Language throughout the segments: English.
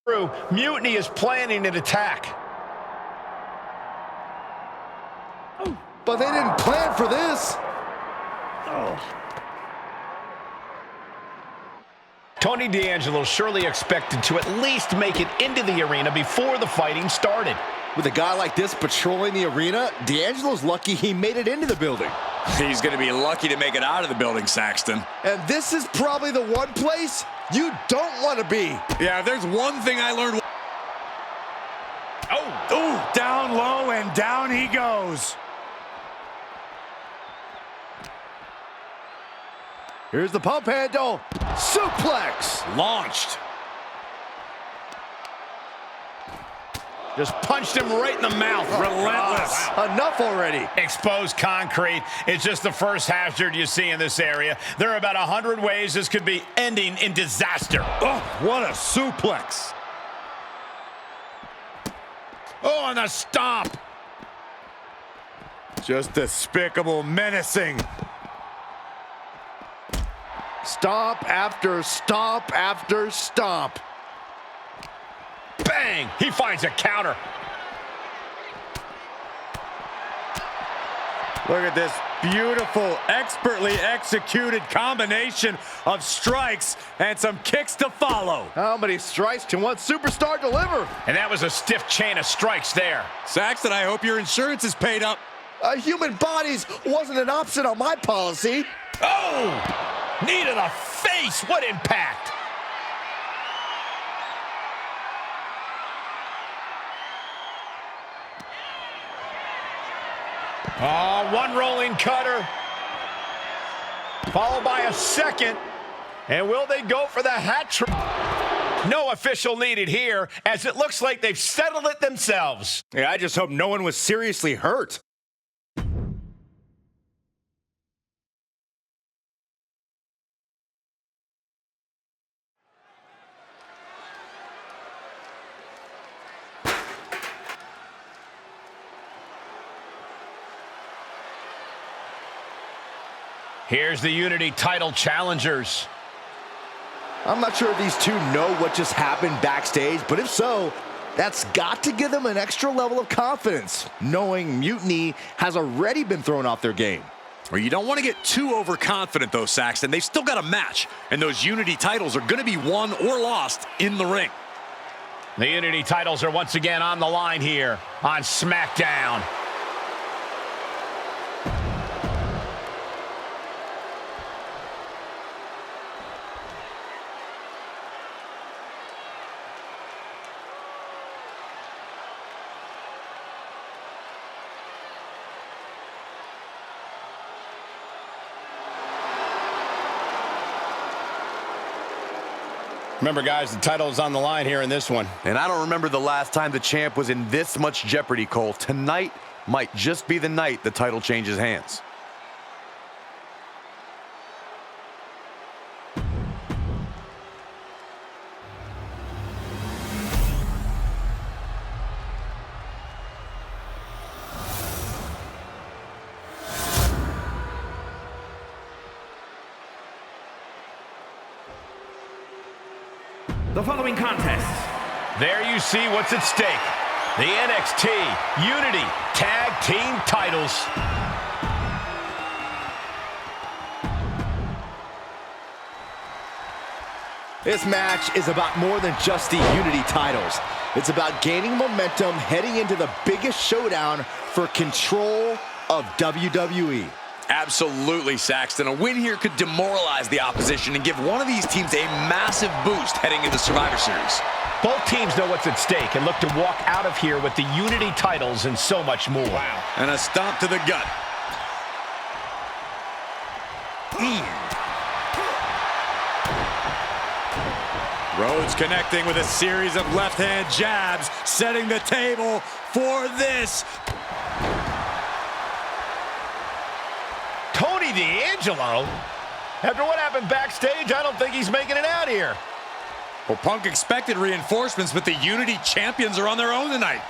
Mutiny is planning an attack. But they didn't plan for this. Tony D'Angelo surely expected to at least make it into the arena before the fighting started. With a guy like this patrolling the arena, D'Angelo's lucky he made it into the building. He's going to be lucky to make it out of the building, Saxton. And this is probably the one place you don't want to be. Yeah, if there's one thing I learned. Oh, down low and down he goes. Here's the pump handle. Suplex. Launched. Just punched him right in the mouth. Relentless. Enough already. Exposed concrete. It's just the first hazard you see in this area. There are about 100 ways this could be ending in disaster. Oh, what a suplex. Oh, and a stomp. Just despicable, menacing. Stomp after stomp after stomp. Bang! He finds a counter. Look at this beautiful, expertly executed combination of strikes and some kicks to follow. How many strikes can one superstar deliver? And that was a stiff chain of strikes there. Saxton, I hope your insurance is paid up. Human bodies wasn't an option on my policy. Oh! Knee to the face. What impact! Oh, one rolling cutter, followed by a second. And will they go for the hat trick? No official needed here, as it looks like they've settled it themselves. Yeah, I just hope no one was seriously hurt. Here's the Unity title challengers. I'm not sure if these two know what just happened backstage, but if so, that's got to give them an extra level of confidence, knowing Mutiny has already been thrown off their game. Well, you don't want to get too overconfident, though, Saxton. They've still got a match, and those Unity titles are going to be won or lost in the ring. The Unity titles are once again on the line here on SmackDown. Remember, guys, the title is on the line here in this one. And I don't remember the last time the champ was in this much jeopardy, Cole. Tonight might just be the night the title changes hands. The following contest. There you see what's at stake. The NXT Unity Tag Team titles. This match is about more than just the Unity titles. It's about gaining momentum heading into the biggest showdown for control of WWE. Absolutely, Saxton. A win here could demoralize the opposition and give one of these teams a massive boost heading into Survivor Series. Both teams know what's at stake and look to walk out of here with the Unity titles and so much more. Wow. And a stomp to the gut. Rhodes connecting with a series of left-hand jabs, setting the table for this. Tony D'Angelo? After what happened backstage, I don't think he's making it out here. Well, Punk expected reinforcements, but the Unity champions are on their own tonight.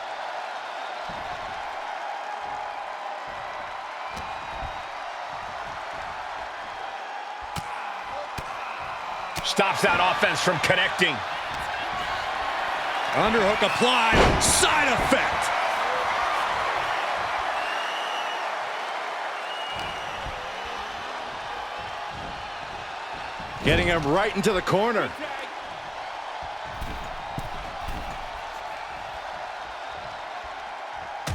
Stops that offense from connecting. Underhook applied. Side effect. Getting him right into the corner.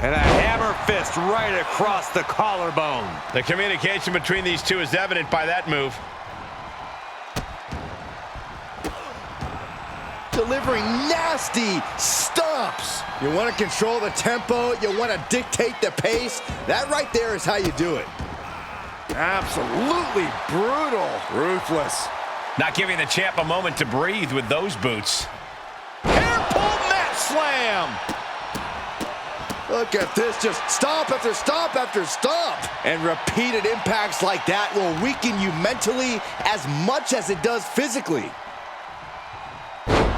And a hammer fist right across the collarbone. The communication between these two is evident by that move. Delivering nasty stomps. You want to control the tempo. You want to dictate the pace. That right there is how you do it. Absolutely brutal. Ruthless. Not giving the champ a moment to breathe with those boots. Hair pull mat slam. Look at this, just stomp after stomp after stomp. And repeated impacts like that will weaken you mentally as much as it does physically.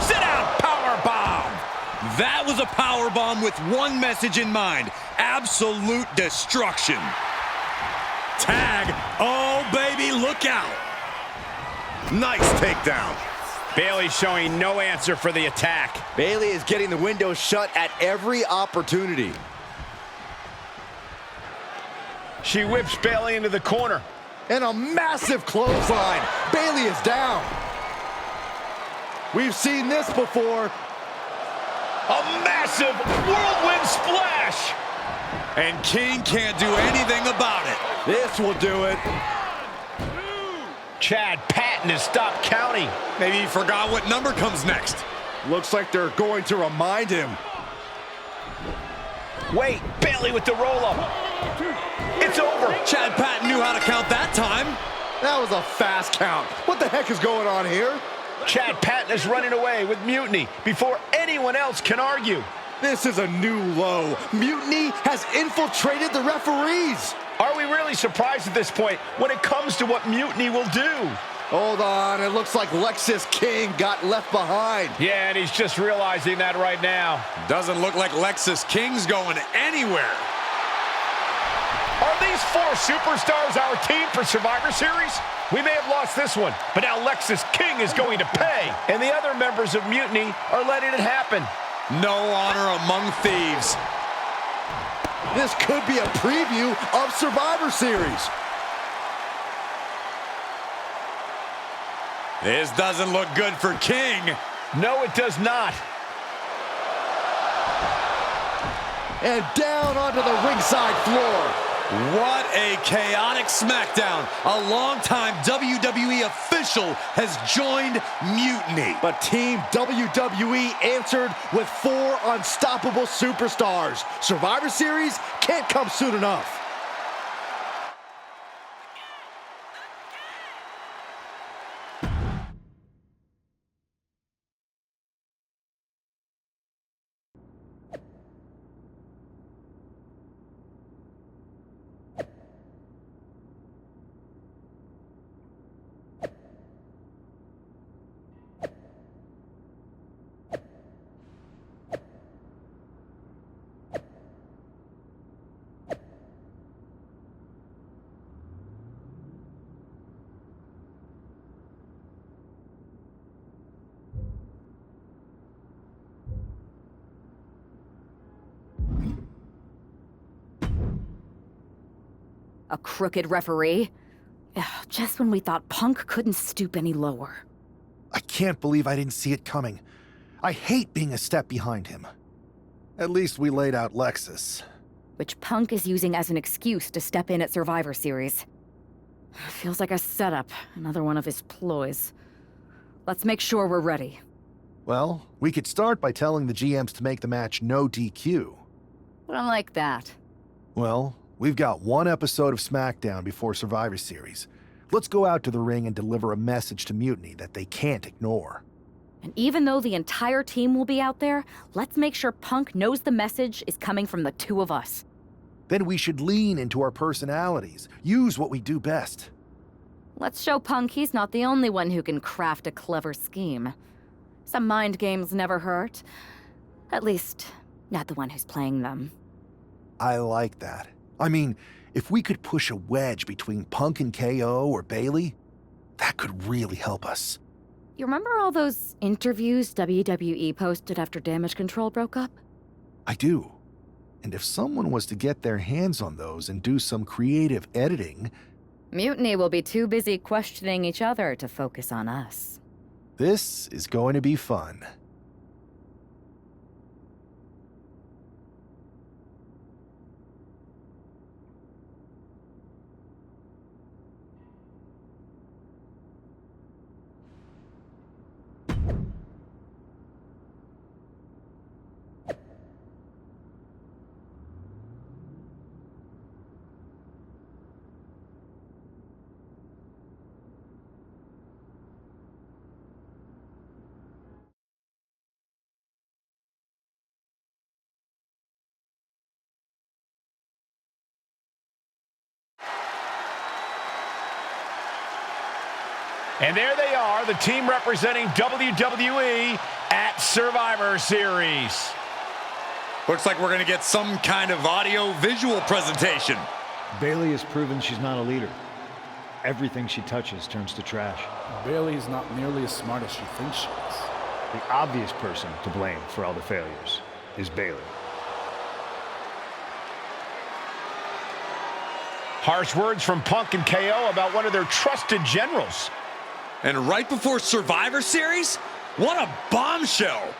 Sit down, power bomb. That was a power bomb with one message in mind: absolute destruction. Tag. Oh, baby, look out. Nice takedown. Bayley showing no answer for the attack. Bayley is getting the window shut at every opportunity. She whips Bayley into the corner. And a massive clothesline. Bayley is down. We've seen this before. A massive whirlwind splash. And King can't do anything about it. This will do it. Chad Patton has stopped counting. Maybe he forgot what number comes next. Looks like they're going to remind him. Wait, Bayley with the roll-up. It's over. Chad Patton knew how to count that time. That was a fast count. What the heck is going on here? Chad Patton is running away with Mutiny before anyone else can argue. This is a new low. Mutiny has infiltrated the referees. Are we really surprised at this point when it comes to what Mutiny will do? Hold on, it looks like Lexis King got left behind. Yeah, and he's just realizing that right now. Doesn't look like Lexis King's going anywhere. Are these four superstars our team for Survivor Series? We may have lost this one, but now Lexis King is going to pay. And the other members of Mutiny are letting it happen. No honor among thieves. This could be a preview of Survivor Series. This doesn't look good for King. No, it does not. And down onto the ringside floor. What a chaotic SmackDown. A longtime WWE official has joined Mutiny. But Team WWE answered with 4 unstoppable superstars. Survivor Series can't come soon enough. A crooked referee? Ugh, just when we thought Punk couldn't stoop any lower. I can't believe I didn't see it coming. I hate being a step behind him. At least we laid out Lexus. Which Punk is using as an excuse to step in at Survivor Series. Feels like a setup, another one of his ploys. Let's make sure we're ready. Well, we could start by telling the GMs to make the match no DQ. I like that. Well, we've got one episode of SmackDown before Survivor Series. Let's go out to the ring and deliver a message to Mutiny that they can't ignore. And even though the entire team will be out there, let's make sure Punk knows the message is coming from the two of us. Then we should lean into our personalities, use what we do best. Let's show Punk he's not the only one who can craft a clever scheme. Some mind games never hurt. At least, not the one who's playing them. I like that. I mean, if we could push a wedge between Punk and KO or Bayley, that could really help us. You remember all those interviews WWE posted after Damage Control broke up? I do. And if someone was to get their hands on those and do some creative editing... Mutiny will be too busy questioning each other to focus on us. This is going to be fun. And there they are, the team representing WWE at Survivor Series. Looks like we're going to get some kind of audio-visual presentation. Bayley has proven she's not a leader. Everything she touches turns to trash. Bayley is not nearly as smart as she thinks she is. The obvious person to blame for all the failures is Bayley. Harsh words from Punk and KO about one of their trusted generals. And right before Survivor Series? What a bombshell!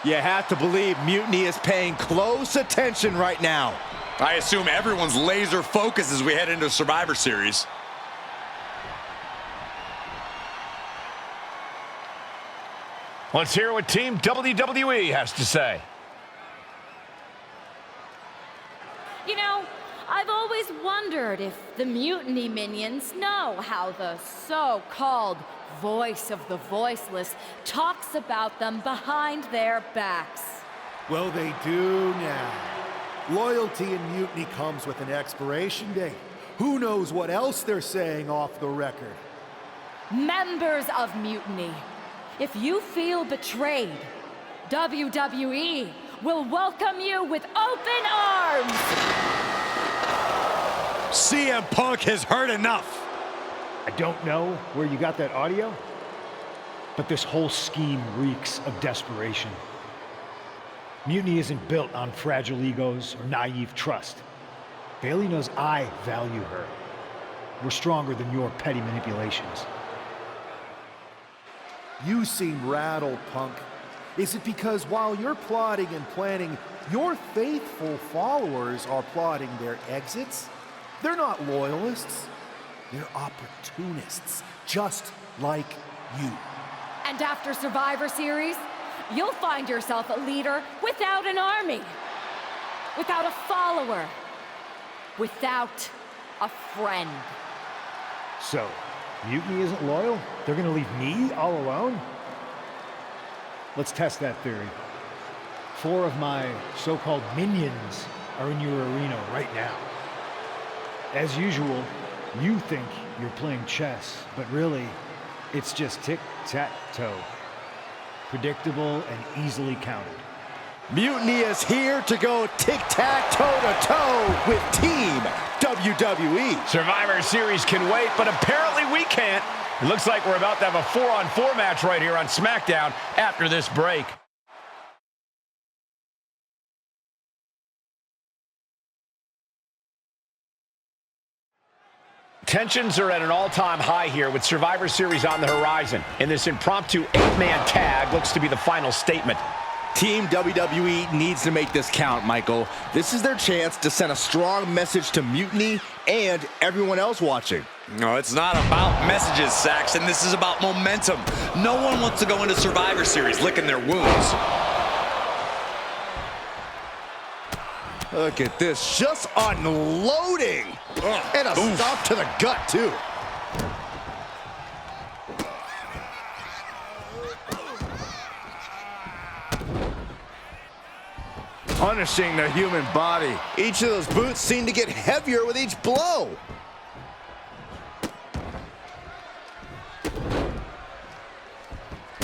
You have to believe Mutiny is paying close attention right now. I assume everyone's laser focus as we head into Survivor Series. Let's hear what Team WWE has to say. You know, I've always wondered if the Mutiny minions know how the so-called voice of the voiceless talks about them behind their backs. Well, they do now. Loyalty in Mutiny comes with an expiration date. Who knows what else they're saying off the record? Members of Mutiny, if you feel betrayed, WWE will welcome you with open arms! CM Punk has heard enough. I don't know where you got that audio, but this whole scheme reeks of desperation. Mutiny isn't built on fragile egos or naive trust. Bayley knows I value her. We're stronger than your petty manipulations. You seem rattled, Punk. Is it because while you're plotting and planning, your faithful followers are plotting their exits? They're not loyalists. They're opportunists, just like you. And after Survivor Series, you'll find yourself a leader without an army, without a follower, without a friend. So, Mutiny isn't loyal? They're gonna leave me all alone? Let's test that theory. 4 of my so-called minions are in your arena right now. As usual, you think you're playing chess, but really, it's just tic-tac-toe. Predictable and easily countered. Mutiny is here to go tic-tac-toe-to-toe with Team WWE. Survivor Series can wait, but apparently we can't. It looks like we're about to have a 4-on-4 match right here on SmackDown after this break. Tensions are at an all-time high here with Survivor Series on the horizon. And this impromptu 8-man tag looks to be the final statement. Team WWE needs to make this count, Michael. This is their chance to send a strong message to Mutiny and everyone else watching. No, it's not about messages, Saxton. This is about momentum. No one wants to go into Survivor Series licking their wounds. Look at this, just unloading. And a stop to the gut, too. Punishing the human body. Each of those boots seem to get heavier with each blow.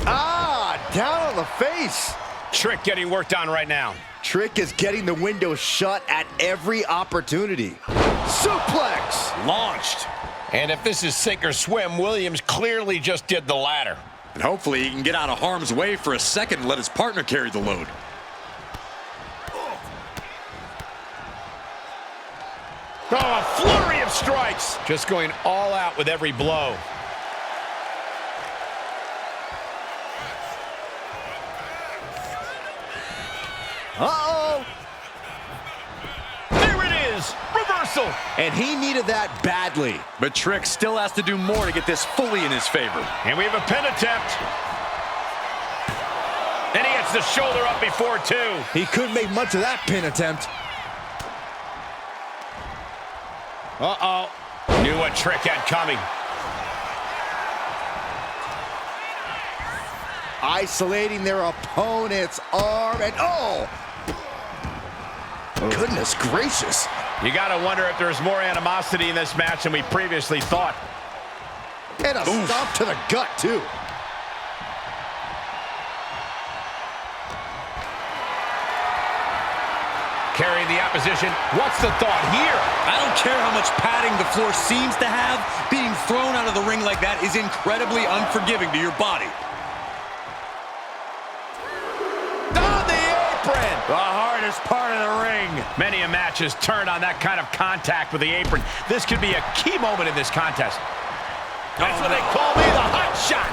Ah, down on the face. Trick getting worked on right now. Trick is getting the window shut at every opportunity. Suplex! Launched. And if this is sink or swim, Williams clearly just did the latter. And hopefully he can get out of harm's way for a second and let his partner carry the load. Oh, a flurry of strikes. Just going all out with every blow. Uh-oh! There it is! Reversal! And he needed that badly. But Trick still has to do more to get this fully in his favor. And we have a pin attempt. And he gets the shoulder up before two. He couldn't make much of that pin attempt. Uh-oh. Knew what Trick had coming. Isolating their opponent's arm, and oh! Goodness gracious. You gotta wonder if there's more animosity in this match than we previously thought. And a stomp to the gut, too. Carrying the opposition. What's the thought here? I don't care how much padding the floor seems to have. Being thrown out of the ring like that is incredibly unforgiving to your body. On the apron! The hardest part of the ring. Many a match has turned on that kind of contact with the apron. This could be a key moment in this contest. That's what they call me, the hot shot.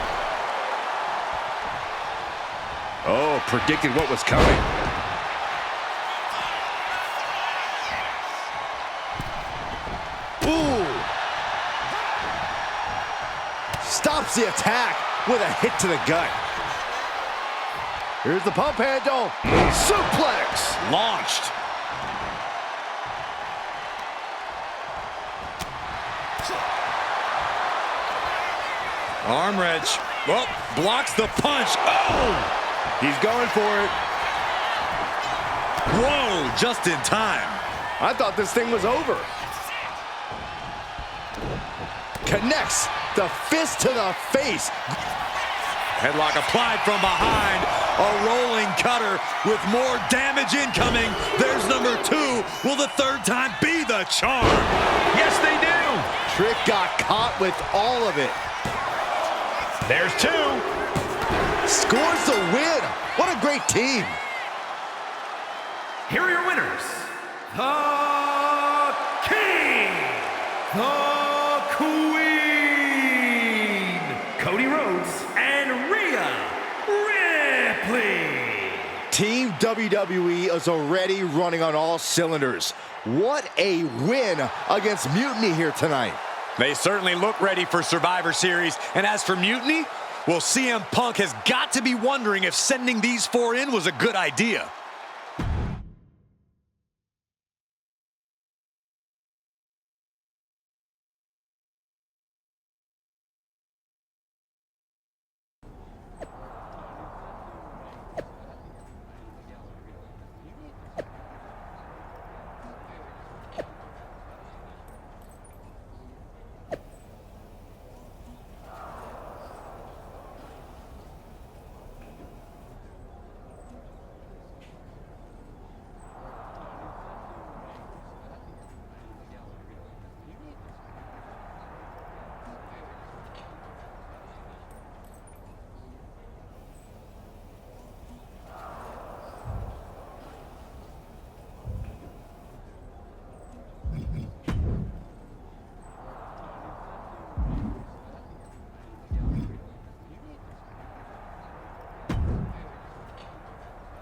Oh, predicted what was coming. Ooh! Stops the attack with a hit to the gut. Here's the pump handle. Suplex! Launched. Arm wrench. Well, blocks the punch. Oh! He's going for it. Whoa, just in time. I thought this thing was over. Connects the fist to the face. Headlock applied from behind. A rolling cutter with more damage incoming. There's number two. Will the third time be the charm? Yes, they do. Trick got caught with all of it. There's two. Scores the win. What a great team. Here are your winners. The King. The Queen. Cody Rhodes and Rhea Ripley. Team WWE is already running on all cylinders. What a win against Mutiny here tonight. They certainly look ready for Survivor Series. And as for Mutiny, well, CM Punk has got to be wondering if sending these four in was a good idea.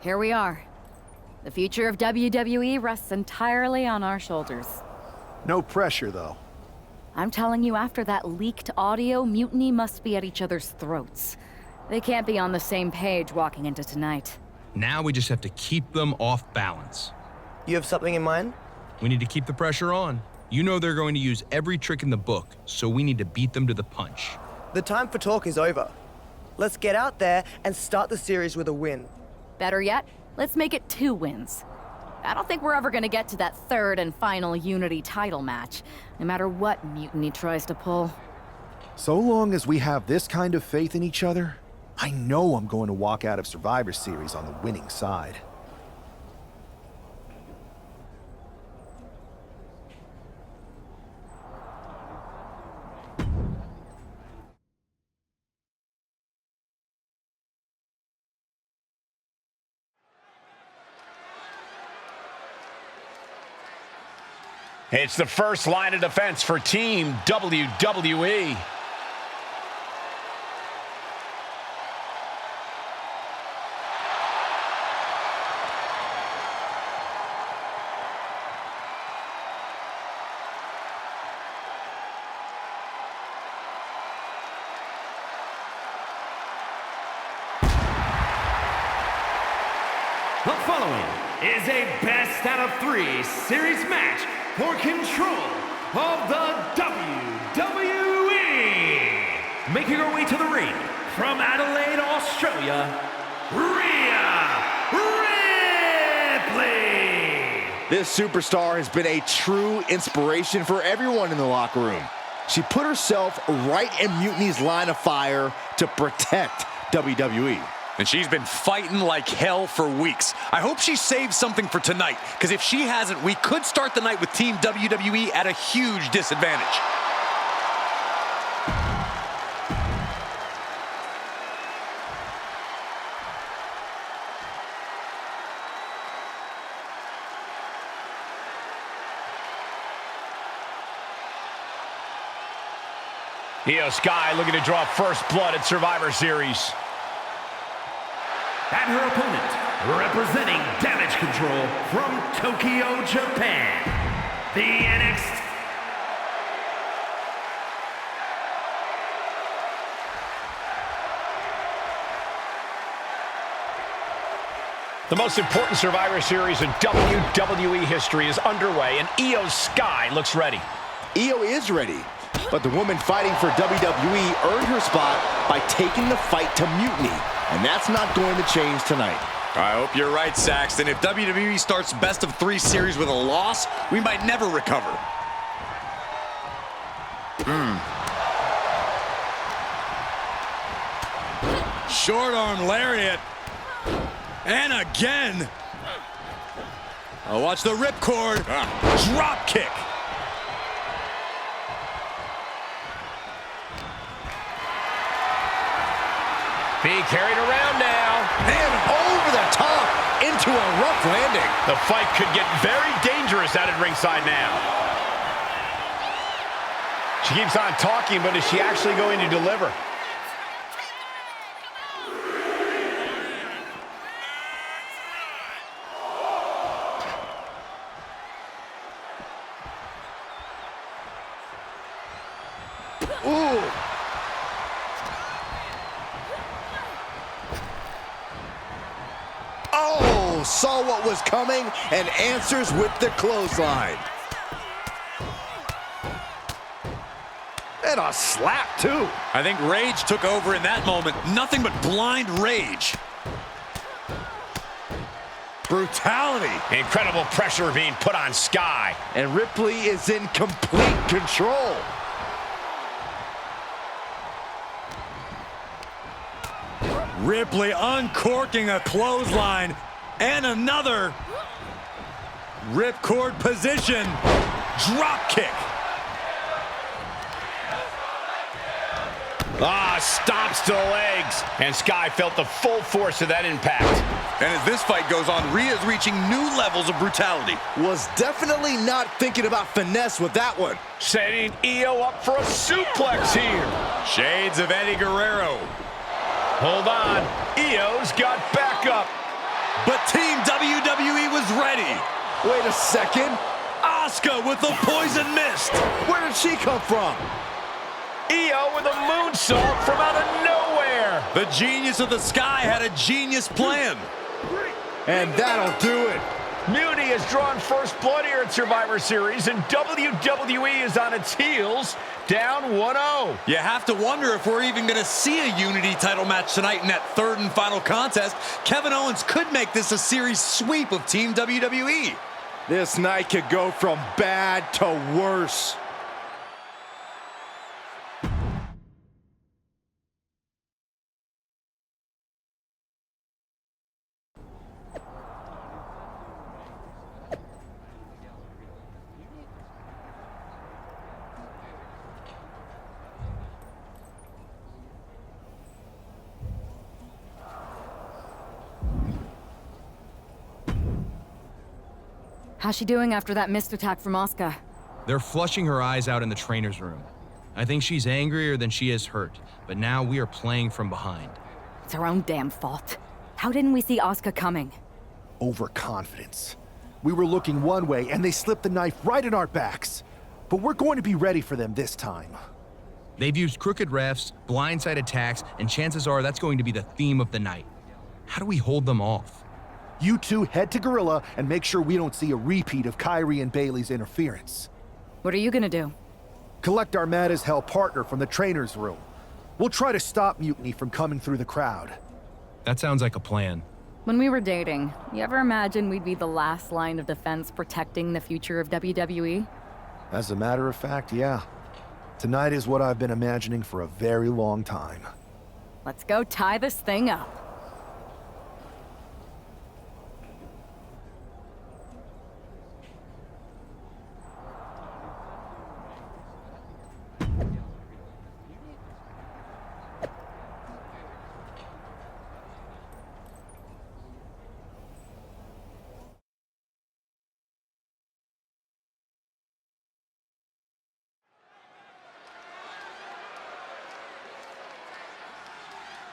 Here we are. The future of WWE rests entirely on our shoulders. No pressure, though. I'm telling you, after that leaked audio, Mutiny must be at each other's throats. They can't be on the same page walking into tonight. Now we just have to keep them off balance. You have something in mind? We need to keep the pressure on. You know they're going to use every trick in the book, so we need to beat them to the punch. The time for talk is over. Let's get out there and start the series with a win. Better yet, let's make it 2 wins. I don't think we're ever gonna get to that third and final Unity title match, no matter what Mutiny tries to pull. So long as we have this kind of faith in each other, I know I'm going to walk out of Survivor Series on the winning side. It's the first line of defense for Team WWE. The following is a best out of 3 series match for control of the WWE. Making her way to the ring from Adelaide, Australia, Rhea Ripley. This superstar has been a true inspiration for everyone in the locker room. She put herself right in Mutiny's line of fire to protect WWE. And she's been fighting like hell for weeks. I hope she saves something for tonight, because if she hasn't, we could start the night with Team WWE at a huge disadvantage. Io Sky looking to draw first blood at Survivor Series. And her opponent, representing Damage Control from Tokyo, Japan, the NXT. The most important Survivor Series in WWE history is underway, and Io Sky looks ready. Io is ready, but the woman fighting for WWE earned her spot by taking the fight to Mutiny, and that's not going to change tonight. I hope you're right, Saxton. If WWE starts best of 3 series with a loss, we might never recover. Short arm lariat. And again. Oh, watch the ripcord. Drop kick. Being carried around now. And over the top into a rough landing. The fight could get very dangerous out at ringside now. She keeps on talking, but is she actually going to deliver? Ooh. Oh, saw what was coming and answers with the clothesline. And a slap, too. I think rage took over in that moment. Nothing but blind rage. Brutality. Incredible pressure being put on Sky. And Ripley is in complete control. Ripley uncorking a clothesline and another. Ripcord position. Drop kick. Stomps to the legs. And Sky felt the full force of that impact. And as this fight goes on, Rhea's reaching new levels of brutality. Was definitely not thinking about finesse with that one. Setting Io up for a suplex here. Shades of Eddie Guerrero. Hold on. Io's got backup. But Team WWE was ready. Wait a second. Asuka with the poison mist. Where did she come from? Io with a moonsault from out of nowhere. The genius of the Sky had a genius plan. And that'll do it. Mutiny has drawn first blood here at Survivor Series, and WWE is on its heels, down 1-0. You have to wonder if we're even going to see a Unity title match tonight in that third and final contest. Kevin Owens could make this a series sweep of Team WWE. This night could go from bad to worse. How's she doing after that missed attack from Asuka? They're flushing her eyes out in the trainer's room. I think she's angrier than she is hurt, but now we are playing from behind. It's our own damn fault. How didn't we see Asuka coming? Overconfidence. We were looking one way and they slipped the knife right in our backs. But we're going to be ready for them this time. They've used crooked refs, blindside attacks, and chances are that's going to be the theme of the night. How do we hold them off? You two head to Gorilla and make sure we don't see a repeat of Kyrie and Bailey's interference. What are you gonna do? Collect our mad as hell partner from the trainer's room. We'll try to stop Mutiny from coming through the crowd. That sounds like a plan. When we were dating, you ever imagine we'd be the last line of defense protecting the future of WWE? As a matter of fact, yeah. Tonight is what I've been imagining for a very long time. Let's go tie this thing up.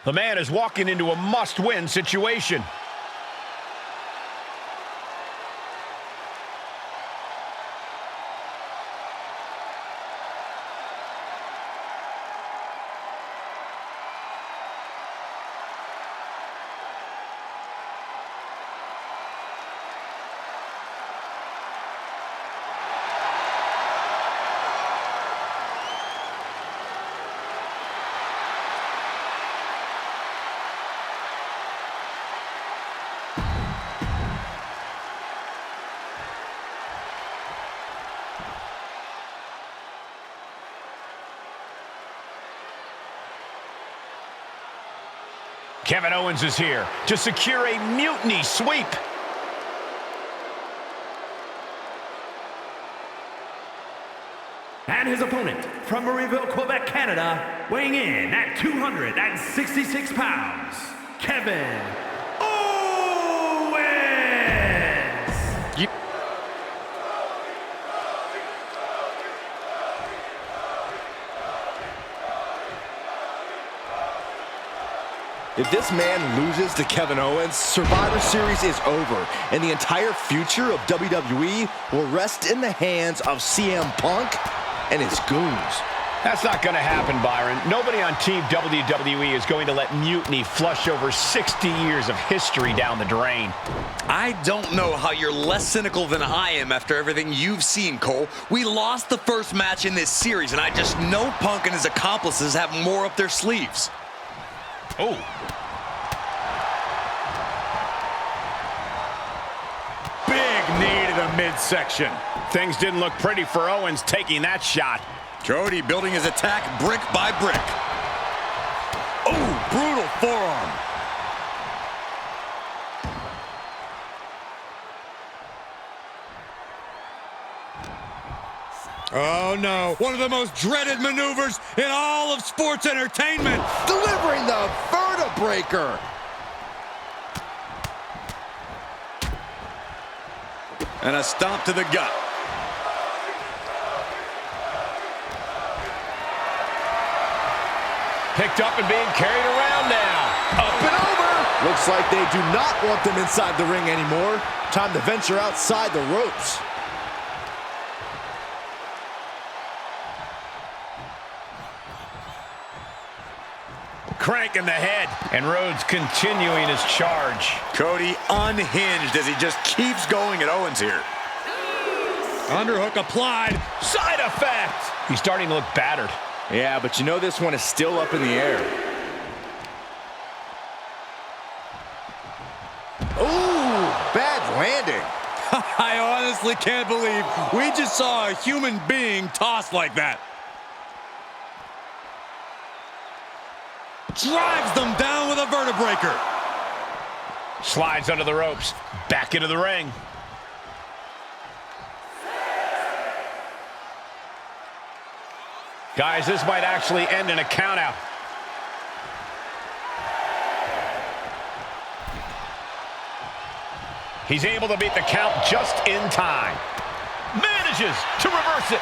The man is walking into a must-win situation. Kevin Owens is here to secure a Mutiny sweep. And his opponent from Marieville, Quebec, Canada, weighing in at 266 pounds, Kevin Owens! If this man loses to Kevin Owens, Survivor Series is over, and the entire future of WWE will rest in the hands of CM Punk and his goons. That's not going to happen, Byron. Nobody on Team WWE is going to let Mutiny flush over 60 years of history down the drain. I don't know how you're less cynical than I am after everything you've seen, Cole. We lost the first match in this series, and I just know Punk and his accomplices have more up their sleeves. Oh. Big knee to the midsection. Things didn't look pretty for Owens taking that shot. Cody building his attack brick by brick. Oh, brutal forearm. Oh no, one of the most dreaded maneuvers in all of sports entertainment. Delivering the vertebreaker. And a stomp to the gut. Picked up and being carried around now. Up and over. Looks like they do not want them inside the ring anymore. Time to venture outside the ropes. Crank in the head, and Rhodes continuing his charge. Cody unhinged as he just keeps going at Owens here. Underhook applied. Side effect. He's starting to look battered. Yeah, but you know this one is still up in the air. Ooh, bad landing. I honestly can't believe we just saw a human being tossed like that. Drives them down with a vertebreaker. Slides under the ropes. Back into the ring. Guys, this might actually end in a countout. He's able to beat the count just in time. Manages to reverse it.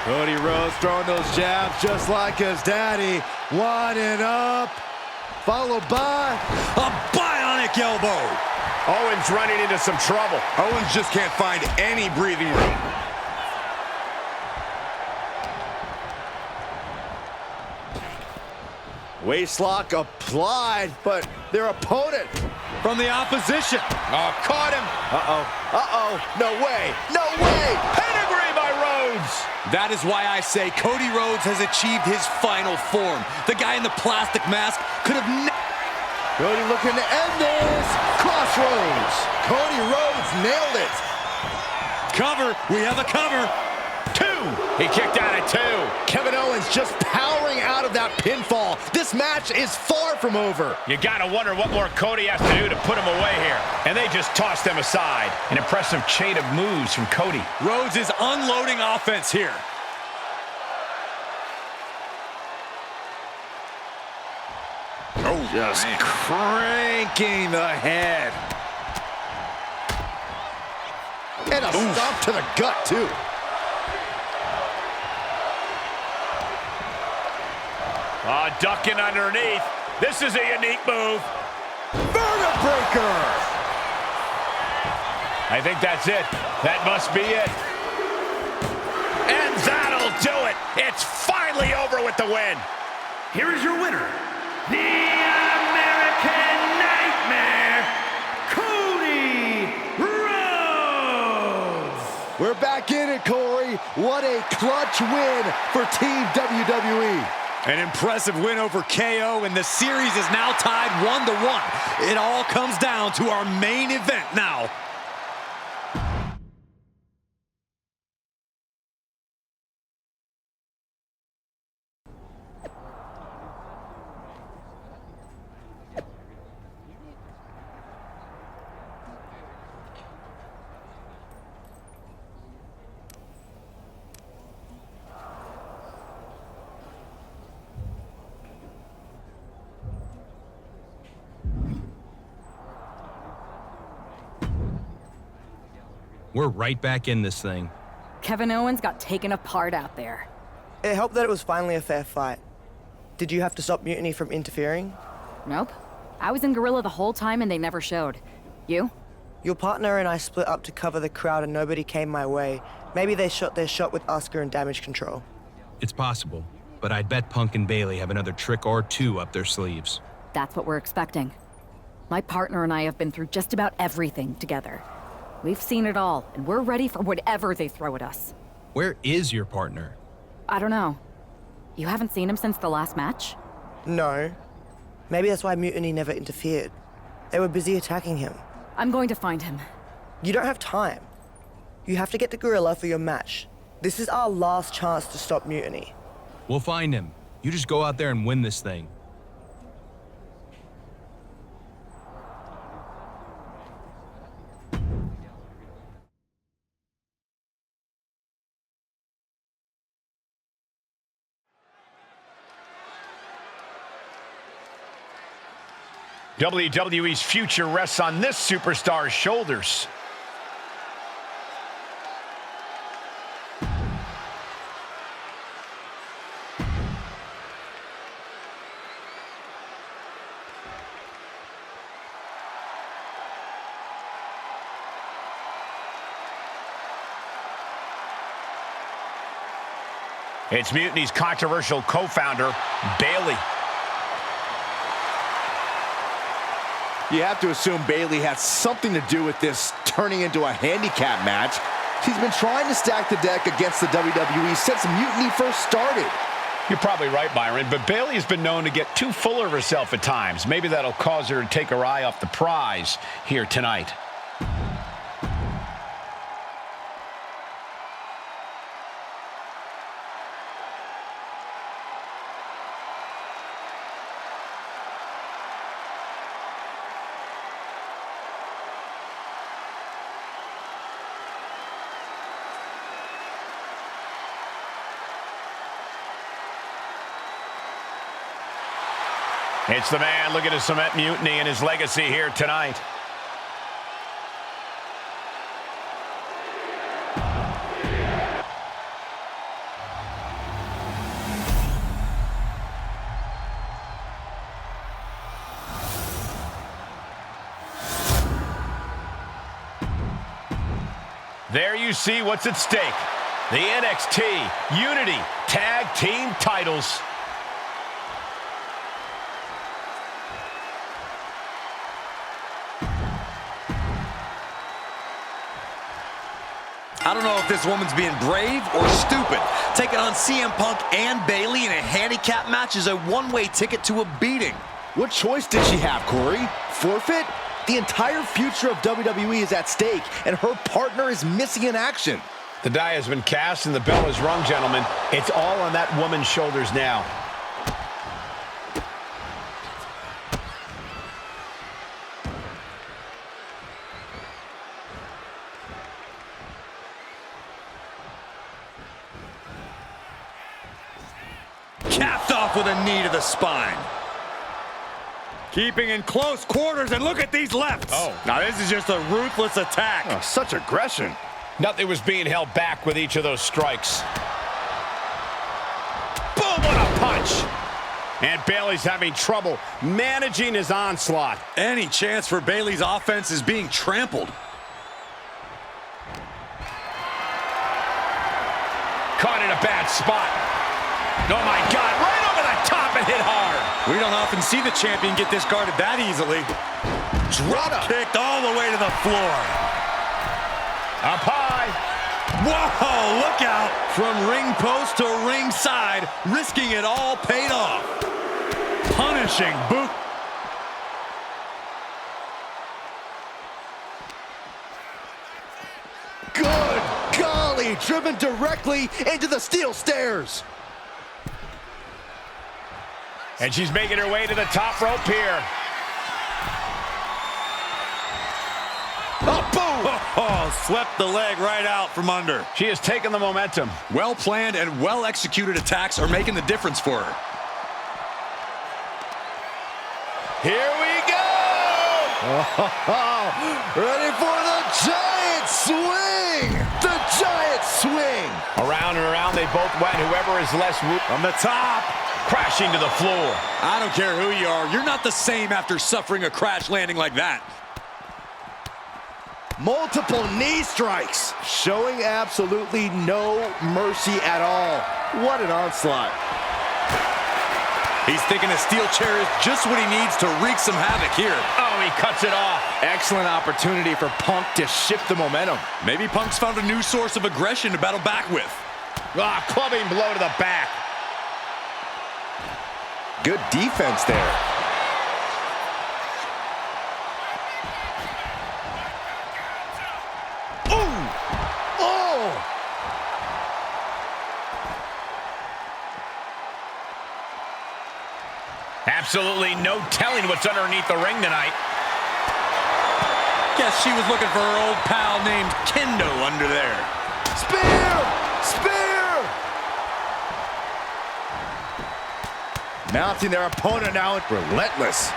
Cody Rhodes throwing those jabs just like his daddy. Winding up, followed by a bionic elbow. Owens running into some trouble. Owens just can't find any breathing room. waistlock applied, but their opponent from the opposition. Oh, caught him. No way. No way. Pedigree by Rhodes. That is why I say Cody Rhodes has achieved his final form. The guy in the plastic mask could have Cody looking to end this. Crossroads. Cody Rhodes nailed it. Cover. We have a cover. 2. He kicked out at 2. Kevin Owens just powering out of that pinfall. This match is far from over. You gotta wonder what more Cody has to do to put him away here. And they just tossed them aside. An impressive chain of moves from Cody. Rhodes is unloading offense here. Oh, just cranking the head. And a stomp to the gut, too. Ducking underneath. This is a unique move. Vertebreaker. I think that's it. That must be it. And that'll do it. It's finally over with the win. Here is your winner, the American Nightmare, Cody Rhodes. We're back in it, Corey. What a clutch win for Team WWE. An impressive win over KO, and the series is now tied 1-1. It all comes down to our main event now. We're right back in this thing. Kevin Owens got taken apart out there. It helped that it was finally a fair fight. Did you have to stop Mutiny from interfering? Nope. I was in Gorilla the whole time and they never showed. You? Your partner and I split up to cover the crowd and nobody came my way. Maybe they shot their shot with Asuka and Damage Control. It's possible, but I'd bet Punk and Bayley have another trick or two up their sleeves. That's what we're expecting. My partner and I have been through just about everything together. We've seen it all, and we're ready for whatever they throw at us. Where is your partner? I don't know. You haven't seen him since the last match? No. Maybe that's why Mutiny never interfered. They were busy attacking him. I'm going to find him. You don't have time. You have to get to Gorilla for your match. This is our last chance to stop Mutiny. We'll find him. You just go out there and win this thing. WWE's future rests on this superstar's shoulders. It's Mutiny's controversial co-founder, Bayley. You have to assume Bayley has something to do with this turning into a handicap match. She's been trying to stack the deck against the WWE since Mutiny first started. You're probably right, Byron, but Bayley has been known to get too full of herself at times. Maybe that'll cause her to take her eye off the prize here tonight. It's the man looking to cement Mutiny and his legacy here tonight. There you see what's at stake. The NXT Unity Tag Team titles. I don't know if this woman's being brave or stupid. Taking on CM Punk and Bayley in a handicap match is a one-way ticket to a beating. What choice did she have, Corey? Forfeit? The entire future of WWE is at stake, and her partner is missing in action. The die has been cast and the bell is rung, gentlemen. It's all on that woman's shoulders now. Capped off with a knee to the spine. Keeping in close quarters, and look at these lefts. Oh. Now this is just a ruthless attack. Oh, such aggression. Nothing was being held back with each of those strikes. Boom, what a punch! And Bayley's having trouble managing his onslaught. Any chance for Bayley's offense is being trampled. Caught in a bad spot. Oh my God, right over the top and hit hard. We don't often see the champion get discarded that easily. Drop kicked all the way to the floor. Up high. Whoa, look out. From ring post to ringside, risking it all paid off. Punishing boot. Good golly, driven directly into the steel stairs. And she's making her way to the top rope here. Oh, boom! Oh, swept the leg right out from under. She has taken the momentum. Well-planned and well-executed attacks are making the difference for her. Here we go! Ready for the giant swing! The giant swing! Around and around they both went. Whoever is less On the top. crashing to the floor. I don't care who you are. You're not the same after suffering a crash landing like that. Multiple knee strikes, showing absolutely no mercy at all. What an onslaught. He's thinking a steel chair is just what he needs to wreak some havoc here. Oh, he cuts it off. Excellent opportunity for Punk to shift the momentum. Maybe Punk's found a new source of aggression to battle back with. Ah, clubbing blow to the back. Good defense there. Absolutely no telling what's underneath the ring tonight. Guess she was looking for her old pal named Kendo under there. Spear! Spear! Mounting their opponent now, relentless.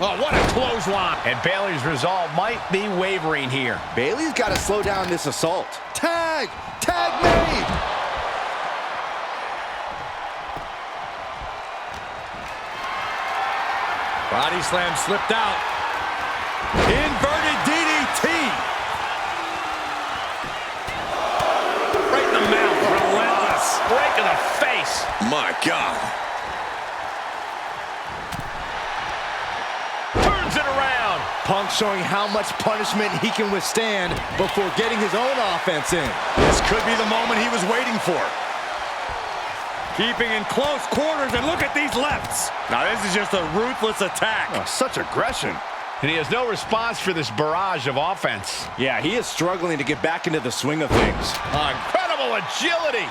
Oh, what a clothesline. And Bayley's resolve might be wavering here. Bayley's got to slow down this assault. Tag! Tag me! Body slam slipped out. Inverted DDT. Right in the mouth. Relentless. Right to the face. My God. Turns it around. Punk showing how much punishment he can withstand before getting his own offense in. This could be the moment he was waiting for. Keeping in close quarters, and look at these lefts. Now this is just a ruthless attack. Oh, such aggression. And he has no response for this barrage of offense. Yeah, he is struggling to get back into the swing of things. Incredible agility.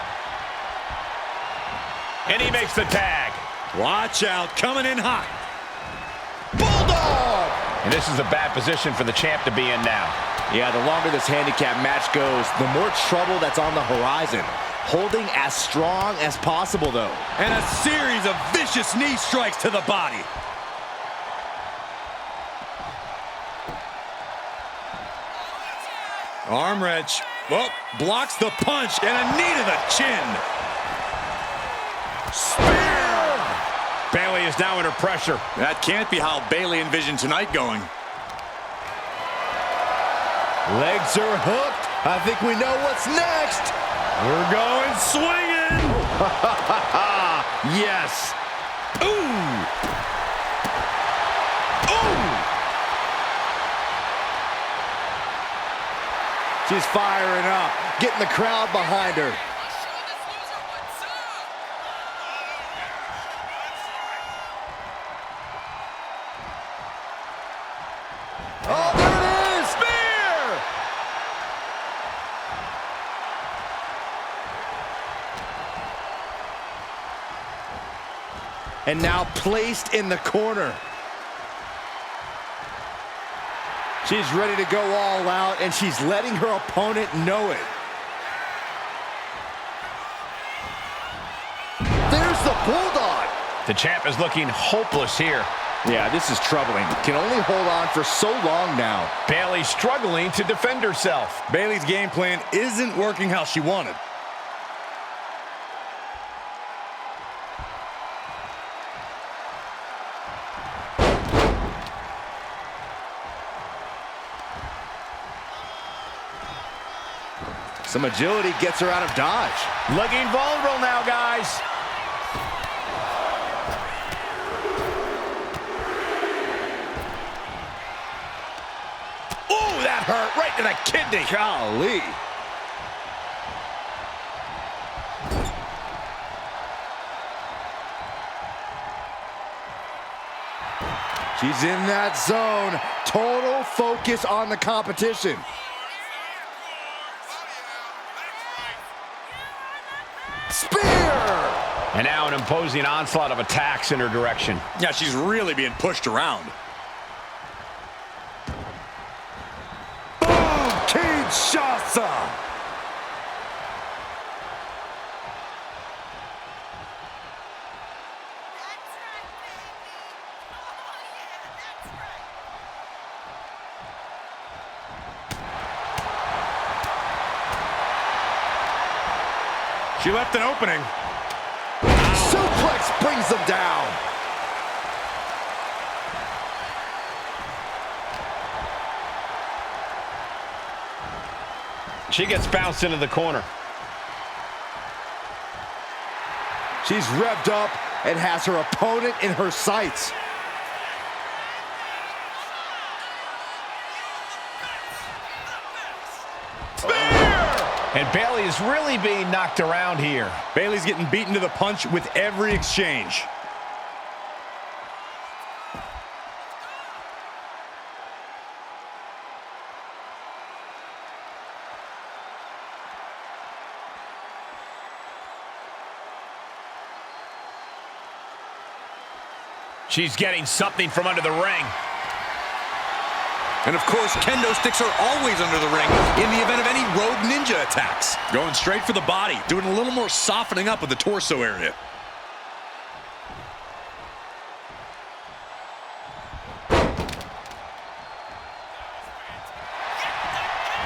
And he makes the tag. Watch out, coming in hot. Bulldog! And this is a bad position for the champ to be in now. Yeah, the longer this handicap match goes, the more trouble that's on the horizon. Holding as strong as possible, though. And a series of vicious knee strikes to the body. Arm wrench. Oh, blocks the punch and a knee to the chin. Spear! Bayley is now under pressure. That can't be how Bayley envisioned tonight going. Legs are hooked. I think we know what's next. We're going swinging. Yes. Ooh! Ooh! She's firing up, getting the crowd behind her. Oh, there it is! Spear! And now placed in the corner. She's ready to go all out, and she's letting her opponent know it. There's the bulldog. The champ is looking hopeless here. Yeah, this is troubling. Can only hold on for so long now. Bayley struggling to defend herself. Bayley's game plan isn't working how she wanted. Some agility gets her out of dodge. Looking vulnerable now, guys. Oh, that hurt right to the kidney. Golly. She's in that zone. Total focus on the competition. Spear! And now an imposing onslaught of attacks in her direction. Yeah, she's really being pushed around. Boom! Kinshasa! She left an opening. Suplex brings them down. She gets bounced into the corner. She's revved up and has her opponent in her sights. And Bayley is really being knocked around here. Bayley's getting beaten to the punch with every exchange. She's getting something from under the ring. And of course, kendo sticks are always under the ring in the event of any rogue ninja attacks. Going straight for the body, doing a little more softening up of the torso area.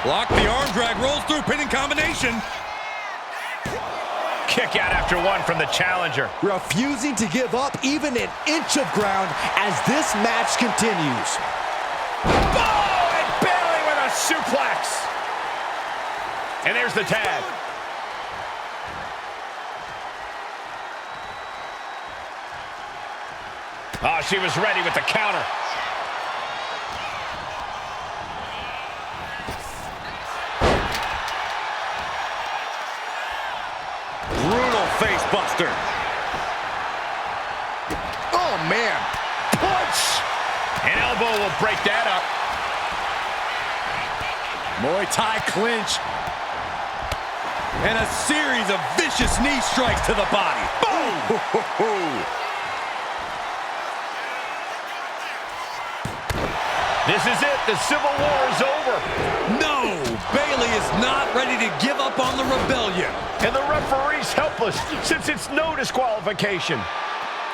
Block, the arm drag, rolls through, pinning combination. Kick out after one from the challenger. Refusing to give up even an inch of ground as this match continues. Oh, and Bayley with a suplex. And there's the tag. Oh, she was ready with the counter. Brutal face buster. Oh, man. Punch. An elbow will break that up. Muay Thai clinch. And a series of vicious knee strikes to the body. Boom! This is it. The Civil War is over. No! Bayley is not ready to give up on the rebellion. And the referee's helpless since it's no disqualification.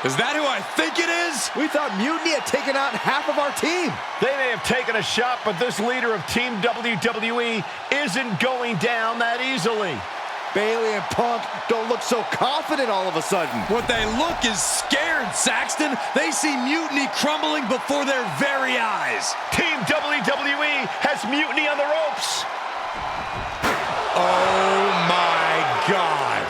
Is that who I think it is? We thought Mutiny had taken out half of our team. They may have taken a shot, but this leader of Team WWE isn't going down that easily. Bayley and Punk don't look so confident all of a sudden. What they look is scared, Saxton. They see Mutiny crumbling before their very eyes. Team WWE has Mutiny on the ropes. Oh my God.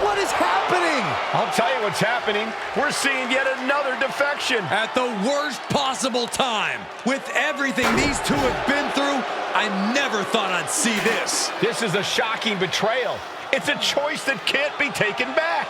What is happening? I'll tell you what's happening. We're seeing yet another defection. At the worst possible time. With everything these two have been through, I never thought I'd see this. This is a shocking betrayal. It's a choice that can't be taken back.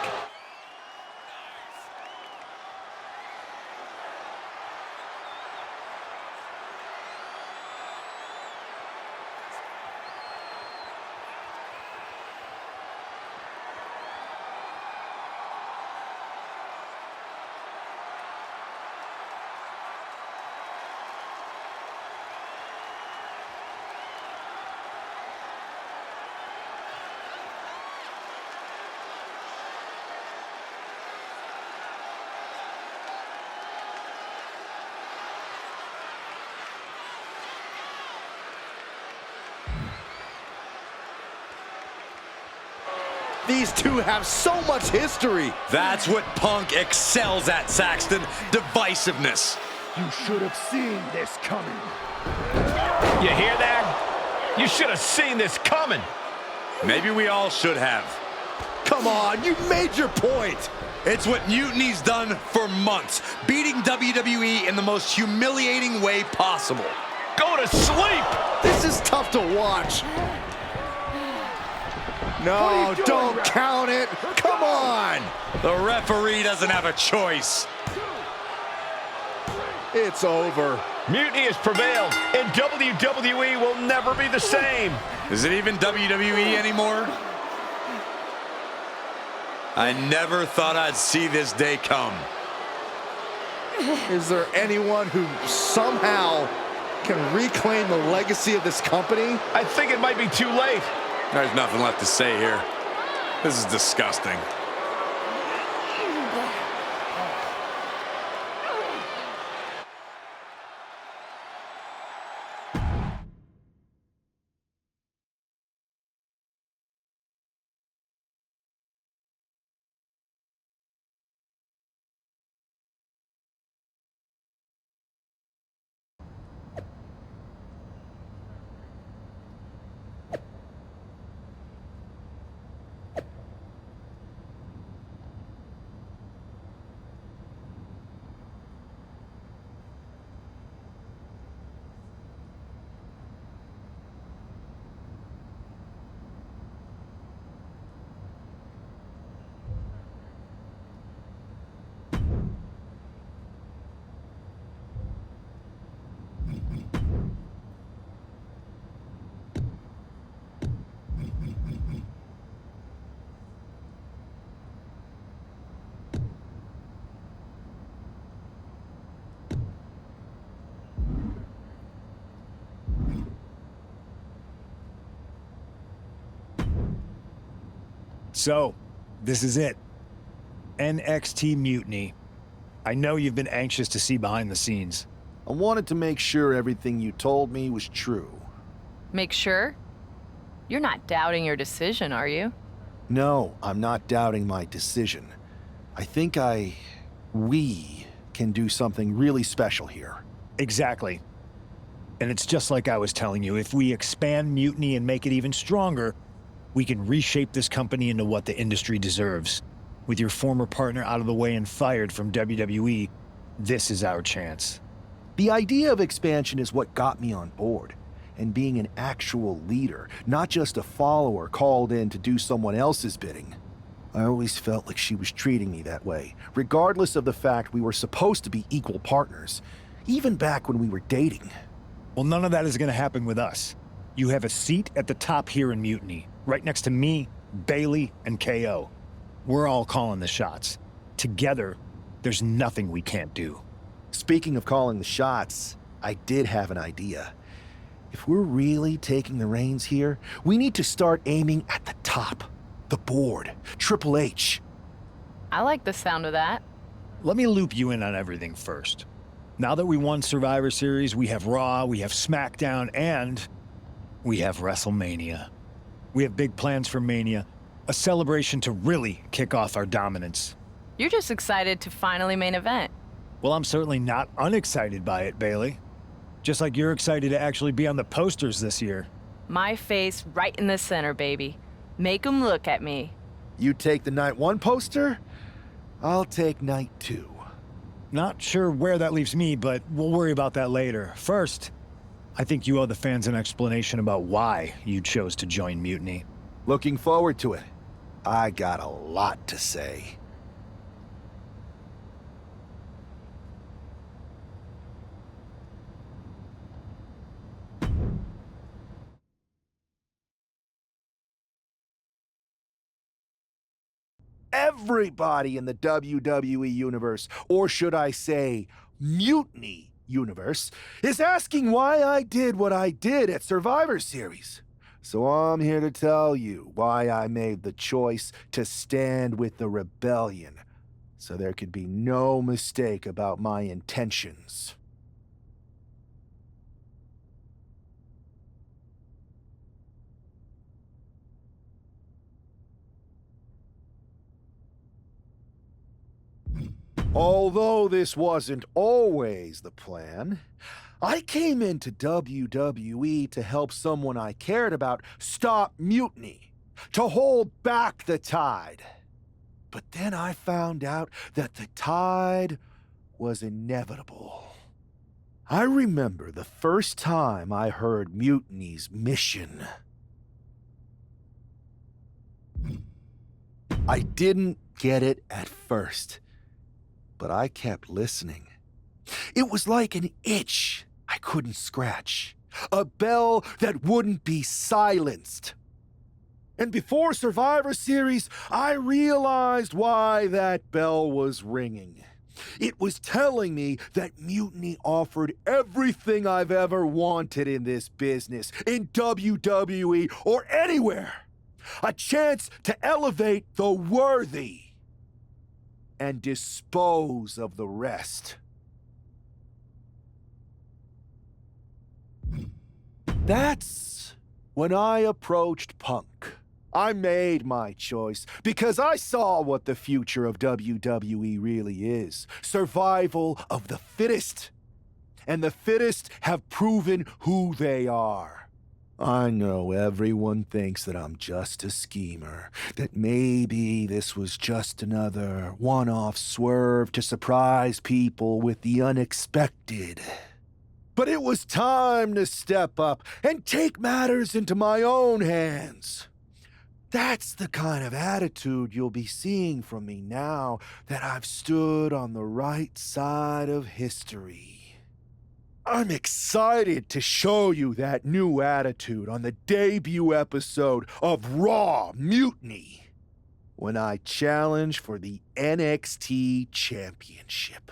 These two have so much history. That's what Punk excels at, Saxton. Divisiveness. You should have seen this coming. You hear that? You should have seen this coming. Maybe we all should have. Come on, you made your point. It's what Mutiny's done for months, beating WWE in the most humiliating way possible. Go to sleep! This is tough to watch. No, don't count it. Come on. The referee doesn't have a choice. It's over. Mutiny has prevailed, and WWE will never be the same. Is it even WWE anymore? I never thought I'd see this day come. Is there anyone who somehow can reclaim the legacy of this company? I think it might be too late. There's nothing left to say here. This is disgusting. So, this is it. NXT Mutiny. I know you've been anxious to see behind the scenes. I wanted to make sure everything you told me was true. Make sure? You're not doubting your decision, are you? No, I'm not doubting my decision. I think we can do something really special here. Exactly. And it's just like I was telling you, if we expand Mutiny and make it even stronger, we can reshape this company into what the industry deserves. With your former partner out of the way and fired from WWE, this is our chance. The idea of expansion is what got me on board. And being an actual leader, not just a follower called in to do someone else's bidding. I always felt like she was treating me that way, regardless of the fact we were supposed to be equal partners, even back when we were dating. Well, none of that is going to happen with us. You have a seat at the top here in Mutiny, right next to me, Bayley, and KO. We're all calling the shots. Together, there's nothing we can't do. Speaking of calling the shots, I did have an idea. If we're really taking the reins here, we need to start aiming at the top. The board, Triple H. I like the sound of that. Let me loop you in on everything first. Now that we won Survivor Series, we have Raw, we have SmackDown, and we have WrestleMania. We have big plans for Mania. A celebration to really kick off our dominance. You're just excited to finally main event. Well, I'm certainly not unexcited by it, Bailey. Just like you're excited to actually be on the posters this year. My face right in the center, baby. Make 'em look at me. You take the night 1 poster, I'll take night 2. Not sure where that leaves me, but we'll worry about that later. First, I think you owe the fans an explanation about why you chose to join Mutiny. Looking forward to it. I got a lot to say. Everybody in the WWE Universe, or should I say, Mutiny Universe, is asking why I did what I did at Survivor Series. So I'm here to tell you why I made the choice to stand with the rebellion, so there could be no mistake about my intentions. Although this wasn't always the plan, I came into WWE to help someone I cared about stop mutiny, to hold back the tide. But then I found out that the tide was inevitable. I remember the first time I heard Mutiny's mission. I didn't get it at first, but I kept listening. It was like an itch I couldn't scratch, a bell that wouldn't be silenced. And before Survivor Series, I realized why that bell was ringing. It was telling me that Mutiny offered everything I've ever wanted in this business, in WWE or anywhere. A chance to elevate the worthy and dispose of the rest. That's when I approached Punk. I made my choice because I saw what the future of WWE really is. Survival of the fittest. And the fittest have proven who they are. I know everyone thinks that I'm just a schemer, that maybe this was just another one-off swerve to surprise people with the unexpected. But it was time to step up and take matters into my own hands. That's the kind of attitude you'll be seeing from me now that I've stood on the right side of history. I'm excited to show you that new attitude on the debut episode of Raw Mutiny, when I challenge for the NXT Championship.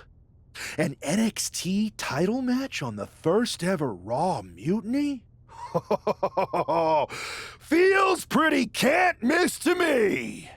An NXT title match on the first ever Raw Mutiny? Feels pretty can't miss to me!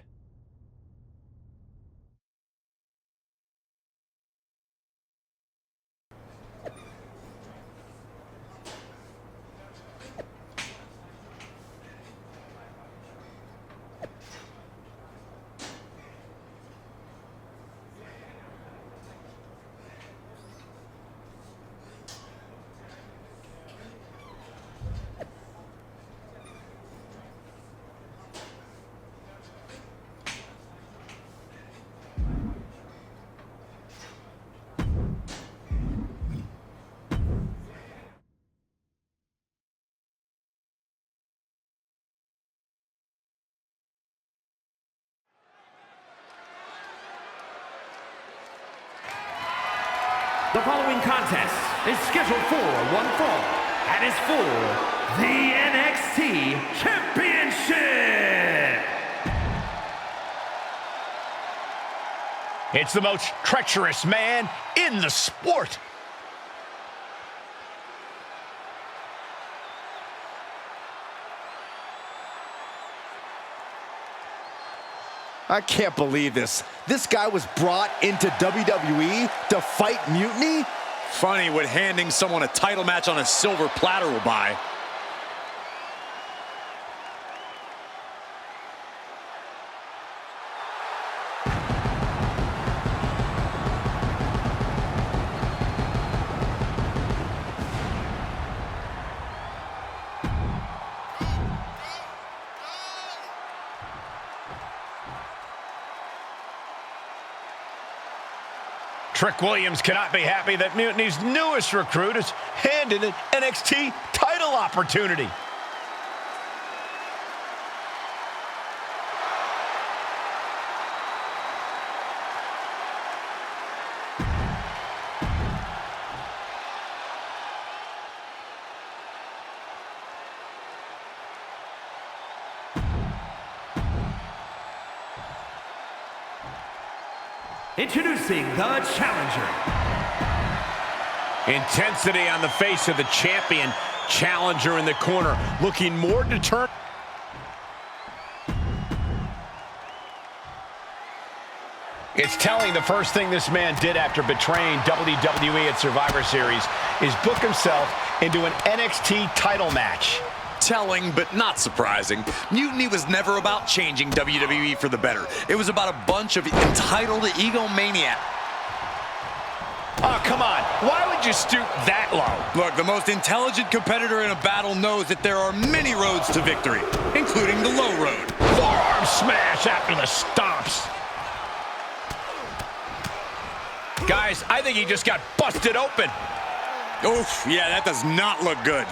The following contest is scheduled for one fall and is for the NXT Championship. It's the most treacherous man in the sport. I can't believe this. This guy was brought into WWE to fight Mutiny? Funny what handing someone a title match on a silver platter will buy. Trick Williams cannot be happy that Mutiny's newest recruit is handed an NXT title opportunity. Introducing the challenger. Intensity on the face of the champion. Challenger in the corner, looking more determined. It's telling the first thing this man did after betraying WWE at Survivor Series is book himself into an NXT title match. Telling, but not surprising. Mutiny was never about changing WWE for the better. It was about a bunch of entitled egomaniacs. Oh, come on. Why would you stoop that low? Look, the most intelligent competitor in a battle knows that there are many roads to victory, including the low road. Forearm smash after the stomps. Guys, I think he just got busted open. Oof, yeah, that does not look good.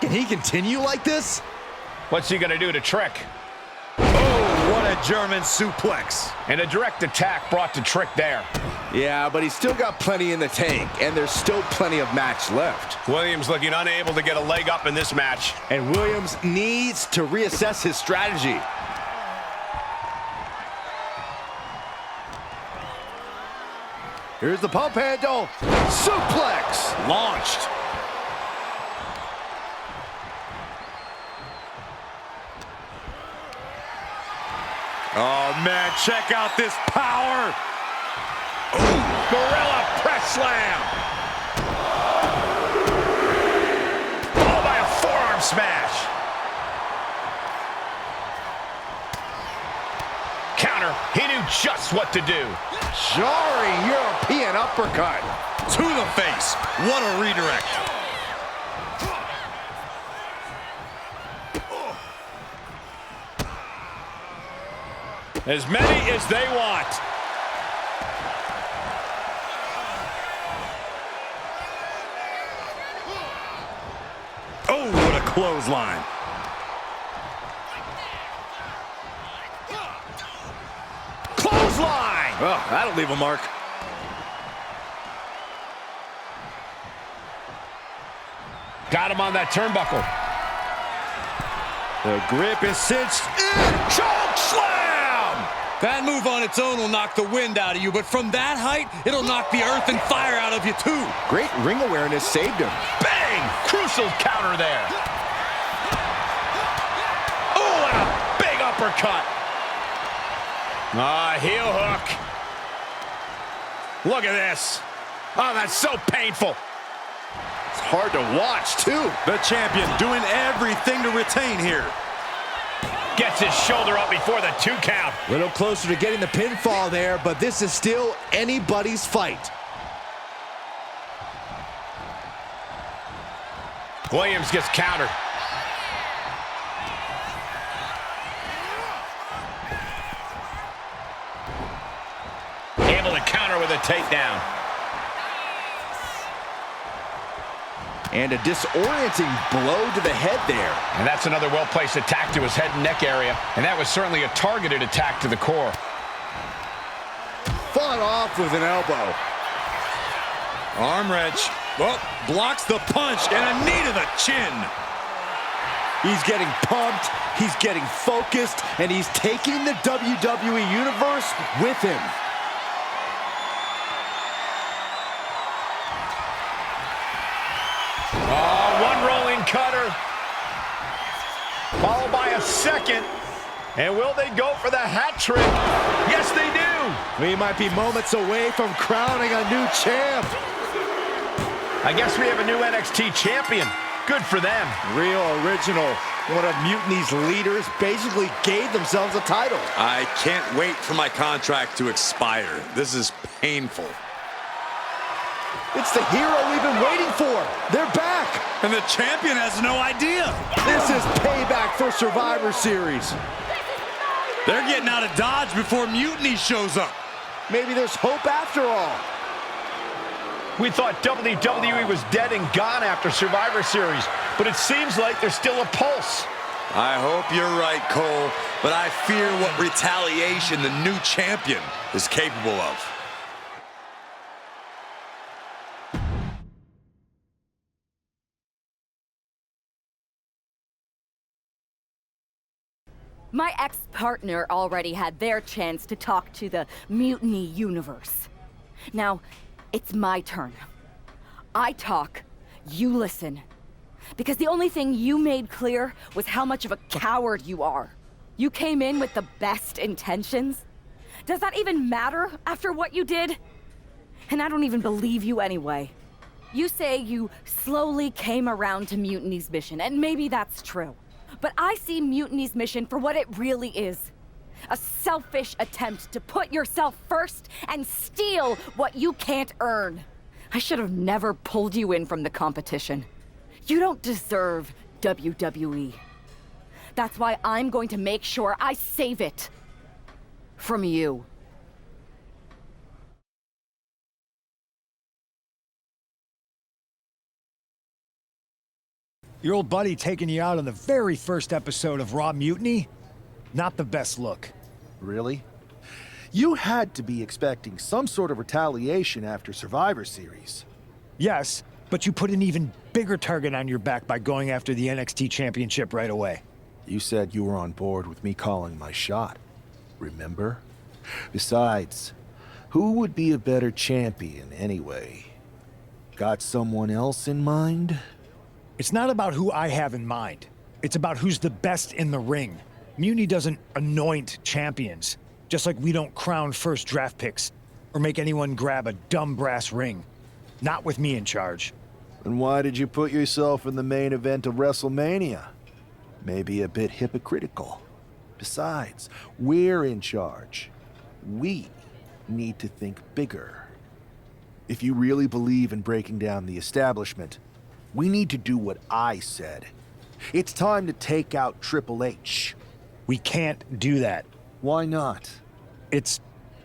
Can he continue like this? What's he gonna do to Trick? Oh, what a German suplex. And a direct attack brought to Trick there. Yeah, but he's still got plenty in the tank, and there's still plenty of match left. Williams looking unable to get a leg up in this match. And Williams needs to reassess his strategy. Here's the pump handle. Suplex. Launched. Oh, man, check out this power. Ooh, gorilla press slam. Followed by a forearm smash. Counter. He knew just what to do. Jarring European uppercut. To the face. What a redirect. As many as they want. Oh, what a clothesline. Clothesline! Oh, that'll leave a mark. Got him on that turnbuckle. The grip is cinched. Choke slam! That move on its own will knock the wind out of you, but from that height, it'll knock the earth and fire out of you too. Great ring awareness saved him. Bang! Crucial counter there. Oh, and a big uppercut. Heel hook. Look at this. Oh, that's so painful. It's hard to watch, too. The champion doing everything to retain here. Gets his shoulder up before the 2 count. A little closer to getting the pinfall there, but this is still anybody's fight. Williams gets countered. Able to counter with a takedown. And a disorienting blow to the head there. And that's another well-placed attack to his head and neck area. And that was certainly a targeted attack to the core. Fought off with an elbow. Arm wrench. Well, blocks the punch and a knee to the chin. He's getting pumped, he's getting focused, and he's taking the WWE Universe with him. Oh, one rolling cutter. Followed by a second. And will they go for the hat trick? Yes, they do. We might be moments away from crowning a new champ. I guess we have a new NXT champion. Good for them. Real original. One of Mutiny's leaders basically gave themselves a title. I can't wait for my contract to expire. This is painful. It's the hero we've been waiting for. They're back. And the champion has no idea. This is payback for Survivor Series. They're getting out of Dodge before Mutiny shows up. Maybe there's hope after all. We thought WWE was dead and gone after Survivor Series, but it seems like there's still a pulse. I hope you're right, Cole, but I fear what retaliation the new champion is capable of. My ex-partner already had their chance to talk to the Mutiny universe. Now, it's my turn. I talk, you listen. Because the only thing you made clear was how much of a coward you are. You came in with the best intentions. Does that even matter after what you did? And I don't even believe you anyway. You say you slowly came around to Mutiny's mission, and maybe that's true. But I see Mutiny's mission for what it really is. A selfish attempt to put yourself first and steal what you can't earn. I should have never pulled you in from the competition. You don't deserve WWE. That's why I'm going to make sure I save it. From you. Your old buddy taking you out on the very first episode of Raw Mutiny? Not the best look. Really? You had to be expecting some sort of retaliation after Survivor Series. Yes, but you put an even bigger target on your back by going after the NXT Championship right away. You said you were on board with me calling my shot. Remember? Besides, who would be a better champion anyway? Got someone else in mind? It's not about who I have in mind. It's about who's the best in the ring. Mutiny doesn't anoint champions, just like we don't crown first draft picks or make anyone grab a dumb brass ring. Not with me in charge. And why did you put yourself in the main event of WrestleMania? Maybe a bit hypocritical. Besides, we're in charge. We need to think bigger. If you really believe in breaking down the establishment, we need to do what I said. It's time to take out Triple H. We can't do that. Why not? It's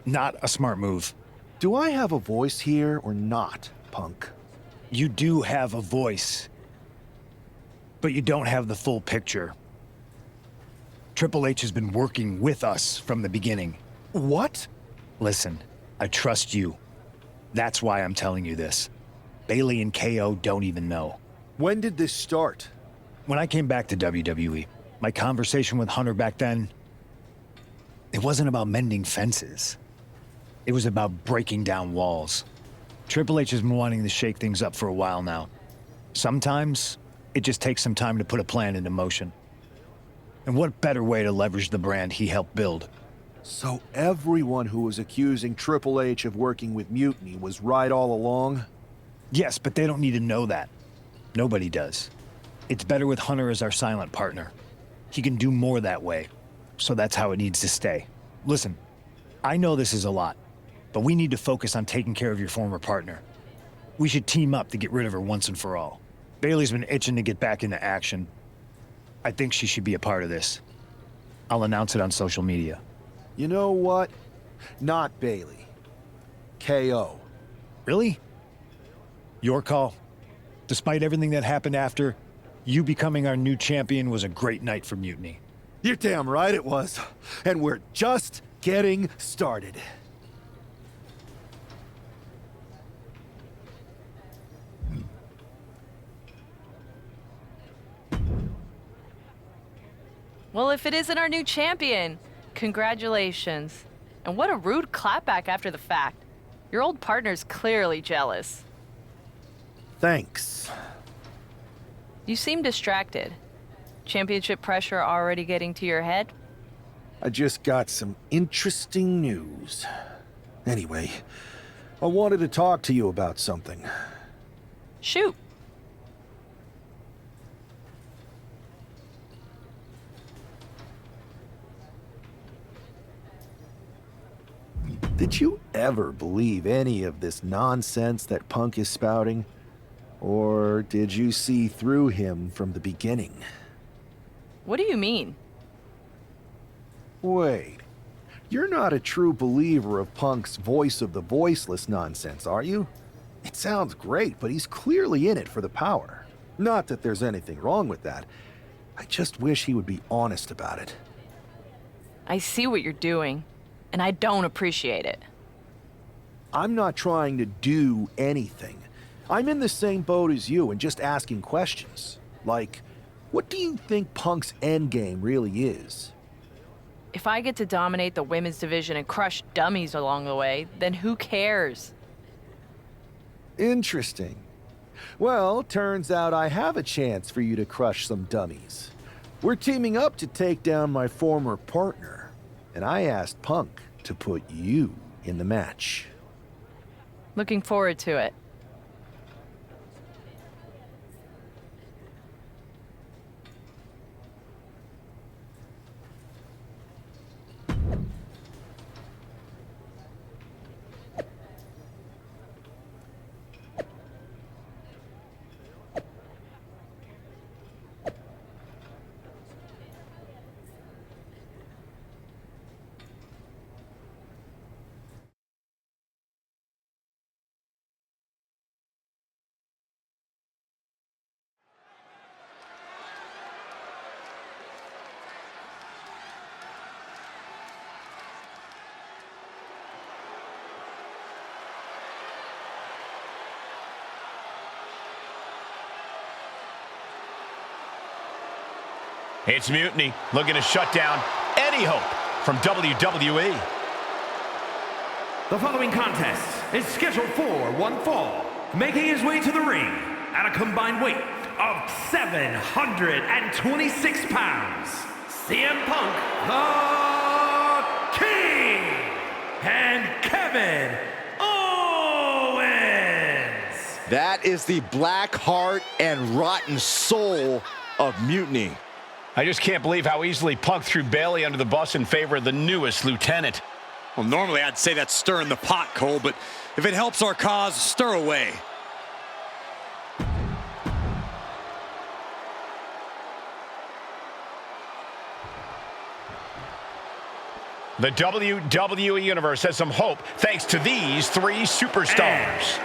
not a smart move. Do I have a voice here or not, Punk? You do have a voice, but you don't have the full picture. Triple H has been working with us from the beginning. What? Listen, I trust you. That's why I'm telling you this. Bayley and KO don't even know. When did this start? When I came back to WWE, my conversation with Hunter back then, it wasn't about mending fences. It was about breaking down walls. Triple H has been wanting to shake things up for a while now. Sometimes, it just takes some time to put a plan into motion. And what better way to leverage the brand he helped build? So everyone who was accusing Triple H of working with Mutiny was right all along? Yes, but they don't need to know that. Nobody does. It's better with Hunter as our silent partner. He can do more that way, so that's how it needs to stay. Listen, I know this is a lot, but we need to focus on taking care of your former partner. We should team up to get rid of her once and for all. Bayley's been itching to get back into action. I think she should be a part of this. I'll announce it on social media. You know what? Not Bayley. KO. Really? Your call. Despite everything that happened after, you becoming our new champion was a great night for Mutiny. You're damn right it was. And we're just getting started. Well, if it isn't our new champion, congratulations. And what a rude clapback after the fact. Your old partner's clearly jealous. Thanks. You seem distracted. Championship pressure already getting to your head? I just got some interesting news. Anyway, I wanted to talk to you about something. Shoot. Did you ever believe any of this nonsense that Punk is spouting? Or did you see through him from the beginning? What do you mean? Wait, you're not a true believer of Punk's voice of the voiceless nonsense, are you? It sounds great, but he's clearly in it for the power. Not that there's anything wrong with that. I just wish he would be honest about it. I see what you're doing, and I don't appreciate it. I'm not trying to do anything. I'm in the same boat as you and just asking questions. Like, what do you think Punk's endgame really is? If I get to dominate the women's division and crush dummies along the way, then who cares? Interesting. Well, turns out I have a chance for you to crush some dummies. We're teaming up to take down my former partner, and I asked Punk to put you in the match. Looking forward to it. It's Mutiny looking to shut down any hope from WWE. The following contest is scheduled for one fall, making his way to the ring at a combined weight of 726 pounds, CM Punk, the King, and Kevin Owens. That is the black heart and rotten soul of Mutiny. I just can't believe how easily Punk threw Bailey under the bus in favor of the newest lieutenant. Well, normally I'd say that's stirring the pot, Cole, but if it helps our cause, stir away. The WWE Universe has some hope thanks to these three superstars.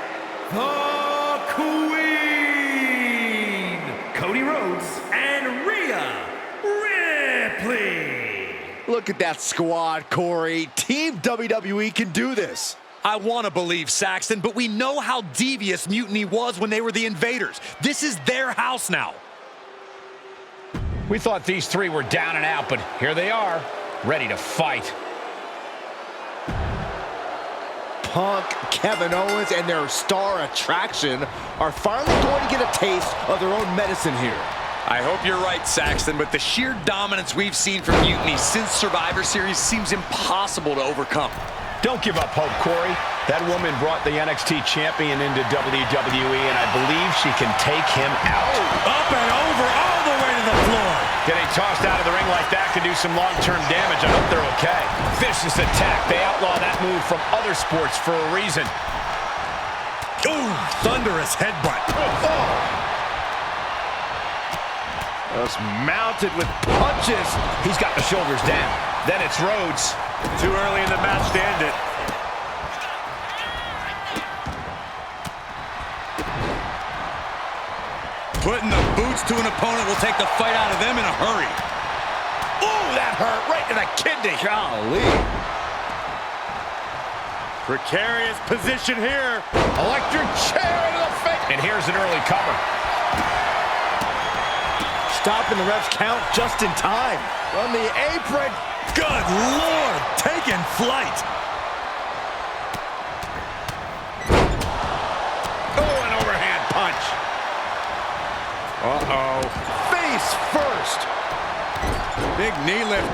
The Queen, Cody Rhodes and Rhea Ripley. Look at that squad, Corey. Team WWE can do this. I want to believe, Saxton, but we know how devious Mutiny was when they were the invaders. This is their house now. We thought these three were down and out, but here they are, ready to fight. Punk, Kevin Owens, and their star attraction are finally going to get a taste of their own medicine here. I hope you're right, Saxton, but the sheer dominance we've seen from Mutiny since Survivor Series seems impossible to overcome. Don't give up hope, Corey. That woman brought the NXT champion into WWE, and I believe she can take him out. Up and over, all the way to the floor. Getting tossed out of the ring like that could do some long-term damage. I hope they're okay. Vicious attack. They outlaw that move from other sports for a reason. Ooh, thunderous headbutt. Just mounted with punches. He's got the shoulders down. Then it's Rhodes. Too early in the match to end it. Putting the boots to an opponent will take the fight out of them in a hurry. Ooh, that hurt right to the kidney. Golly. Precarious position here. Electric chair into the face. And here's an early cover. Stopping the ref's count just in time. On the apron. Good Lord, taking flight. Oh, an overhand punch. Uh-oh. Face first. Big knee lift.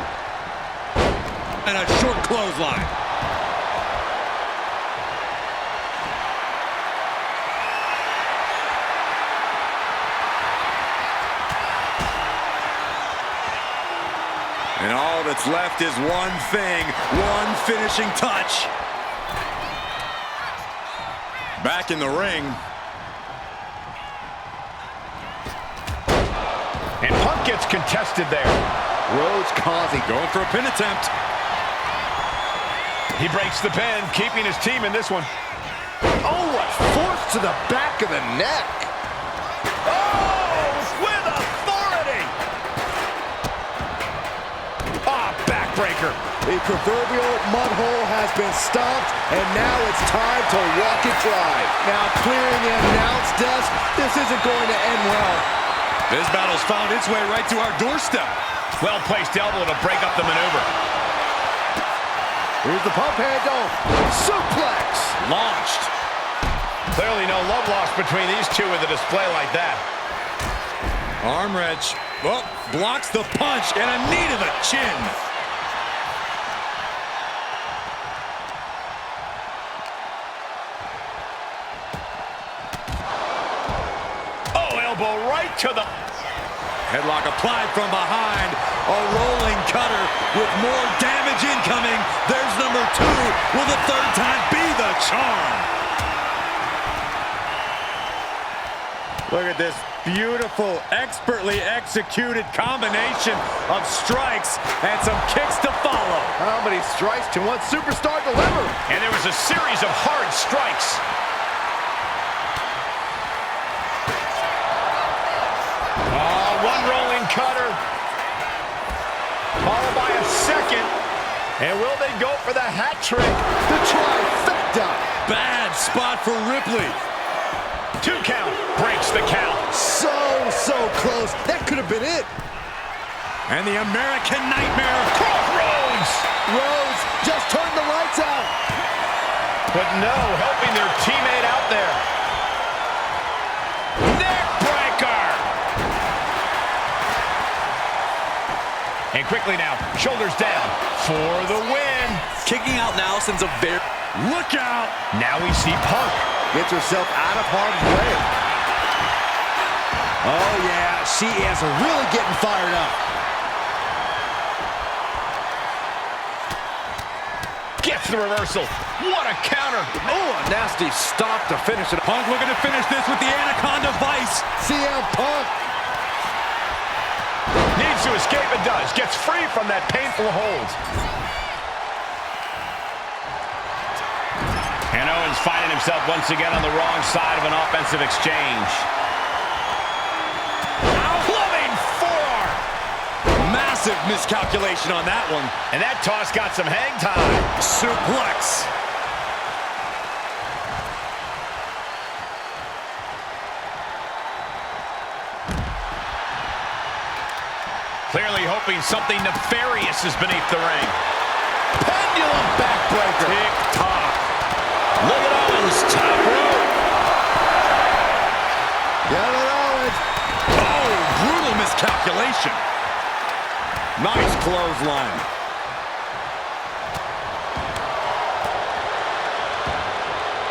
And a short clothesline. And all that's left is one thing, one finishing touch. Back in the ring. And Punk gets contested there. Rhodes causing. Going for a pin attempt. He breaks the pin, keeping his team in this one. Oh, what force to the back of the neck. Oh, with authority. Ah, backbreaker. The proverbial mud hole has been stomped, and now it's time to walk it dry. Now clearing the announce desk, this isn't going to end well. This battle's found its way right to our doorstep. Well-placed elbow to break up the maneuver. Here's the pump handle. Suplex. Launched. Clearly no love lost between these two with a display like that. Arm wrench. Oh, blocks the punch and a knee to the chin. Oh, elbow right to the... Headlock applied from behind. A rolling cutter with more damage incoming. There's number 2. Will the third time be the charm? Look at this beautiful, expertly executed combination of strikes and some kicks to follow. How many strikes can one superstar deliver? And there was a series of hard strikes. One rolling cutter, followed by a second. And will they go for the hat trick? The trifecta. Bad spot for Ripley. 2 count, breaks the count. So close. That could have been it. And the American Nightmare. Crossroads. Rhodes just turned the lights out. But no, helping their teammate out there. And quickly now, shoulders down for the win. Kicking out now sends a very... Look out! Now we see Punk. Gets herself out of harm's way. Oh, yeah, she is really getting fired up. Gets the reversal. What a counter. Oh, a nasty stop to finish it. Punk looking to finish this with the Anaconda Vice. CM Punk. Needs to escape and does. Gets free from that painful hold. And Owens finding himself once again on the wrong side of an offensive exchange. Loving forearm. Massive miscalculation on that one. And that toss got some hang time. Suplex. Clearly hoping something nefarious is beneath the ring. Pendulum backbreaker. Tick-tock. Look at Owens, top rope. Got it, Owens. Oh, brutal miscalculation. Nice clothesline.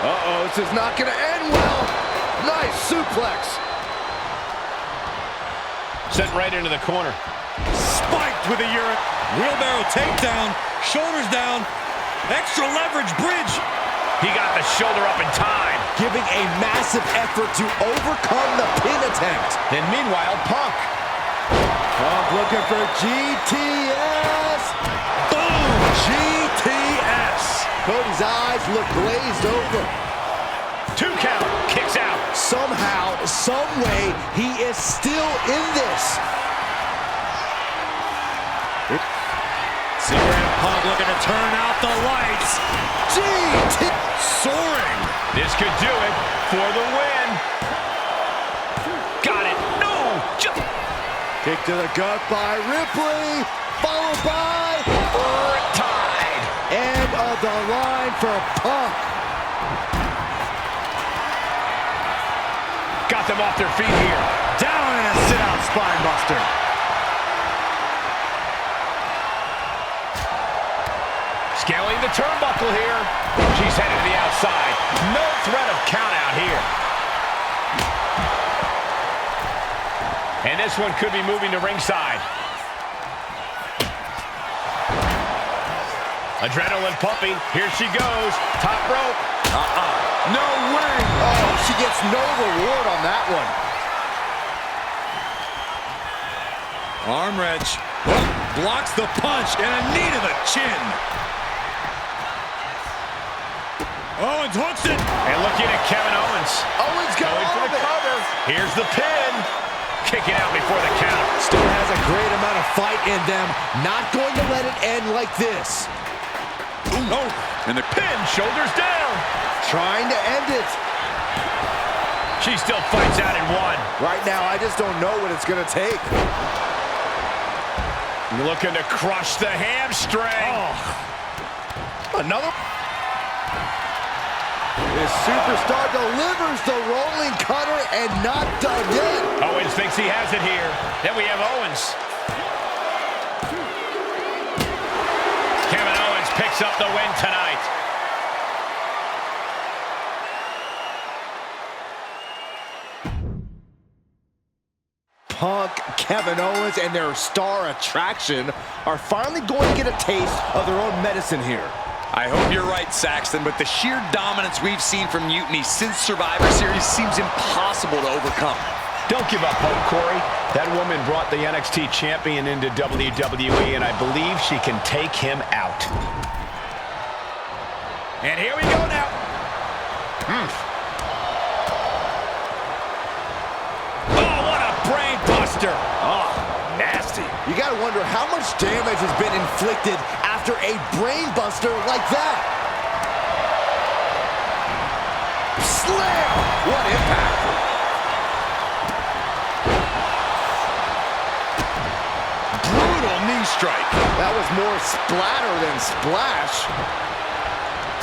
Uh-oh, this is not going to end well. Nice suplex. Sent right into the corner. Spiked with a wheelbarrow takedown. Shoulders down. Extra leverage bridge. He got the shoulder up in time. Giving a massive effort to overcome the pin attempt. Then meanwhile, Punk. Punk looking for GTS. Boom! GTS. Cody's eyes look glazed over. 2 count. Kicks out. Somehow, some way, he is still in this. CM Punk looking to turn out the lights. GT soaring. This could do it for the win. Got it. No. Kick to the gut by Ripley. Followed by tied. End of the line for Punk. Got them off their feet here. Down in a sit-out spine buster. Scaling the turnbuckle here. She's headed to the outside. No threat of count out here. And this one could be moving to ringside. Adrenaline pumping. Here she goes. Top rope. No way. Oh, she gets no reward on that one. Arm wrench. Blocks the punch and a knee to the chin. Owens hooks it. And looking at Kevin Owens. Owens. Owens going for the cover. Here's the pin. Kicking out before the count. Still has a great amount of fight in them. Not going to let it end like this. Ooh. Oh, and the pin, shoulders down. Trying to end it. She still fights out in one. Right now, I just don't know what it's going to take. Looking to crush the hamstring. Oh. Another. This superstar delivers the rolling cutter and not done yet. Owens thinks he has it here. Then we have Owens. Kevin Owens picks up the win tonight. Punk, Kevin Owens, and their star attraction are finally going to get a taste of their own medicine here. I hope you're right, Saxton, but the sheer dominance we've seen from Mutiny since Survivor Series seems impossible to overcome. Don't give up hope, Corey. That woman brought the NXT champion into WWE, and I believe she can take him out. And here we go now. Oh, what a brain buster. Oh, nasty. You got to wonder how much damage has been inflicted after a brain buster like that. Slam! What impact. Brutal knee strike. That was more splatter than splash.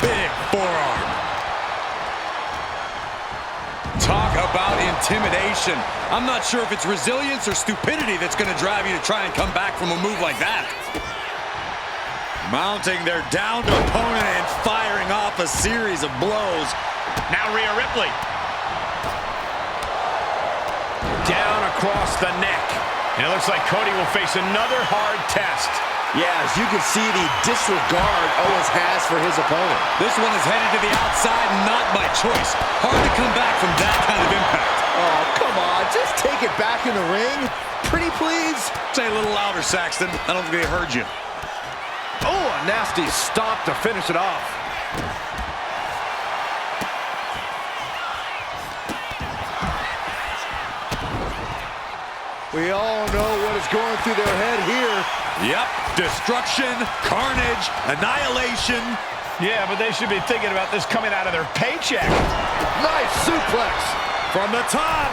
Big forearm. Talk about intimidation. I'm not sure if it's resilience or stupidity that's going to drive you to try and come back from a move like that. Mounting their downed opponent and firing off a series of blows. Now Rhea Ripley. Down across the neck. And it looks like Cody will face another hard test. Yeah, as you can see the disregard Owens has for his opponent. This one is headed to the outside, not by choice. Hard to come back from that kind of impact. Oh, come on. Just take it back in the ring. Pretty please. Say a little louder, Saxton. I don't think they heard you. Oh, a nasty stomp to finish it off. We all know what is going through their head here. Yep, destruction, carnage, annihilation. Yeah, but they should be thinking about this coming out of their paycheck. Nice suplex. From the top.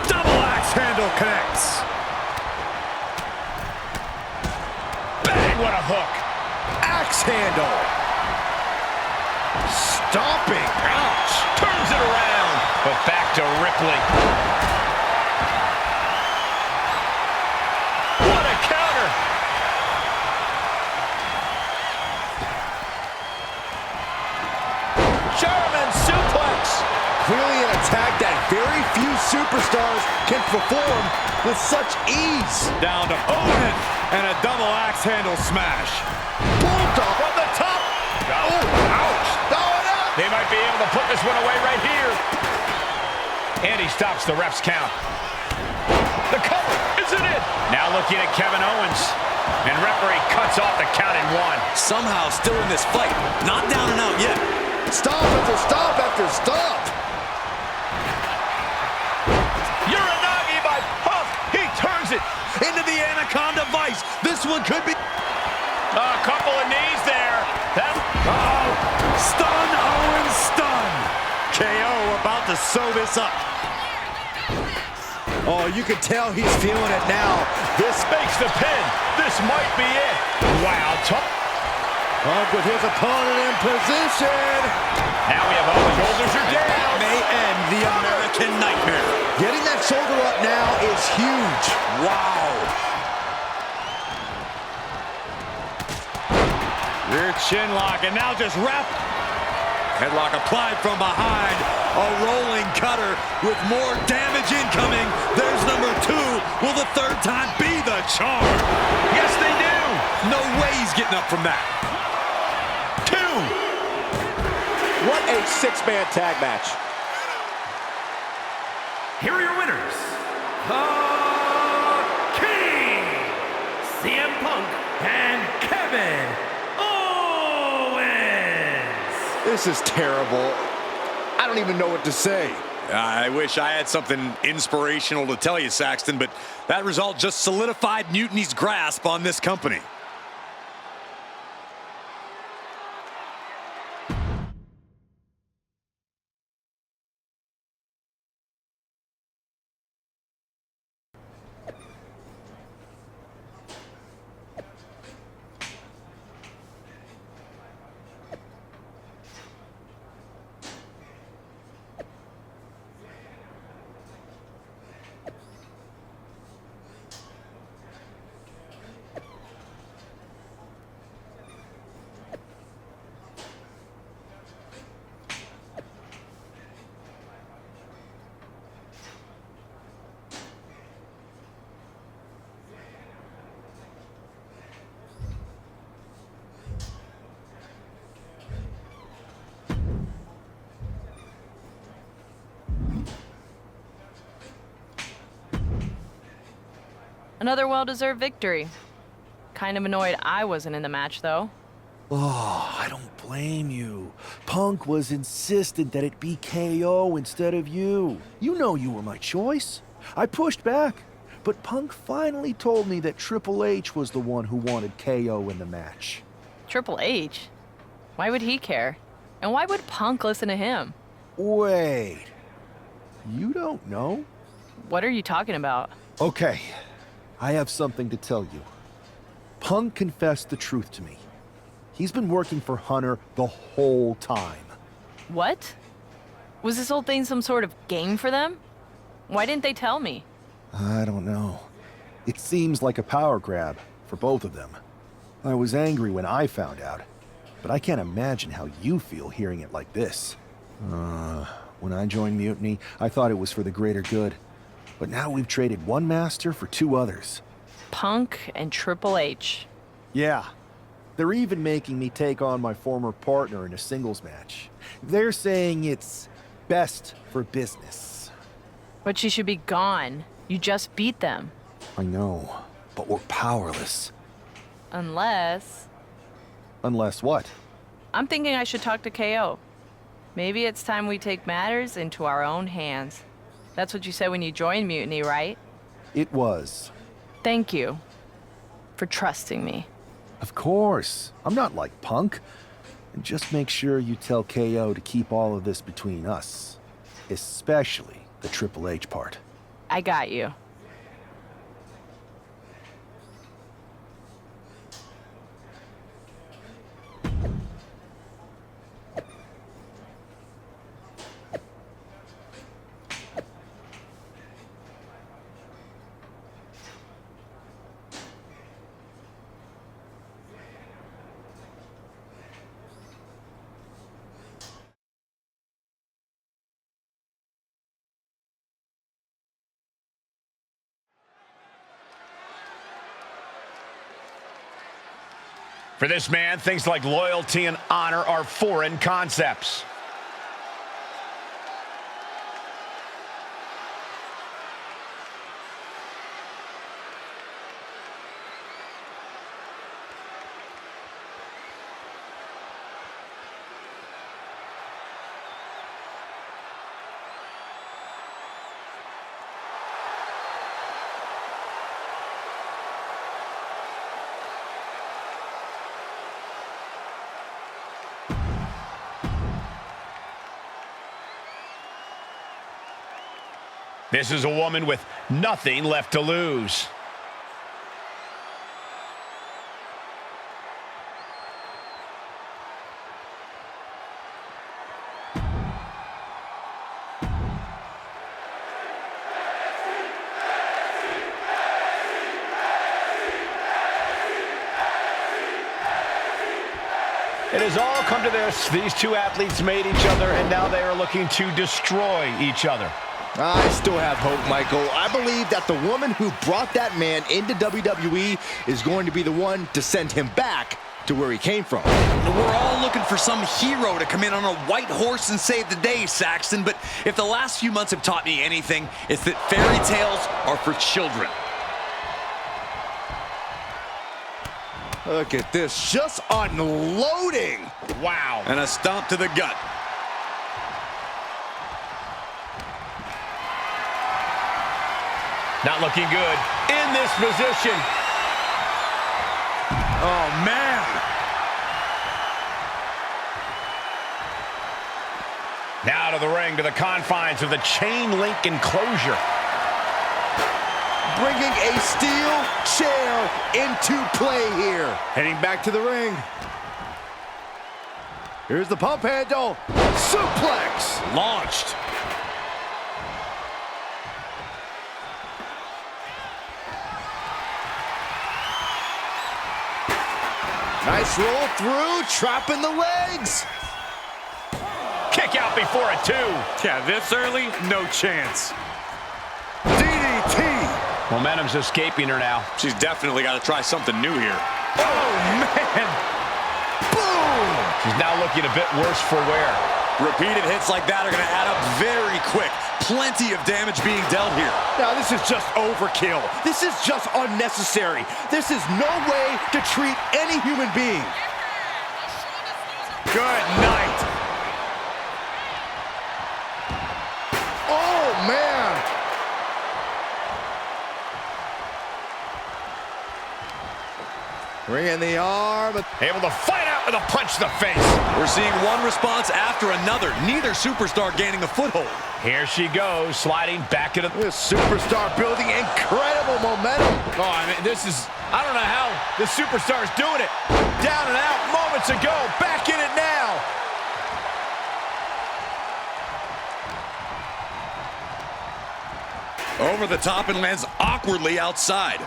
Double axe handle connects. Bang, what a hook. Axe handle. Stomping. Ouch. Turns it around. But back to Ripley. Clearly an attack that very few superstars can perform with such ease. Down to Owen and a double axe handle smash. Bulldog from the top. Oh, ouch. Throwing up. They might be able to put this one away right here. And he stops the ref's count. The cover isn't it. Now looking at Kevin Owens. And referee cuts off the count in one. Somehow still in this fight. Not down and out yet. Stop after stop after stop. Uranagi by Puff. He turns it into the Anaconda Vice. This one could be. A couple of knees there. Stun Owens, stun. KO about to sew this up. Oh, you can tell he's feeling it now. This makes the pin. This might be it. Wow, Punk with his opponent in position. Now we have Owens. Shoulders are down. That may end the American Nightmare. Getting that shoulder up now is huge. Wow. Rear chin lock, and now just wrap. Headlock applied from behind. A rolling cutter with more damage incoming. There's number 2. Will the third time be the charm? Yes, they do. No way he's getting up from that. 2. What a 6-man tag match. Here are your winners. The King, CM Punk and Kevin Owens. This is terrible. I don't even know what to say. I wish I had something inspirational to tell you, Saxton, but that result just solidified Mutiny's grasp on this company. Another well-deserved victory. Kind of annoyed I wasn't in the match, though. Oh, I don't blame you. Punk was insistent that it be KO instead of you. You know you were my choice. I pushed back, but Punk finally told me that Triple H was the one who wanted KO in the match. Triple H? Why would he care? And why would Punk listen to him? Wait. You don't know? What are you talking about? Okay, I have something to tell you. Punk confessed the truth to me. He's been working for Hunter the whole time. What? Was this whole thing some sort of game for them? Why didn't they tell me? I don't know. It seems like a power grab for both of them. I was angry when I found out, but I can't imagine how you feel hearing it like this. When I joined Mutiny, I thought it was for the greater good. But now we've traded one master for two others. Punk and Triple H. Yeah. They're even making me take on my former partner in a singles match. They're saying it's best for business. But she should be gone. You just beat them. I know, but we're powerless. Unless... Unless what? I'm thinking I should talk to KO. Maybe it's time we take matters into our own hands. That's what you said when you joined Mutiny, right? It was. Thank you for trusting me. Of course. I'm not like Punk. And just make sure you tell KO to keep all of this between us. Especially the Triple H part. I got you. For this man, things like loyalty and honor are foreign concepts. This is a woman with nothing left to lose. It has all come to this. These two athletes made each other, and now they are looking to destroy each other. I still have hope, Michael. I believe that the woman who brought that man into WWE is going to be the one to send him back to where he came from. We're all looking for some hero to come in on a white horse and save the day, Saxton, but if the last few months have taught me anything, it's that fairy tales are for children. Look at this, just unloading. Wow. And a stomp to the gut. Not looking good in this position. Oh, man. Now to the ring, to the confines of the chain link enclosure. Bringing a steel chair into play here. Heading back to the ring. Here's the pump handle. Suplex. Launched. Nice roll through, trapping the legs. Kick out before a 2. Yeah, this early, no chance. DDT. Momentum's escaping her now. She's definitely got to try something new here. Oh, man. Boom. She's now looking a bit worse for wear. Repeated hits like that are going to add up very quick. Plenty of damage being dealt here. Now, this is just overkill. This is just unnecessary. This is no way to treat any human being. Good night. Oh, man. Bringing the arm. Able to fight out with a punch to the face. We're seeing one response after another. Neither superstar gaining a foothold. Here she goes, sliding back into This superstar building incredible momentum. Oh, I mean, this is, I don't know how the superstar is doing it. Down and out moments ago, back in it now. Over the top and lands awkwardly outside.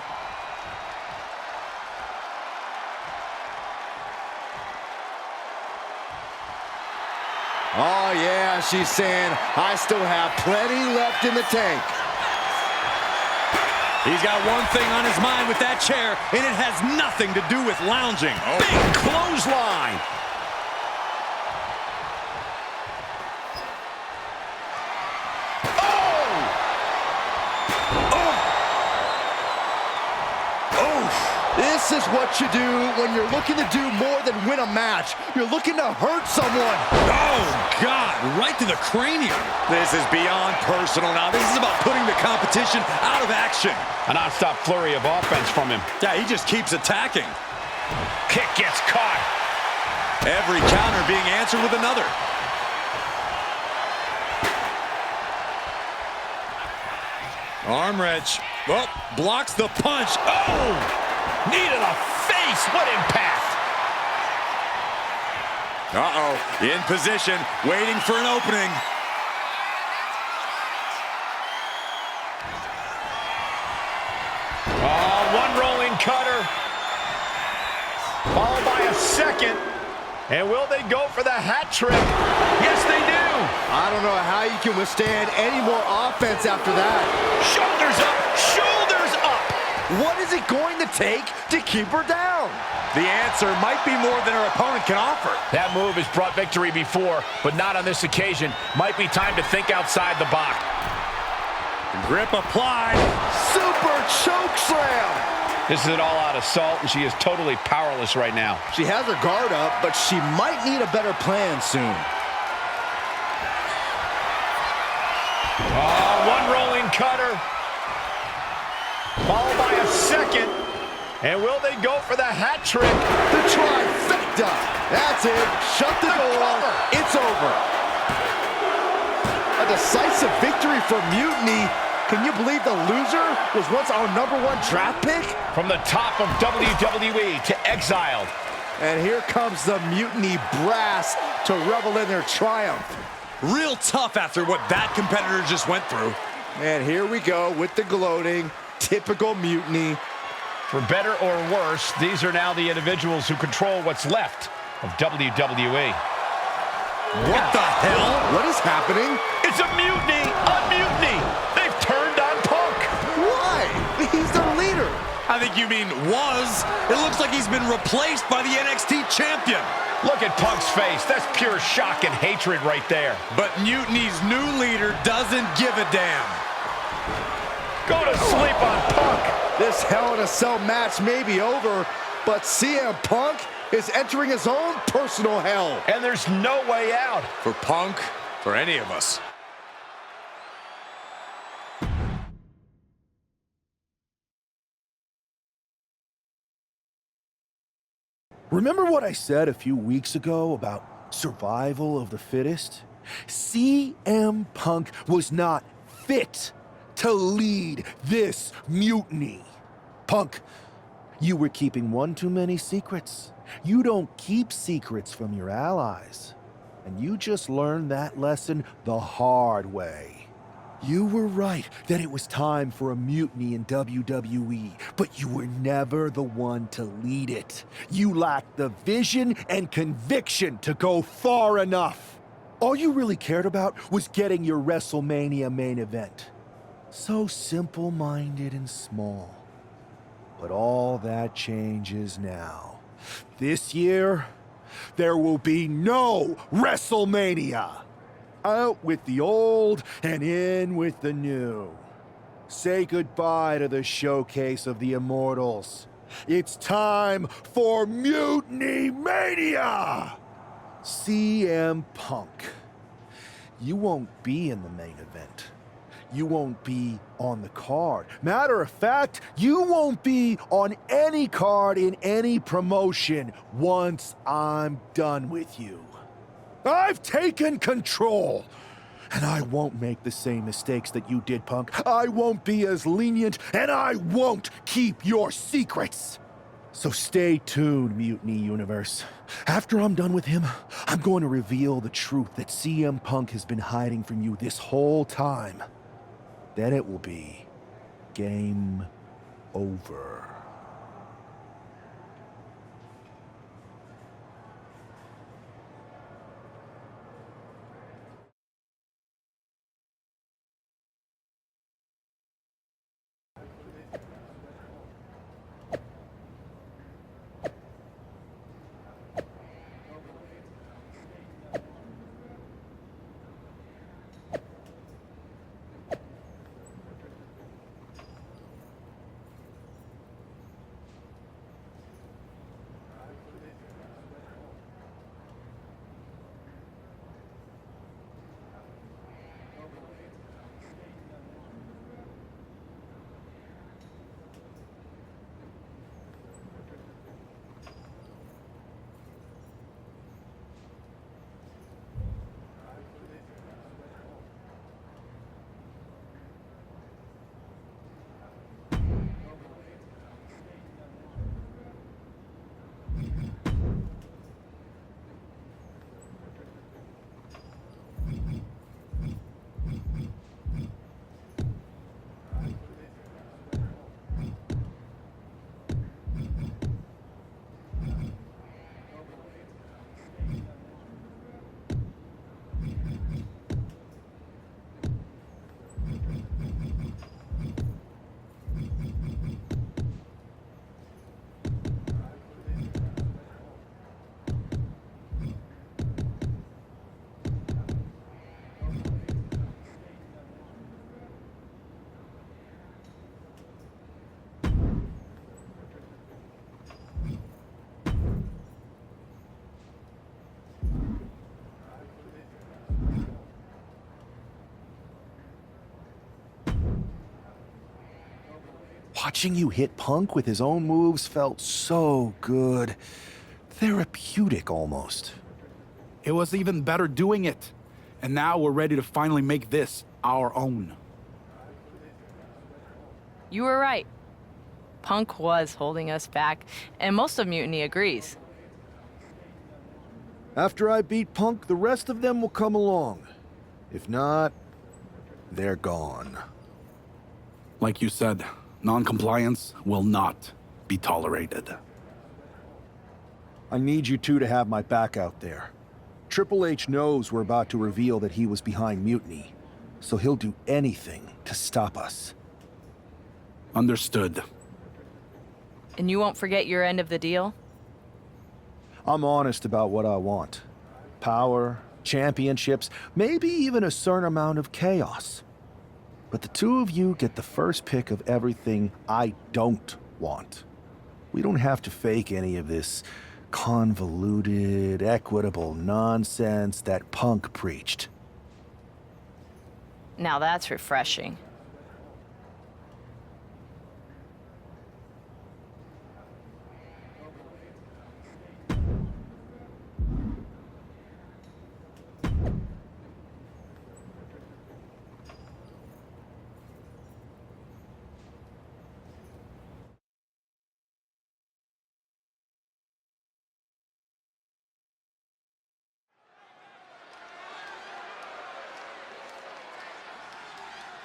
Oh, yeah, she's saying, I still have plenty left in the tank. He's got one thing on his mind with that chair, and it has nothing to do with lounging. Oh. Big clothesline. This is what you do when you're looking to do more than win a match. You're looking to hurt someone. Oh, God, right to the cranium. This is beyond personal now. This is about putting the competition out of action. A non-stop flurry of offense from him. Yeah, he just keeps attacking. Kick gets caught. Every counter being answered with another. Arm wrench. Oh, blocks the punch. Oh! Knee to the face. What impact. Uh-oh. In position, waiting for an opening. Oh, one rolling cutter. Followed by a second. And will they go for the hat trick? Yes, they do. I don't know how you can withstand any more offense after that. Shoulders up. Shoulders up. What is it going to take to keep her down? The answer might be more than her opponent can offer. That move has brought victory before, but not on this occasion. Might be time to think outside the box. Grip applied. Super choke slam. This is an all-out assault, and she is totally powerless right now. She has her guard up, but she might need a better plan soon. Oh, one rolling cutter. Followed by a second. And will they go for the hat trick? The trifecta. That's it. Shut the door. It's over. A decisive victory for Mutiny. Can you believe the loser was once our #1 draft pick? From the top of WWE to exiled. And here comes the Mutiny brass to revel in their triumph. Real tough after what that competitor just went through. And here we go with the gloating. Typical Mutiny. For better or worse, these are now the individuals who control what's left of WWE. What the hell? What is happening? It's a mutiny on Mutiny. They've turned on Punk. Why? He's their leader. I think you mean was. It looks like he's been replaced by the NXT champion. Look at Punk's face. That's pure shock and hatred right there. But Mutiny's new leader doesn't give a damn. Go to sleep on Punk. This Hell in a Cell match may be over, but CM Punk is entering his own personal hell. And there's no way out. For Punk, for any of us. Remember what I said a few weeks ago about survival of the fittest? CM Punk was not fit to lead this mutiny. Punk, you were keeping one too many secrets. You don't keep secrets from your allies. And you just learned that lesson the hard way. You were right that it was time for a mutiny in WWE, but you were never the one to lead it. You lacked the vision and conviction to go far enough. All you really cared about was getting your WrestleMania main event. So simple-minded and small. But all that changes now. This year, there will be no WrestleMania. Out with the old and in with the new. Say goodbye to the showcase of the Immortals. It's time for Mutiny Mania! CM Punk. You won't be in the main event. You won't be on the card. Matter of fact, you won't be on any card in any promotion once I'm done with you. I've taken control, and I won't make the same mistakes that you did, Punk. I won't be as lenient, and I won't keep your secrets. So stay tuned, Mutiny Universe. After I'm done with him, I'm going to reveal the truth that CM Punk has been hiding from you this whole time. Then it will be game over. Watching you hit Punk with his own moves felt so good. Therapeutic, almost. It was even better doing it. And now we're ready to finally make this our own. You were right. Punk was holding us back, and most of Mutiny agrees. After I beat Punk, the rest of them will come along. If not, they're gone. Like you said, non-compliance will not be tolerated. I need you two to have my back out there. Triple H knows we're about to reveal that he was behind Mutiny, so he'll do anything to stop us. Understood. And you won't forget your end of the deal? I'm honest about what I want. Power, championships, maybe even a certain amount of chaos. But the two of you get the first pick of everything I don't want. We don't have to fake any of this convoluted, equitable nonsense that Punk preached. Now that's refreshing.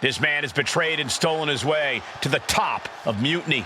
This man has betrayed and stolen his way to the top of Mutiny.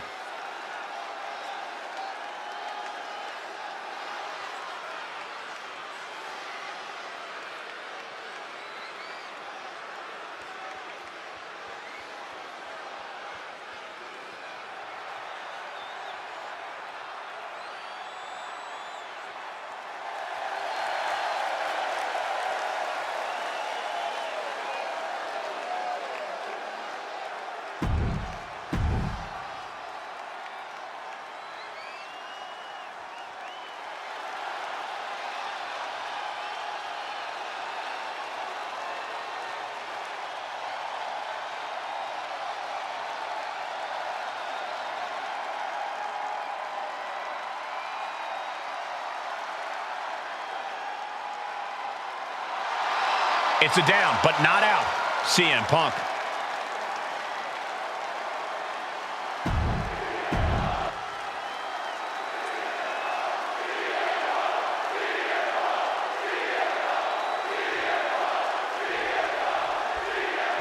It's a down, but not out. CM Punk.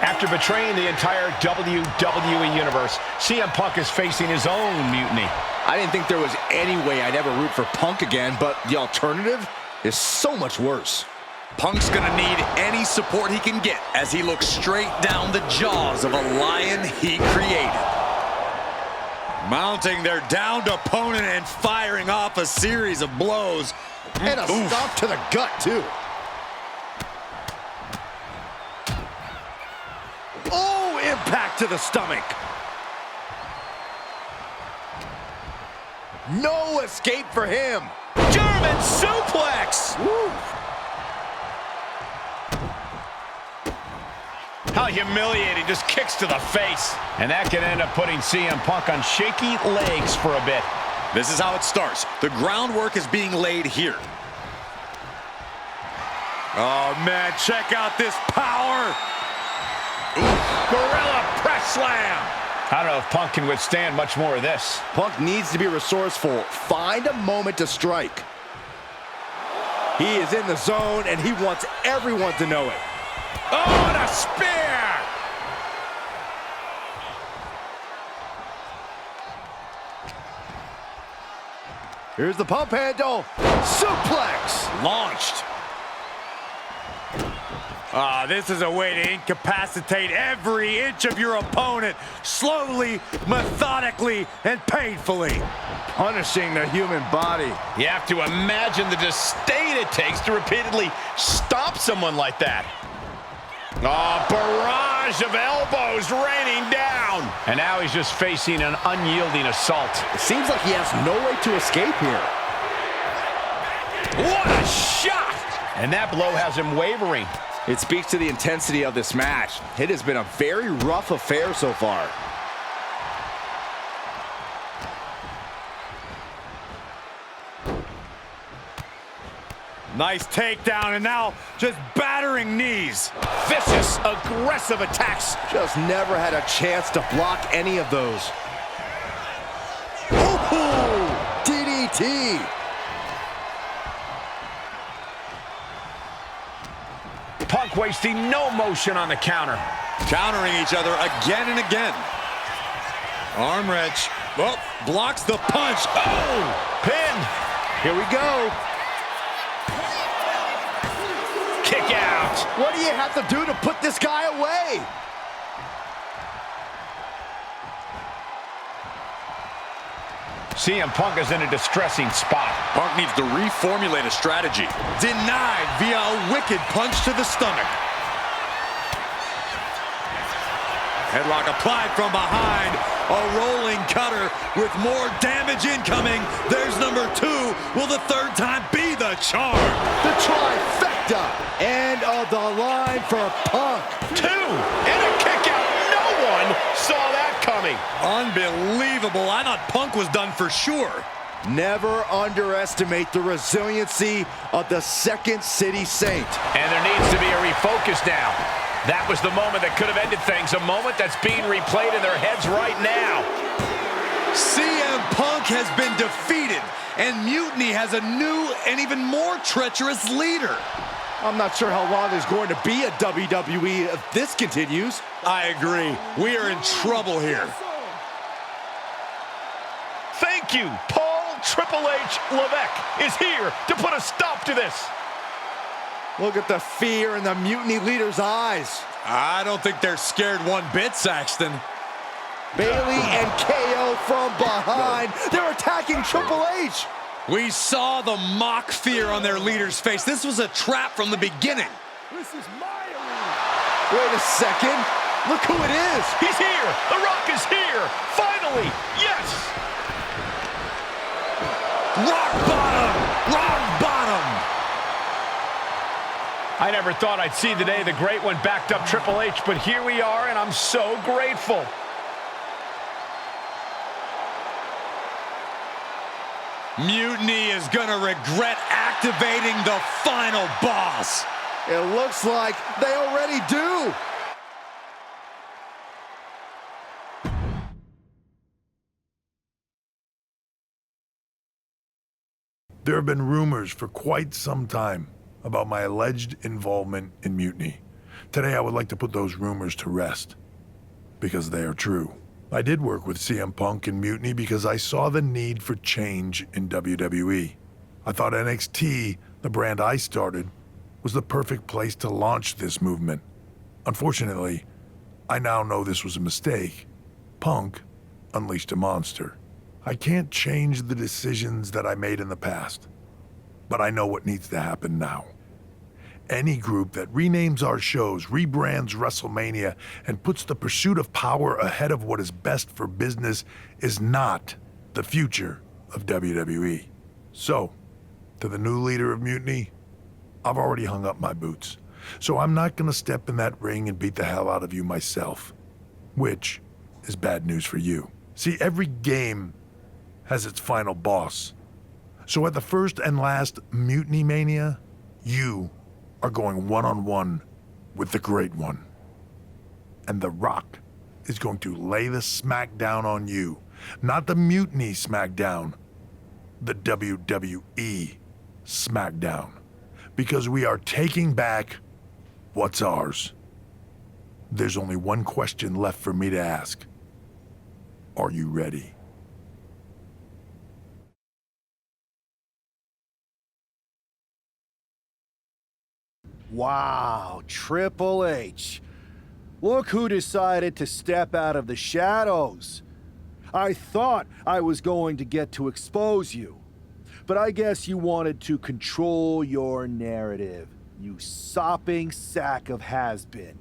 After betraying the entire WWE Universe, CM Punk is facing his own mutiny. I didn't think there was any way I'd ever root for Punk again, but the alternative is so much worse. Punk's gonna need any support he can get as he looks straight down the jaws of a lion he created. Mounting their downed opponent and firing off a series of blows. And a stomp to the gut, too. Oh, impact to the stomach. No escape for him. German suplex! Woo. How humiliating, just kicks to the face. And that can end up putting CM Punk on shaky legs for a bit. This is how it starts. The groundwork is being laid here. Oh, man, check out this power. Gorilla press slam. I don't know if Punk can withstand much more of this. Punk needs to be resourceful. Find a moment to strike. He is in the zone, and he wants everyone to know it. Oh, and a spear! Here's the pump handle. Suplex! Launched. This is a way to incapacitate every inch of your opponent, slowly, methodically, and painfully. Punishing the human body. You have to imagine the disdain it takes to repeatedly stop someone like that. Oh, barrage of elbows raining down. And now he's just facing an unyielding assault. It seems like he has no way to escape here. What a shot! And that blow has him wavering. It speaks to the intensity of this match. It has been a very rough affair so far. Nice takedown, and now just battering knees. Vicious, aggressive attacks. Just never had a chance to block any of those. Ooh, DDT. Punk wasting no motion on the counter. Countering each other again and again. Arm wrench. Oh, blocks the punch. Oh, pinned. Here we go. Kick out. What do you have to do to put this guy away? CM Punk is in a distressing spot. Punk needs to reformulate a strategy. Denied via a wicked punch to the stomach. Headlock applied from behind. A rolling cutter with more damage incoming. There's number 2. Will the third time be the charm? The trifecta. End of the line for Punk. 2 and a kick out. No one saw that coming. Unbelievable. I thought Punk was done for sure. Never underestimate the resiliency of the Second City Saint. And there needs to be a refocus now. That was the moment that could have ended things. A moment that's being replayed in their heads right now. CM Punk has been defeated, and Mutiny has a new and even more treacherous leader. I'm not sure how long there's going to be a WWE if this continues. I agree. We are in trouble here. Thank you. Paul Triple H Levesque is here to put a stop to this. Look at the fear in the Mutiny leader's eyes. I don't think they're scared one bit, Saxton. Bailey and KO from behind. They're attacking Triple H. We saw the mock fear on their leader's face. This was a trap from the beginning. This is my arena. Wait a second. Look who it is. He's here. The Rock is here. Finally. Yes. Rock bottom. Rock bottom. I never thought I'd see the day the Great One backed up Triple H, but here we are, and I'm so grateful. Mutiny is going to regret activating the final boss. It looks like they already do. There have been rumors for quite some time about my alleged involvement in Mutiny. Today I would like to put those rumors to rest, because they are true. I did work with CM Punk in Mutiny because I saw the need for change in WWE. I thought NXT, the brand I started, was the perfect place to launch this movement. Unfortunately, I now know this was a mistake. Punk unleashed a monster. I can't change the decisions that I made in the past, but I know what needs to happen now. Any group that renames our shows, rebrands WrestleMania, and puts the pursuit of power ahead of what is best for business is not the future of WWE. So, to the new leader of Mutiny, I've already hung up my boots. So I'm not gonna step in that ring and beat the hell out of you myself, which is bad news for you. See, every game has its final boss. So at the first and last Mutiny Mania, you are going one-on-one with the Great One. And The Rock is going to lay the smackdown on you. Not the Mutiny smackdown, the WWE smackdown. Because we are taking back what's ours. There's only one question left for me to ask. Are you ready? Wow, Triple H. Look who decided to step out of the shadows. I thought I was going to get to expose you, but I guess you wanted to control your narrative, you sopping sack of has-been.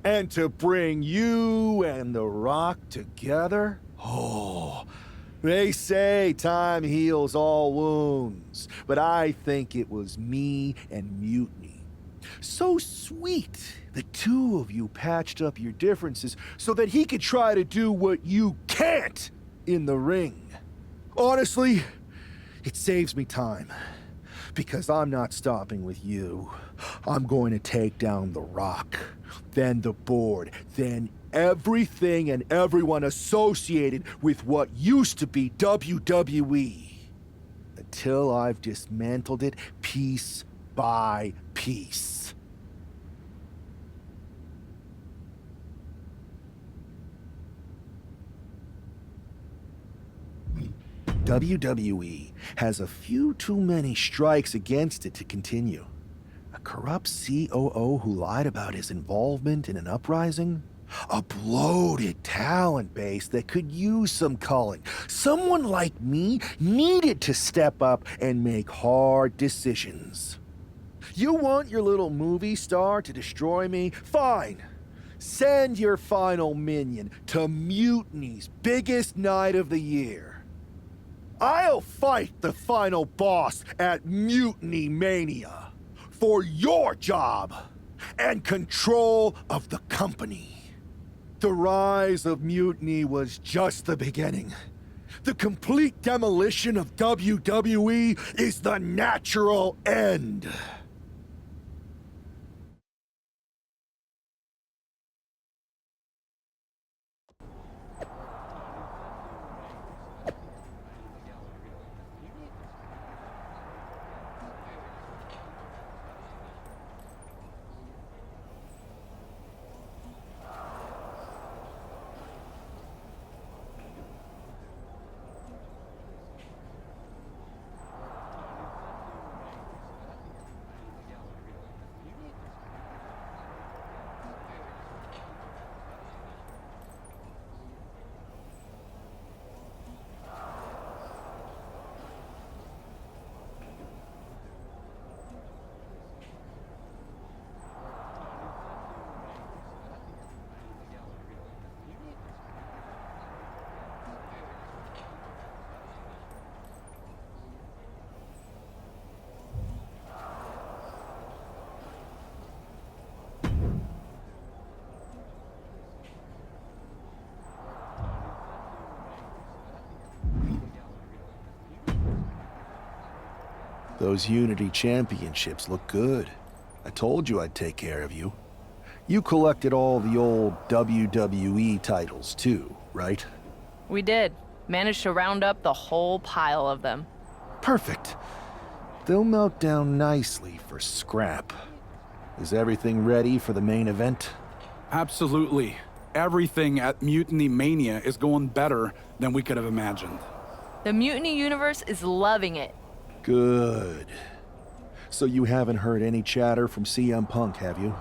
And to bring you and The Rock together? Oh, they say time heals all wounds, but I think it was me and Mutiny. So sweet, the two of you patched up your differences so that he could try to do what you can't in the ring. Honestly, it saves me time, because I'm not stopping with you. I'm going to take down The Rock, then the board, then everything and everyone associated with what used to be WWE, until I've dismantled it piece by piece. WWE has a few too many strikes against it to continue. A corrupt COO who lied about his involvement in an uprising? A bloated talent base that could use some culling. Someone like me needed to step up and make hard decisions. You want your little movie star to destroy me? Fine. Send your final minion to Mutiny's biggest night of the year. I'll fight the final boss at Mutiny Mania for your job and control of the company. The rise of Mutiny was just the beginning. The complete demolition of WWE is the natural end. Those Unity Championships look good. I told you I'd take care of you. You collected all the old WWE titles too, right? We did. Managed to round up the whole pile of them. Perfect. They'll melt down nicely for scrap. Is everything ready for the main event? Absolutely. Everything at Mutiny Mania is going better than we could have imagined. The Mutiny universe is loving it. Good. So you haven't heard any chatter from CM Punk, have you?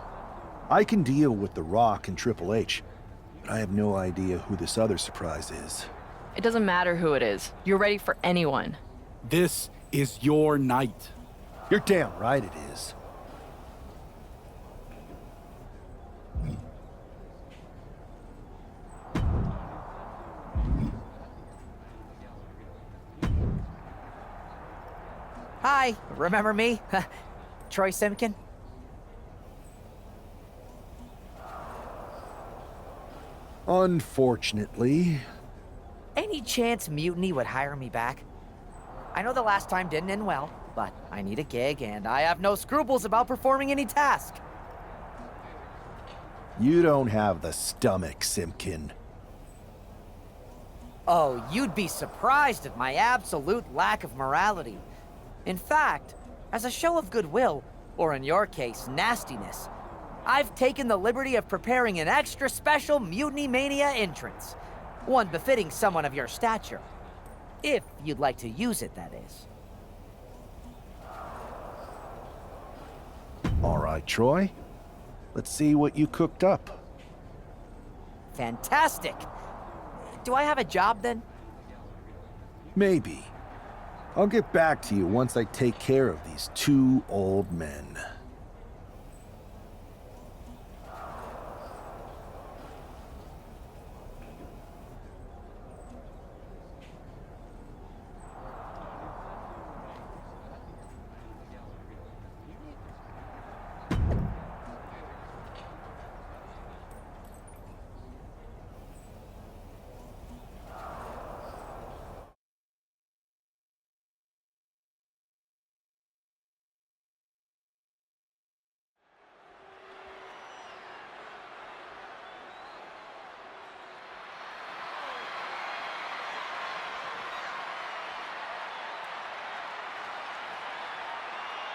I can deal with The Rock and Triple H, but I have no idea who this other surprise is. It doesn't matter who it is. You're ready for anyone. This is your night. You're damn right it is. Hi, remember me? Troy Simkin? Unfortunately. Any chance Mutiny would hire me back? I know the last time didn't end well, but I need a gig and I have no scruples about performing any task. You don't have the stomach, Simkin. Oh, you'd be surprised at my absolute lack of morality. In fact, as a show of goodwill, or in your case, nastiness, I've taken the liberty of preparing an extra special Mutiny Mania entrance. One befitting someone of your stature. If you'd like to use it, that is. All right, Troy. Let's see what you cooked up. Fantastic! Do I have a job then? Maybe. I'll get back to you once I take care of these two old men.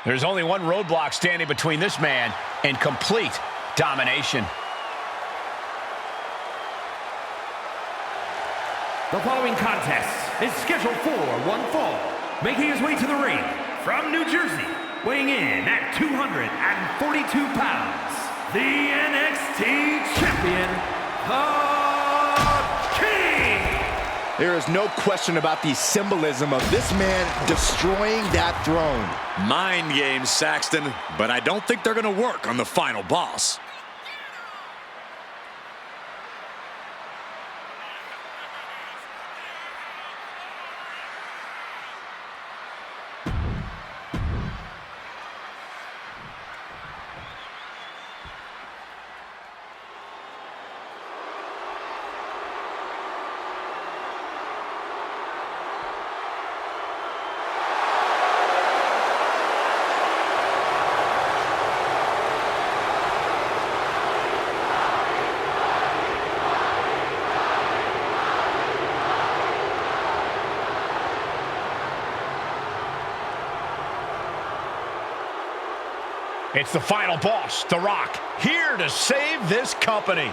There's only one roadblock standing between this man and complete domination. The following contest is scheduled for one fall. Making his way to the ring from New Jersey, weighing in at 242 pounds, the NXT Champion, The King! There is no question about the symbolism of this man destroying that throne. Mind games, Saxton, but I don't think they're going to work on the final boss. It's the final boss, The Rock, here to save this company.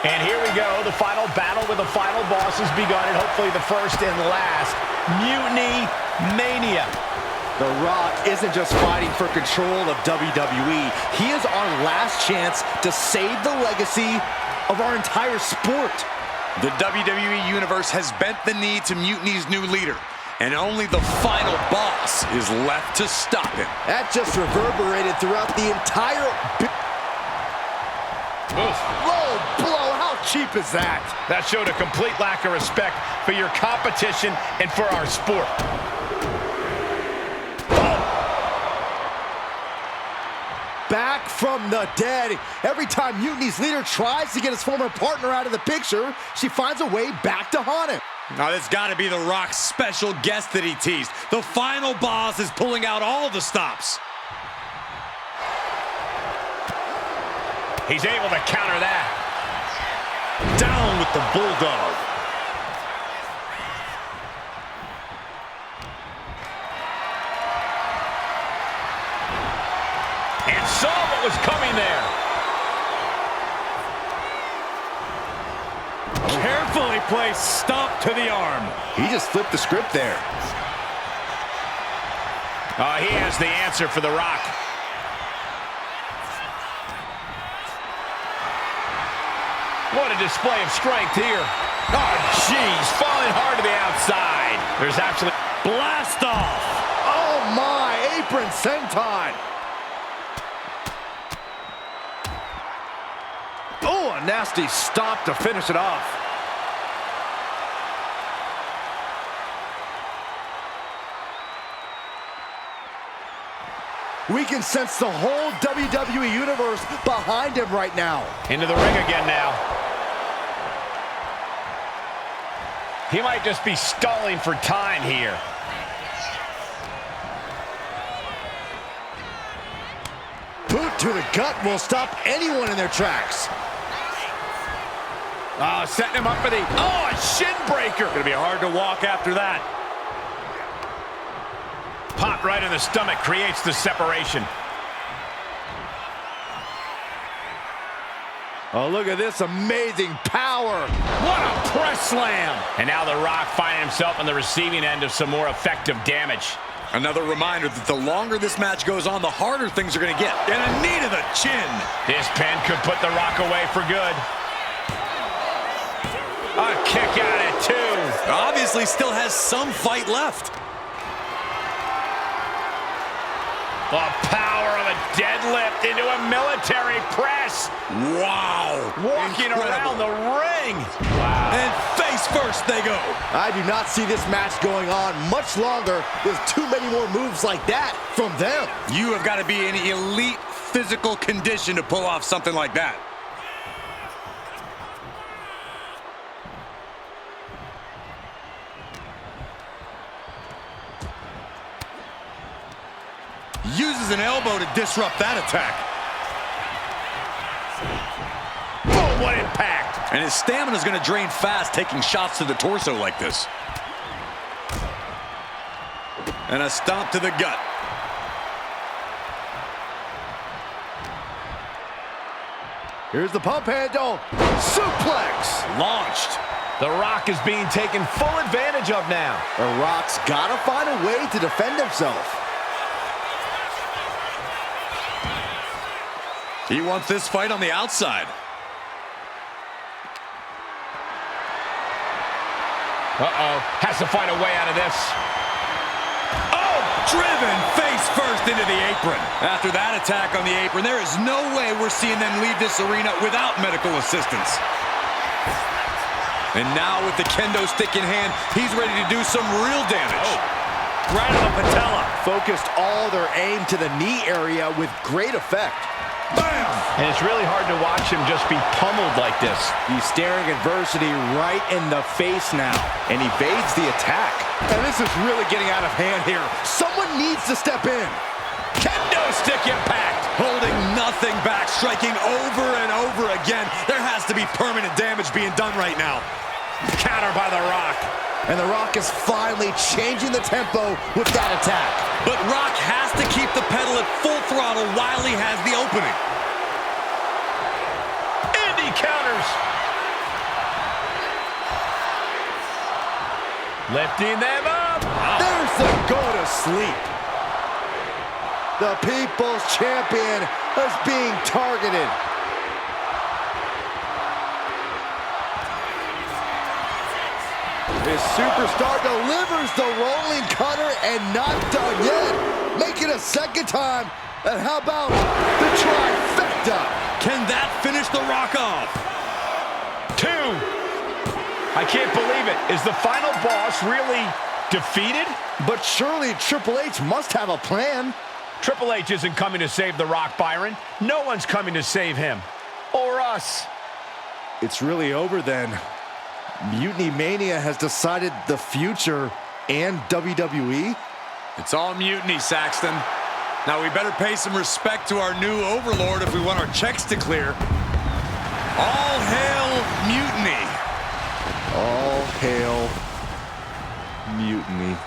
And here we go, the final battle with the final boss has begun, and hopefully the first and last, Mutiny Mania. The Rock isn't just fighting for control of WWE. He is our last chance to save the legacy of our entire sport. The WWE Universe has bent the knee to Mutiny's new leader, and only the final boss is left to stop him. That just reverberated throughout the entire... Low blow, how cheap is that? That showed a complete lack of respect for your competition and for our sport. Back from the dead. Every time Mutiny's leader tries to get his former partner out of the picture, she finds a way back to haunt him. Now, this got to be The Rock's special guest that he teased. The final boss is pulling out all the stops. He's able to counter that. Down with the Bulldog. And saw what was coming there. Carefully placed stomp to the arm. He just flipped the script there. He has the answer for The Rock. What a display of strength here. Oh, jeez, falling hard to the outside. There's actually blast off. Oh, my, apron senton. Oh, a nasty stop to finish it off. We can sense the whole WWE Universe behind him right now. Into the ring again now. He might just be stalling for time here. Boot to the gut will stop anyone in their tracks. Setting him up for the, a shin breaker. Gonna be hard to walk after that. Pop right in the stomach creates the separation. Oh, look at this amazing power. What a press slam. And now The Rock finding himself on the receiving end of some more effective damage. Another reminder that the longer this match goes on, the harder things are going to get. And a knee to the chin. This pin could put The Rock away for good. A kick out at 2. Obviously still has some fight left. The power of a deadlift into a military press. Wow. Walking around the ring. Wow. And face first they go. I do not see this match going on much longer with too many more moves like that from them. You have got to be in elite physical condition to pull off something like that. Uses an elbow to disrupt that attack. Oh, what impact. And his stamina is going to drain fast, taking shots to the torso like this. And a stomp to the gut. Here's the pump handle. Suplex. Launched. The Rock is being taken full advantage of now. The Rock's got to find a way to defend himself. He wants this fight on the outside. Has to find a way out of this. Oh, driven face first into the apron. After that attack on the apron, there is no way we're seeing them leave this arena without medical assistance. And now with the kendo stick in hand, he's ready to do some real damage. Right on the patella. Focused all their aim to the knee area with great effect. Bam! And it's really hard to watch him just be pummeled like this. He's staring adversity right in the face now and evades the attack. And this is really getting out of hand here. Someone needs to step in. Kendo stick impact. Holding nothing back, striking over and over again. There has to be permanent damage being done right now. Counter by The Rock. And The Rock is finally changing the tempo with that attack. But Rock has to keep the pedal at full throttle while he has the opening. And he counters. Lifting them up. There's the go to sleep. The People's Champion is being targeted. This superstar delivers the rolling cutter and not done yet. Make it a second time. And how about the trifecta? Can that finish The Rock off? 2. I can't believe it. Is the final boss really defeated? But surely Triple H must have a plan. Triple H isn't coming to save The Rock, Byron. No one's coming to save him. Or us. It's really over then. Mutiny Mania has decided the future and WWE. It's all mutiny, Saxton. Now we better pay some respect to our new overlord if we want our checks to clear. All hail mutiny. All hail mutiny.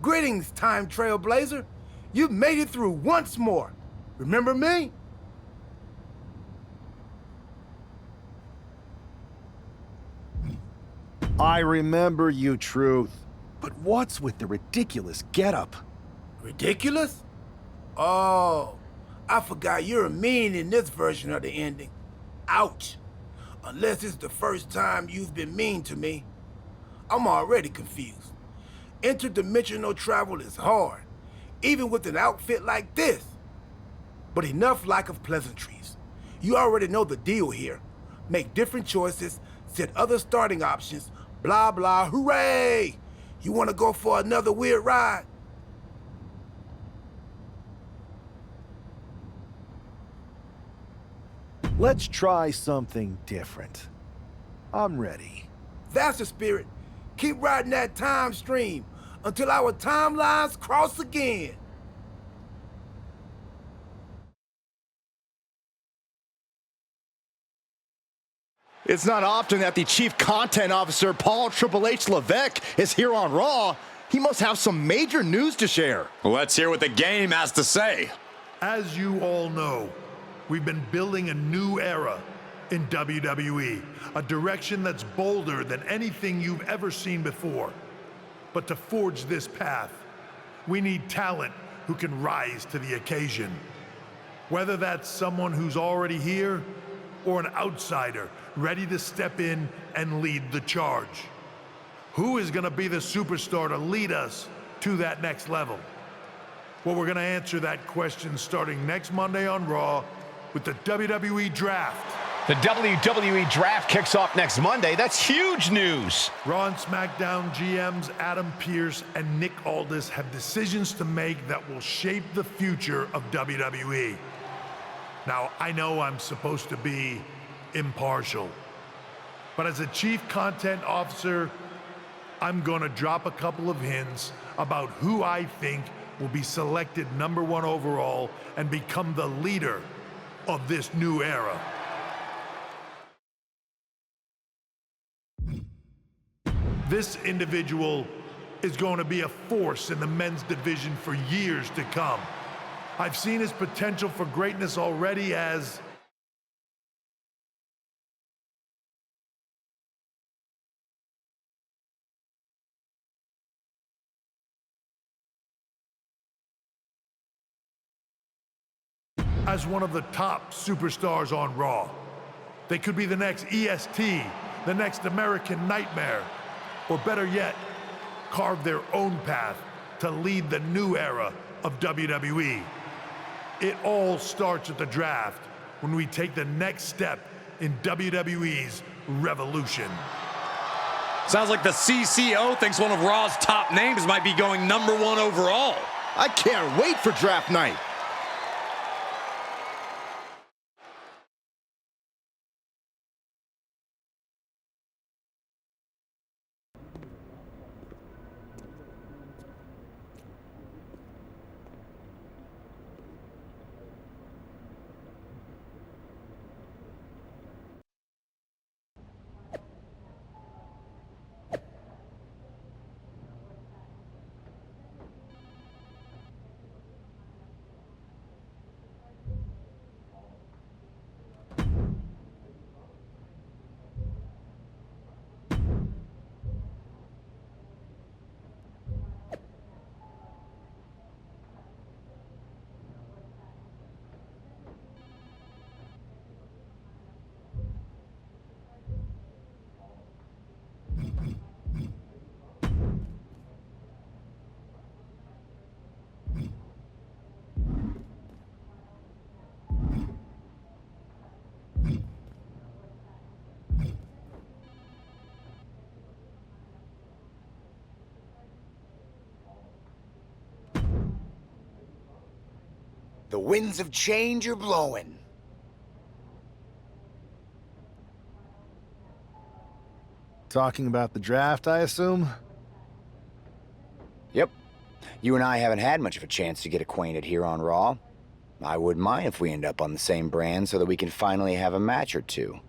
Greetings, Time Trailblazer. You've made it through once more. Remember me? I remember you, Truth. But what's with the ridiculous getup? Ridiculous? Oh, I forgot you're mean in this version of the ending. Ouch. Unless it's the first time you've been mean to me. I'm already confused. Interdimensional travel is hard, even with an outfit like this. But enough lack of pleasantries. You already know the deal here. Make different choices, set other starting options, blah blah, hooray! You wanna go for another weird ride? Let's try something different. I'm ready. That's the spirit. Keep riding that time stream until our timelines cross again. It's not often that the Chief Content Officer, Paul Triple H Levesque, is here on Raw. He must have some major news to share. Let's hear what the game has to say. As you all know, we've been building a new era in WWE, a direction that's bolder than anything you've ever seen before. But to forge this path, we need talent who can rise to the occasion. Whether that's someone who's already here or an outsider ready to step in and lead the charge. Who is gonna be the superstar to lead us to that next level? Well, we're gonna answer that question starting next Monday on Raw with the WWE Draft. The WWE Draft kicks off next Monday. That's huge news. Raw and SmackDown GMs Adam Pearce and Nick Aldis have decisions to make that will shape the future of WWE. Now, I know I'm supposed to be impartial, but as a Chief Content Officer, I'm gonna drop a couple of hints about who I think will be selected #1 overall and become the leader of this new era. This individual is going to be a force in the men's division for years to come. I've seen his potential for greatness already as one of the top superstars on Raw. They could be the next EST, the next American Nightmare, or better yet, carve their own path to lead the new era of WWE. It all starts at the draft when we take the next step in WWE's revolution. Sounds like the CCO thinks one of Raw's top names might be going #1 overall. I can't wait for draft night. The winds of change are blowing. Talking about the draft, I assume? Yep. You and I haven't had much of a chance to get acquainted here on Raw. I wouldn't mind if we end up on the same brand so that we can finally have a match or two.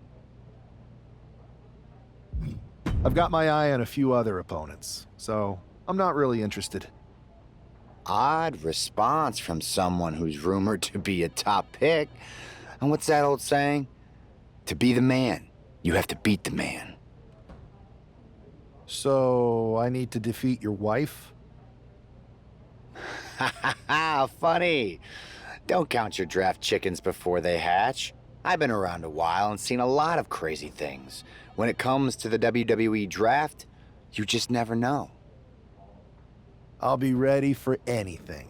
I've got my eye on a few other opponents, so I'm not really interested. Odd response from someone who's rumored to be a top pick. And what's that old saying? To be the man, you have to beat the man. So, I need to defeat your wife? Ha ha ha, funny. Don't count your draft chickens before they hatch. I've been around a while and seen a lot of crazy things. When it comes to the WWE draft, you just never know. I'll be ready for anything.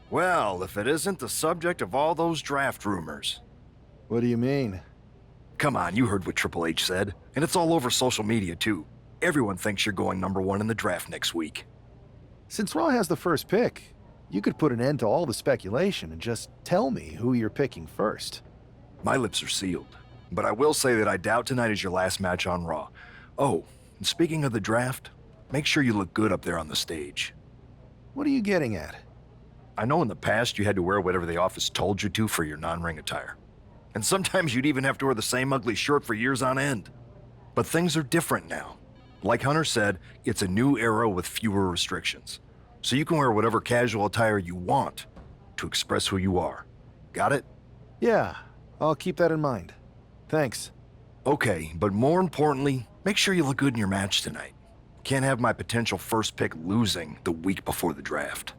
Well, if it isn't the subject of all those draft rumors. What do you mean? Come on, you heard what Triple H said. And it's all over social media, too. Everyone thinks you're going #1 in the draft next week. Since Raw has the first pick, you could put an end to all the speculation and just tell me who you're picking first. My lips are sealed. But I will say that I doubt tonight is your last match on Raw. Oh, and speaking of the draft, make sure you look good up there on the stage. What are you getting at? I know in the past you had to wear whatever the office told you to for your non-ring attire. And sometimes you'd even have to wear the same ugly shirt for years on end. But things are different now. Like Hunter said, it's a new era with fewer restrictions. So you can wear whatever casual attire you want to express who you are. Got it? Yeah, I'll keep that in mind. Thanks. Okay, but more importantly, make sure you look good in your match tonight. Can't have my potential first pick losing the week before the draft.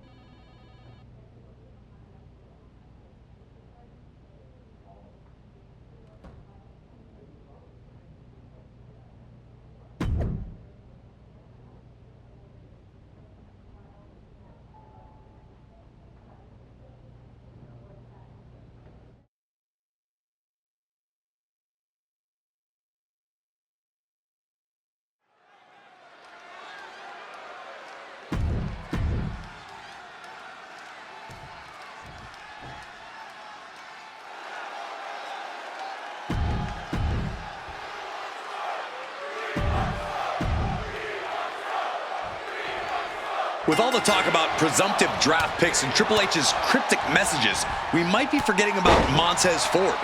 With all the talk about presumptive draft picks and Triple H's cryptic messages, we might be forgetting about Montez Ford.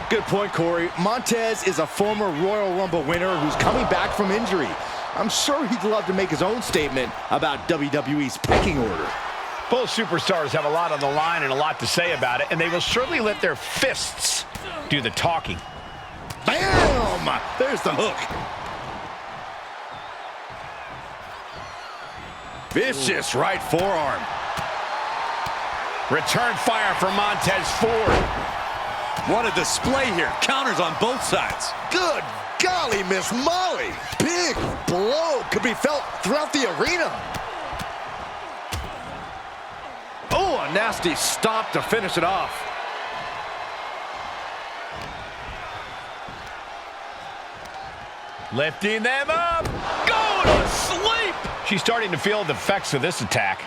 Good point, Corey. Montez is a former Royal Rumble winner who's coming back from injury. I'm sure he'd love to make his own statement about WWE's pecking order. Both superstars have a lot on the line and a lot to say about it, and they will surely let their fists do the talking. Bam! There's the hook. Vicious right forearm. Return fire for Montez Ford. What a display here. Counters on both sides. Good golly, Miss Molly. Big blow could be felt throughout the arena. Oh, a nasty stop to finish it off. Lifting them up. Go to sleep. She's starting to feel the effects of this attack.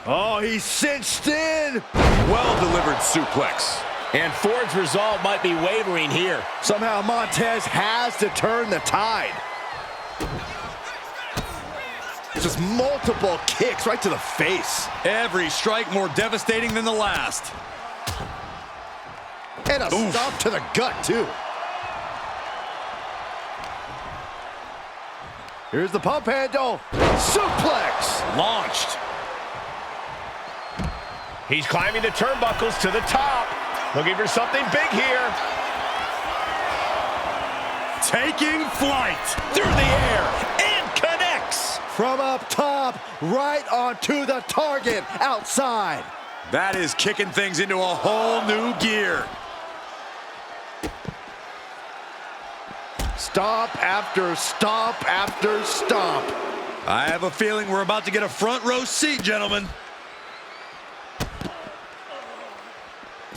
Oh, he's cinched in. Well-delivered suplex. And Ford's resolve might be wavering here. Somehow Montez has to turn the tide. Just multiple kicks right to the face. Every strike more devastating than the last. And a stomp to the gut, too. Here's the pump handle. Suplex. Launched. He's climbing the turnbuckles to the top. Looking for something big here. Taking flight through the air and connects. From up top, right onto the target outside. That is kicking things into a whole new gear. Stomp after stomp after stomp. I have a feeling we're about to get a front row seat, gentlemen.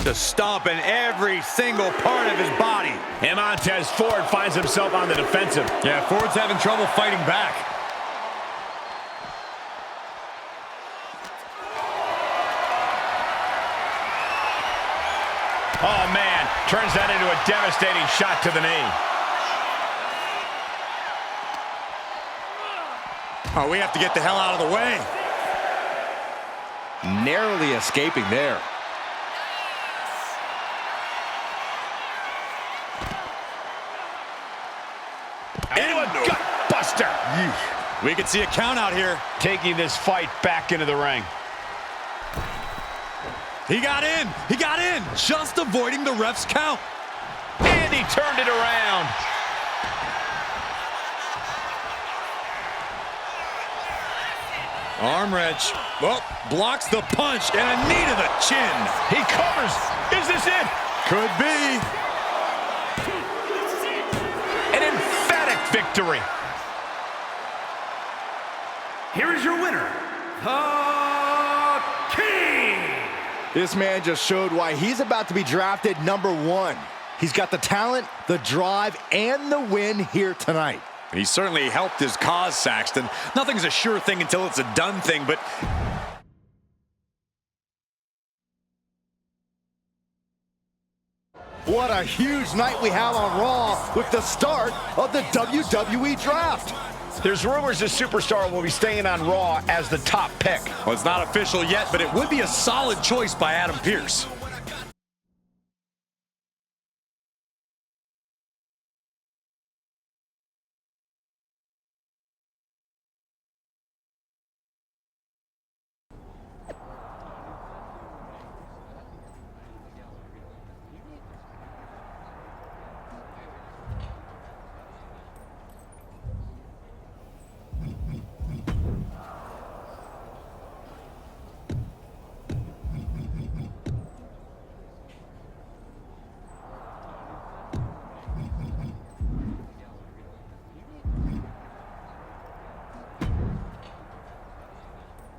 Just stomping every single part of his body. And Montez Ford finds himself on the defensive. Yeah, Ford's having trouble fighting back. Oh, man. Turns that into a devastating shot to the knee. Oh, we have to get the hell out of the way. Narrowly escaping there. Gutbuster. We could see a count out here. Taking this fight back into the ring. He got in. He got in. Just avoiding the ref's count. And he turned it around. Arm wrench. Oh, blocks the punch and a knee to the chin. He covers. Is this it? Could be. An emphatic victory. Here is your winner, the King. This man just showed why he's about to be drafted #1. He's got the talent, the drive, and the win here tonight. He certainly helped his cause, Saxton. Nothing's a sure thing until it's a done thing, but... What a huge night we have on Raw with the start of the WWE Draft. There's rumors this superstar will be staying on Raw as the top pick. Well, it's not official yet, but it would be a solid choice by Adam Pearce.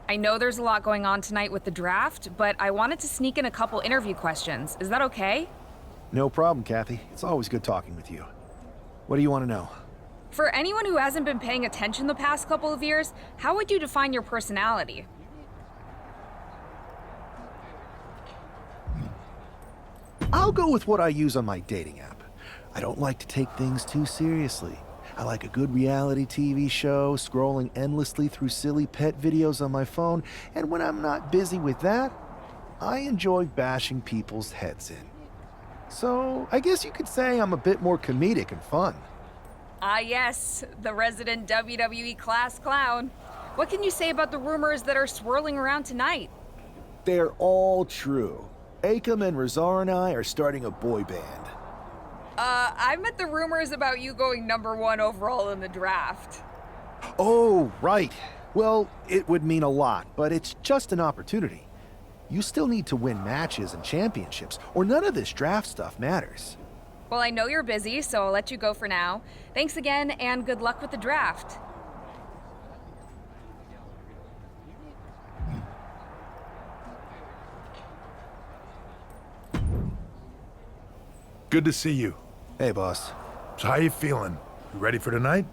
I know there's a lot going on tonight with the draft, but I wanted to sneak in a couple interview questions. Is that okay? No problem, Kathy. It's always good talking with you. What do you want to know? For anyone who hasn't been paying attention the past couple of years, how would you define your personality? I'll go with what I use on my dating app. I don't like to take things too seriously. I like a good reality TV show, scrolling endlessly through silly pet videos on my phone, and when I'm not busy with that, I enjoy bashing people's heads in. So, I guess you could say I'm a bit more comedic and fun. Ah yes, the resident WWE class clown. What can you say about the rumors that are swirling around tonight? They're all true. Akam and Razar and I are starting a boy band. I meant the rumors about you going #1 overall in the draft. Oh, right. Well, it would mean a lot, but it's just an opportunity. You still need to win matches and championships, or none of this draft stuff matters. Well, I know you're busy, so I'll let you go for now. Thanks again, and good luck with the draft. Good to see you. Hey, boss. So how you feeling? You ready for tonight?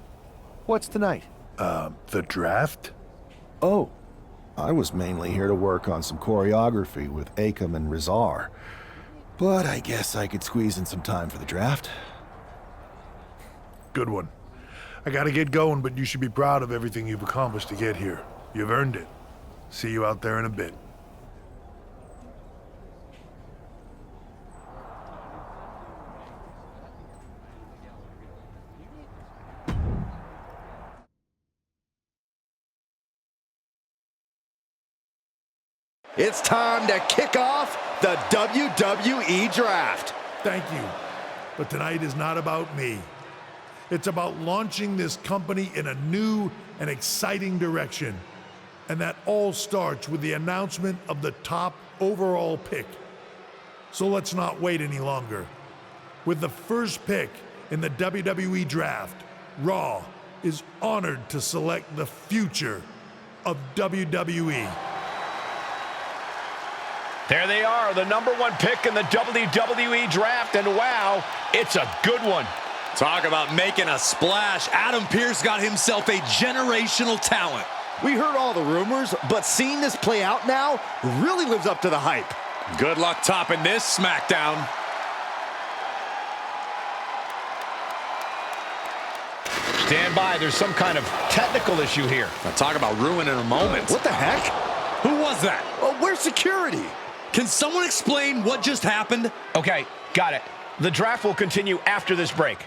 What's tonight? The draft? Oh, I was mainly here to work on some choreography with Akam and Rizar. But I guess I could squeeze in some time for the draft. Good one. I gotta get going, but you should be proud of everything you've accomplished to get here. You've earned it. See you out there in a bit. It's time to kick off the WWE Draft. Thank you. But tonight is not about me. It's about launching this company in a new and exciting direction. And that all starts with the announcement of the top overall pick. So let's not wait any longer. With the first pick in the WWE Draft, Raw is honored to select the future of WWE. There they are, the #1 pick in the WWE Draft, and wow, it's a good one. Talk about making a splash. Adam Pearce got himself a generational talent. We heard all the rumors, but seeing this play out now really lives up to the hype. Good luck topping this SmackDown. Stand by, there's some kind of technical issue here. Now talk about ruining a moment. What the heck? Who was that? Oh, where's security? Can someone explain what just happened? Okay, got it. The draft will continue after this break.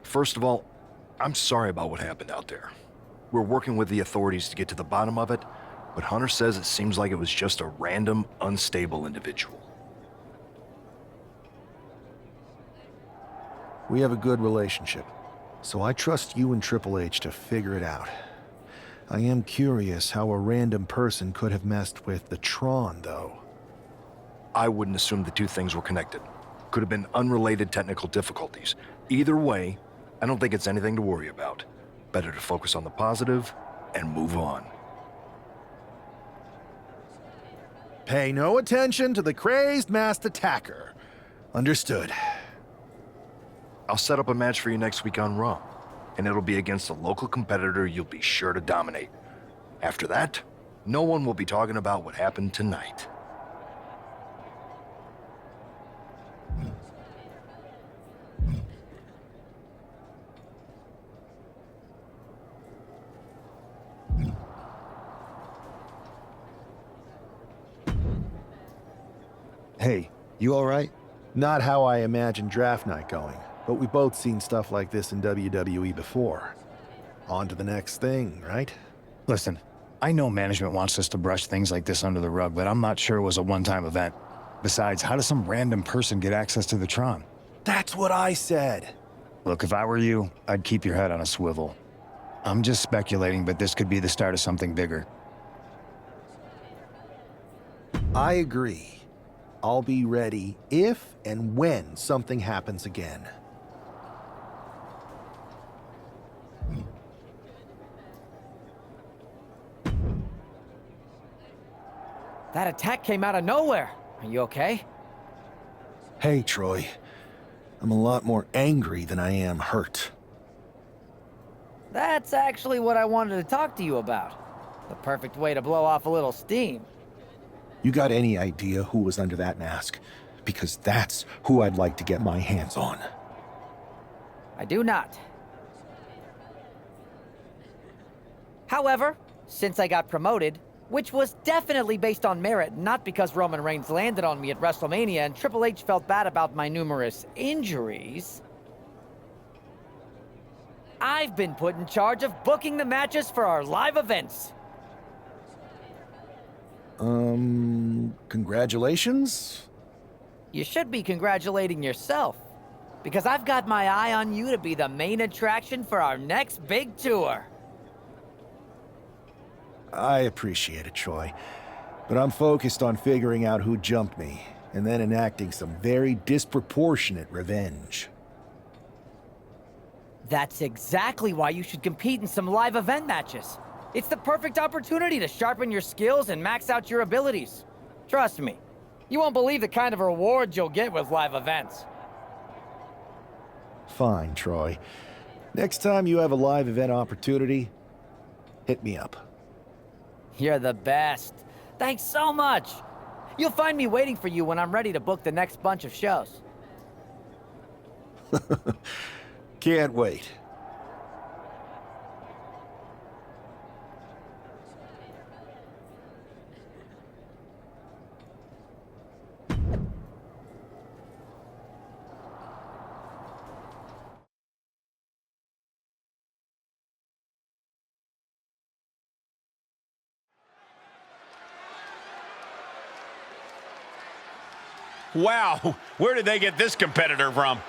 First of all, I'm sorry about what happened out there. We're working with the authorities to get to the bottom of it, but Hunter says it seems like it was just a random, unstable individual. We have a good relationship, so I trust you and Triple H to figure it out. I am curious how a random person could have messed with the Tron, though. I wouldn't assume the two things were connected. Could have been unrelated technical difficulties. Either way, I don't think it's anything to worry about. Better to focus on the positive and move on. Pay no attention to the crazed masked attacker. Understood. I'll set up a match for you next week on Raw, and it'll be against a local competitor you'll be sure to dominate. After that, no one will be talking about what happened tonight. Hey, you all right? Not how I imagined draft night going, but we've both seen stuff like this in WWE before. On to the next thing, right? Listen, I know management wants us to brush things like this under the rug, but I'm not sure it was a one-time event. Besides, how does some random person get access to the Tron? That's what I said. Look, if I were you, I'd keep your head on a swivel. I'm just speculating, but this could be the start of something bigger. I agree. I'll be ready if and when something happens again. That attack came out of nowhere. Are you okay? Hey, Troy. I'm a lot more angry than I am hurt. That's actually what I wanted to talk to you about. The perfect way to blow off a little steam. You got any idea who was under that mask? Because that's who I'd like to get my hands on. I do not. However, since I got promoted, which was definitely based on merit, not because Roman Reigns landed on me at WrestleMania and Triple H felt bad about my numerous injuries, I've been put in charge of booking the matches for our live events. Congratulations? You should be congratulating yourself, because I've got my eye on you to be the main attraction for our next big tour. I appreciate it, Troy. But I'm focused on figuring out who jumped me, and then enacting some very disproportionate revenge. That's exactly why you should compete in some live event matches. It's the perfect opportunity to sharpen your skills and max out your abilities. Trust me, you won't believe the kind of rewards you'll get with live events. Fine, Troy. Next time you have a live event opportunity, hit me up. You're the best. Thanks so much. You'll find me waiting for you when I'm ready to book the next bunch of shows. Can't wait. Wow, where did they get this competitor from?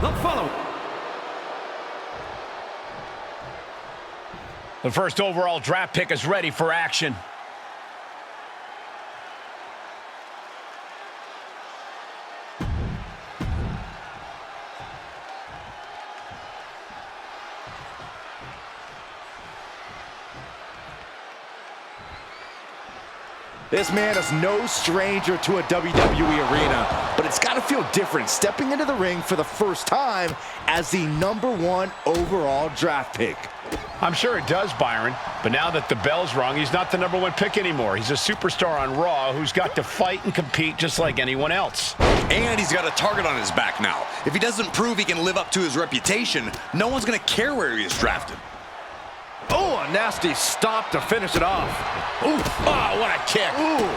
The following. The first overall draft pick is ready for action. This man is no stranger to a WWE arena, but it's got to feel different stepping into the ring for the first time as the #1 overall draft pick. I'm sure it does, Byron, but now that the bell's rung, he's not the #1 pick anymore. He's a superstar on Raw who's got to fight and compete just like anyone else. And he's got a target on his back now. If he doesn't prove he can live up to his reputation, no one's going to care where he is drafted. Oh, a nasty stop to finish it off. Oof. Oh, what a kick. Ooh.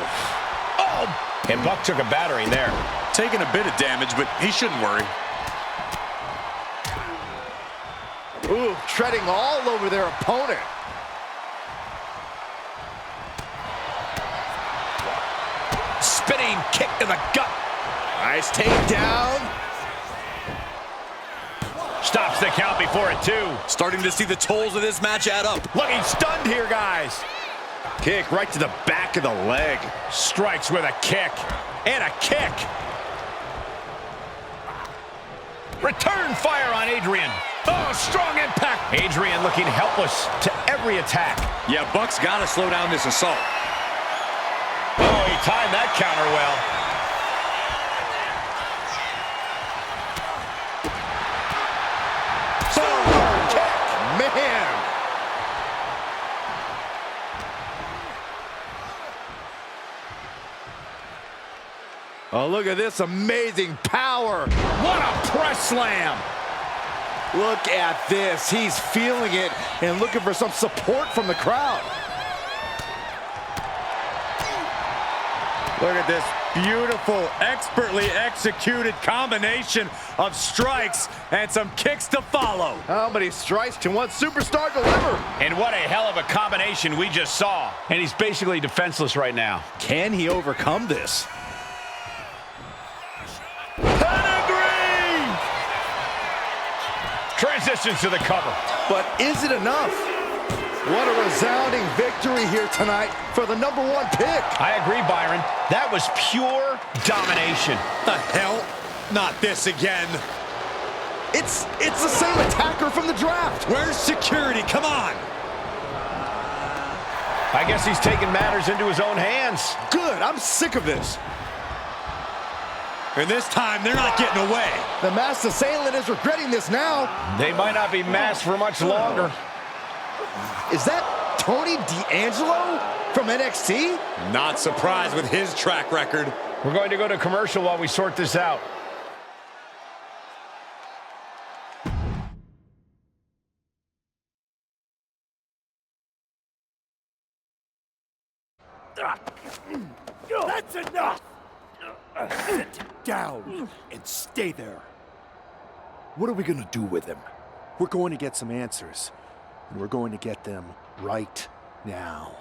Oh, and Buck took a battering there. Taking a bit of damage, but he shouldn't worry. Ooh, treading all over their opponent. Spinning kick to the gut. Nice takedown. Stops the count before it, too. Starting to see the tolls of this match add up. Looking stunned here, guys. Kick right to the back of the leg. Strikes with a kick. And a kick. Return fire on Adrian. Oh, strong impact. Adrian looking helpless to every attack. Yeah, Buck's got to slow down this assault. Oh, he timed that counter well. Forward kick. Man. Oh, look at this amazing power. What a press slam. Look at this. He's feeling it and looking for some support from the crowd. Look at this beautiful, expertly executed combination of strikes and some kicks to follow. How many strikes can one superstar deliver? And what a hell of a combination we just saw. And he's basically defenseless right now. Can he overcome this? Pedigree! Transitions to the cover. But is it enough? What a resounding victory here tonight for the #1 pick. I agree, Byron. That was pure domination. The hell? Not this again. It's the same attacker from the draft. Where's security? Come on. I guess he's taking matters into his own hands. Good. I'm sick of this. And this time, they're not getting away. The masked assailant is regretting this now. They might not be masked for much longer. Is that Tony D'Angelo from NXT? Not surprised with his track record. We're going to go to commercial while we sort this out. That's enough! Sit down and stay there. What are we gonna do with him? We're going to get some answers, and we're going to get them right now.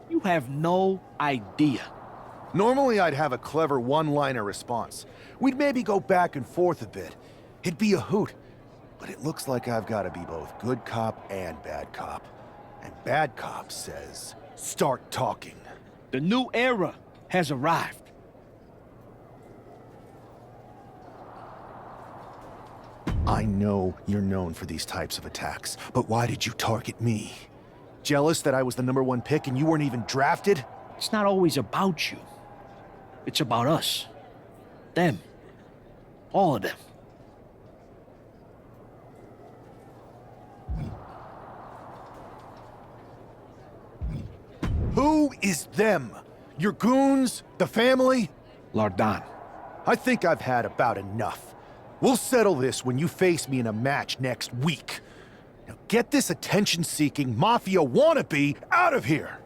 You have no idea. Normally, I'd have a clever one-liner response. We'd maybe go back and forth a bit. It'd be a hoot. But it looks like I've got to be both good cop and bad cop. And bad cop says, start talking. The new era has arrived. I know you're known for these types of attacks, but why did you target me? Jealous that I was the #1 pick and you weren't even drafted? It's not always about you. It's about us. Them. All of them. Who is them? Your goons? The family? Lardan. I think I've had about enough. We'll settle this when you face me in a match next week. Now get this attention-seeking mafia wannabe out of here!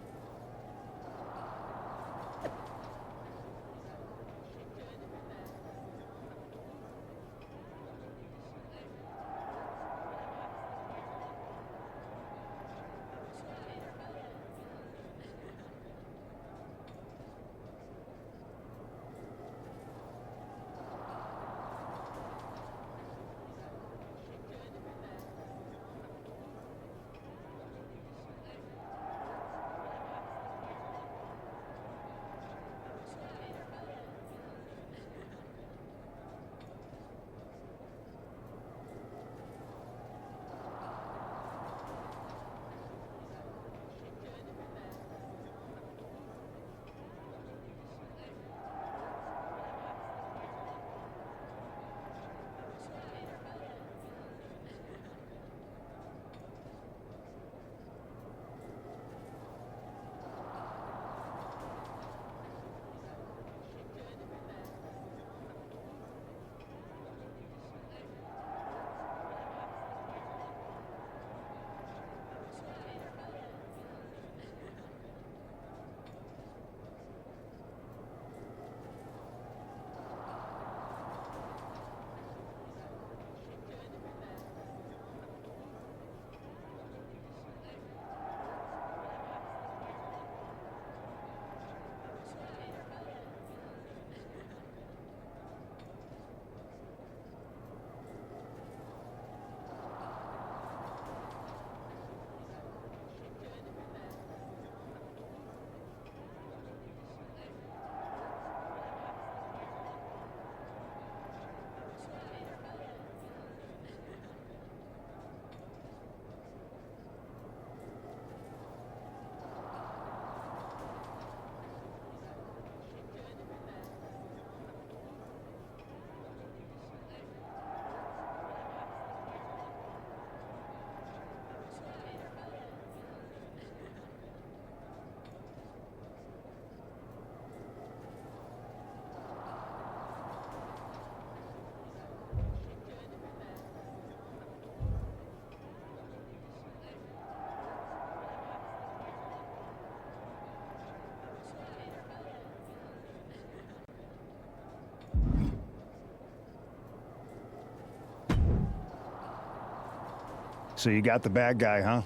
So you got the bad guy, huh?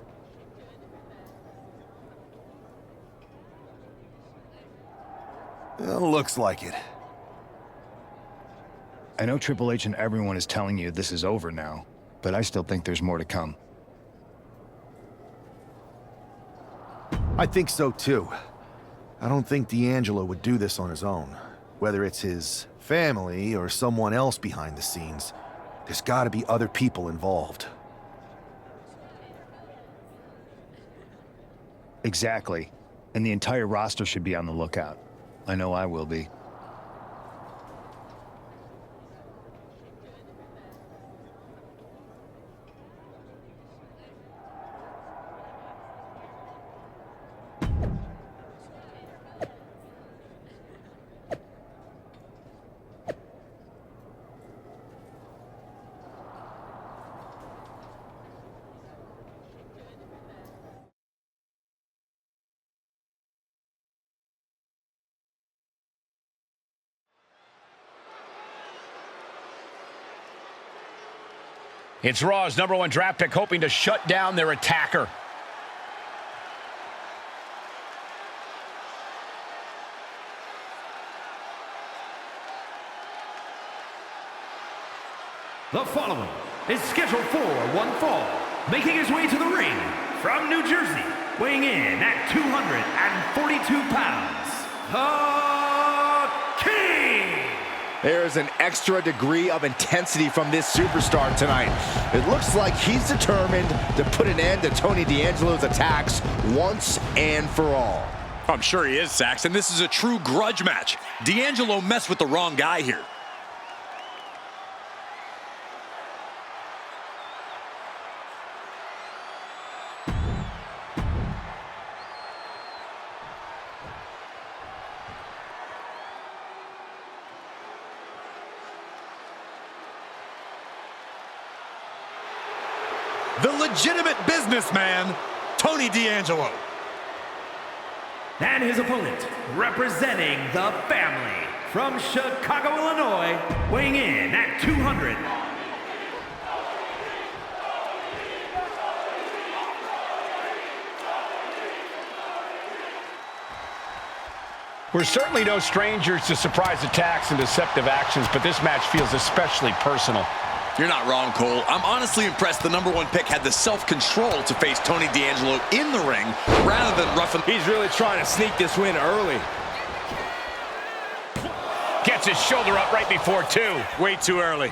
Looks like it. I know Triple H and everyone is telling you this is over now, but I still think there's more to come. I think so too. I don't think D'Angelo would do this on his own. Whether it's his family or someone else behind the scenes, there's gotta be other people involved. Exactly. And the entire roster should be on the lookout. I know I will be. It's Raw's #1 draft pick hoping to shut down their attacker. The following is scheduled for one fall, making his way to the ring from New Jersey, weighing in at 242 pounds, the King! There's an extra degree of intensity from this superstar tonight. It looks like he's determined to put an end to Tony D'Angelo's attacks once and for all. I'm sure he is, Saxon. This is a true grudge match. D'Angelo messed with the wrong guy here. The legitimate businessman, Tony D'Angelo. And his opponent, representing the family, from Chicago, Illinois, weighing in at 200. We're certainly no strangers to surprise attacks and deceptive actions, but this match feels especially personal. You're not wrong, Cole. I'm honestly impressed the #1 pick had the self-control to face Tony D'Angelo in the ring rather than roughing. He's really trying to sneak this win early. Gets his shoulder up right before 2. Way too early.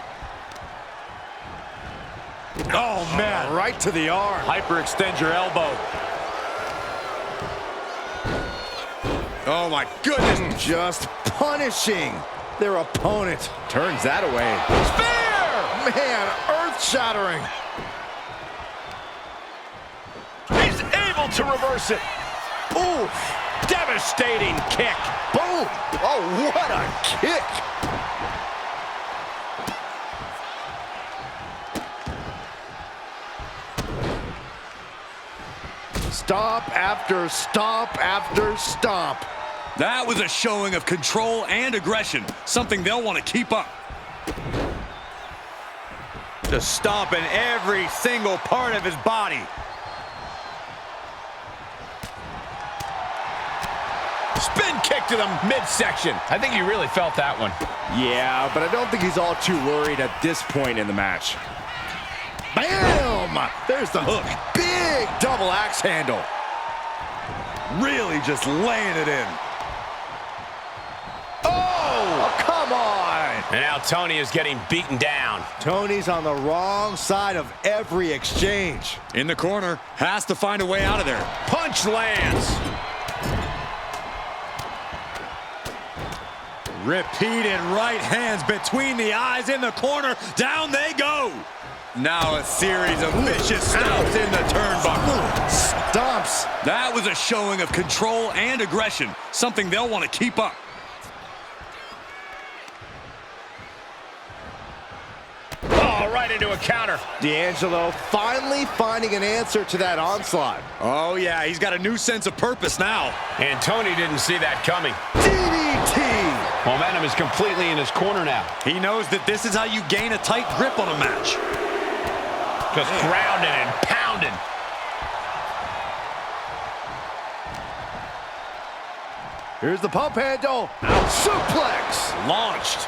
Oh, man. Right to the arm. Hyperextend your elbow. Oh, my goodness. Just punishing their opponent. Turns that away. Spear! Man, earth-shattering. He's able to reverse it. Ooh, devastating kick. Boom. Oh, what a kick. Stomp after stomp after stomp. That was a showing of control and aggression, something they'll want to keep up. Just stomping every single part of his body. Spin kick to the midsection. I think he really felt that one. Yeah, but I don't think he's all too worried at this point in the match. Bam! There's the hook. Big double axe handle. Really just laying it in. Oh, come on! And now Tony is getting beaten down. Tony's on the wrong side of every exchange. In the corner, has to find a way out of there. Punch lands. Repeated right hands between the eyes in the corner. Down they go. Now a series of vicious stomps in the turnbuckle. Stomps. That was a showing of control and aggression, something they'll want to keep up. Oh, right into a counter. D'Angelo finally finding an answer to that onslaught. Oh, yeah, he's got a new sense of purpose now. And Tony didn't see that coming. DDT! Momentum is completely in his corner now. He knows that this is how you gain a tight grip on a match. Just grounded and pounded. Here's the pump handle. Suplex. Launched.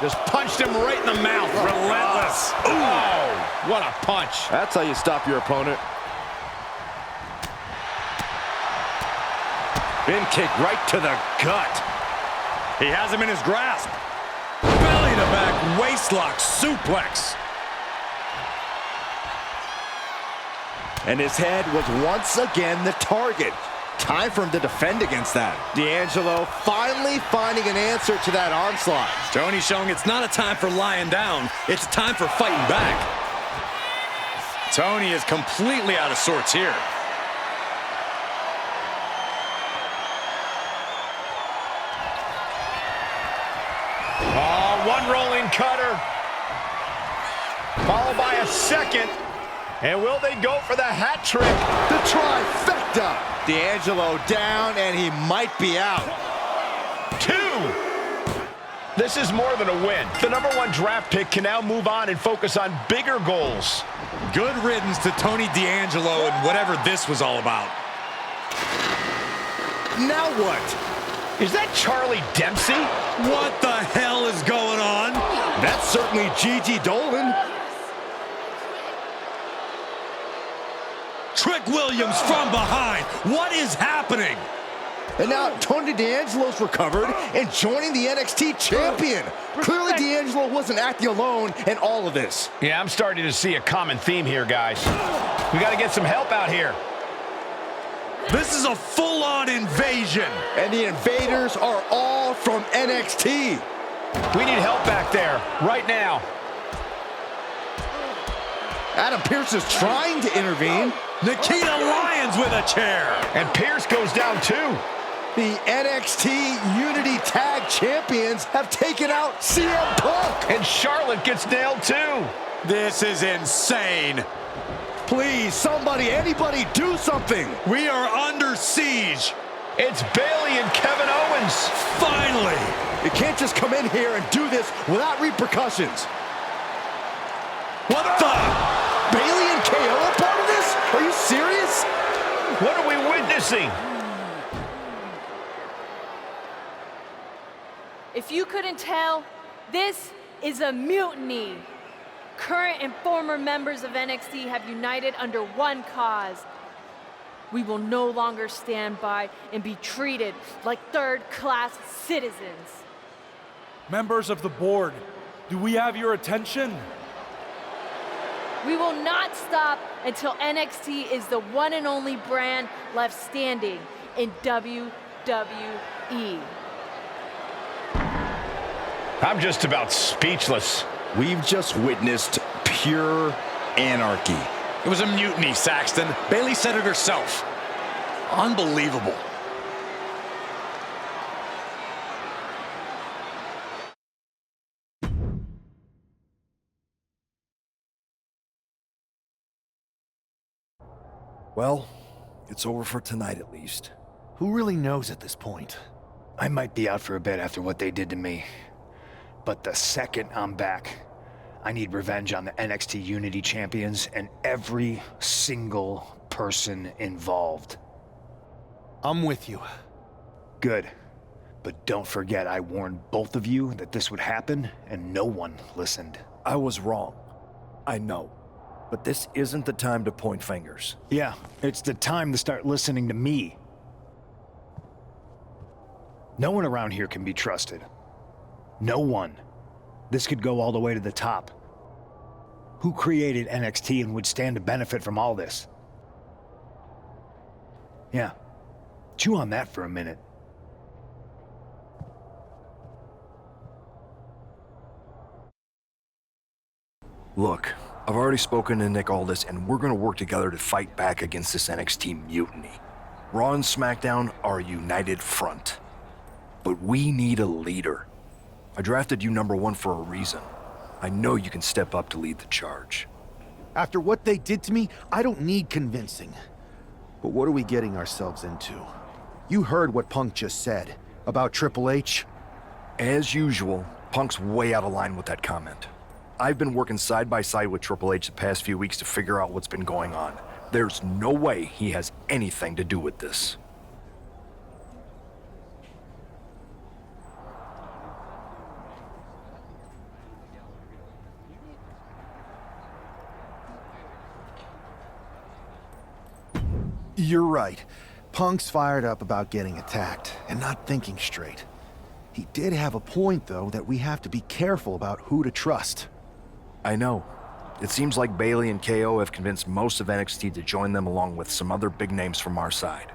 Just punched him right in the mouth. Relentless. Oh, what a punch. That's how you stop your opponent. Bin kick right to the gut. He has him in his grasp. Belly to back waistlock suplex. And his head was once again the target. Time for him to defend against that. D'Angelo finally finding an answer to that onslaught. Tony's showing it's not a time for lying down. It's a time for fighting back. Tony is completely out of sorts here. Oh, one rolling cutter. Followed by a second. And will they go for the hat trick? The trifecta. D'Angelo down, and he might be out. 2. This is more than a win. The #1 draft pick can now move on and focus on bigger goals. Good riddance to Tony D'Angelo and whatever this was all about. Now what? Is that Charlie Dempsey? What the hell is going on? That's certainly Gigi Dolan. Trick Williams from behind. What is happening? And now Tony D'Angelo's recovered and joining the NXT champion. Clearly D'Angelo wasn't acting alone in all of this. Yeah, I'm starting to see a common theme here, guys. We got to get some help out here. This is a full-on invasion. And the invaders are all from NXT. We need help back there, right now. Adam Pearce is trying to intervene. Nikita Lyons with a chair. And Pearce goes down too. The NXT Unity Tag Champions have taken out CM Punk. And Charlotte gets nailed too. This is insane. Please, somebody, anybody, do something. We are under siege. It's Bayley and Kevin Owens. Finally. You can't just come in here and do this without repercussions. What the? Bayley and KO are part of this? Are you serious? What are we witnessing? If you couldn't tell, this is a mutiny. Current and former members of NXT have united under one cause. We will no longer stand by and be treated like third-class citizens. Members of the board, do we have your attention? We will not stop until NXT is the one and only brand left standing in WWE. I'm just about speechless. We've just witnessed pure anarchy. It was a mutiny, Saxton. Bayley said it herself. Unbelievable. Well, it's over for tonight at least. Who really knows at this point? I might be out for a bit after what they did to me. But the second I'm back, I need revenge on the NXT Unity Champions and every single person involved. I'm with you. Good. But don't forget I warned both of you that this would happen, and no one listened. I was wrong. I know. But this isn't the time to point fingers. Yeah, it's the time to start listening to me. No one around here can be trusted. No one. This could go all the way to the top. Who created NXT and would stand to benefit from all this? Yeah. Chew on that for a minute. Look, I've already spoken to Nick Aldis, and we're gonna work together to fight back against this NXT mutiny. Raw and SmackDown are a united front. But we need a leader. I drafted you #1 for a reason. I know you can step up to lead the charge. After what they did to me, I don't need convincing. But what are we getting ourselves into? You heard what Punk just said about Triple H. As usual, Punk's way out of line with that comment. I've been working side by side with Triple H the past few weeks to figure out what's been going on. There's no way he has anything to do with this. You're right. Punk's fired up about getting attacked and not thinking straight. He did have a point, though, that we have to be careful about who to trust. I know. It seems like Bayley and KO have convinced most of NXT to join them along with some other big names from our side.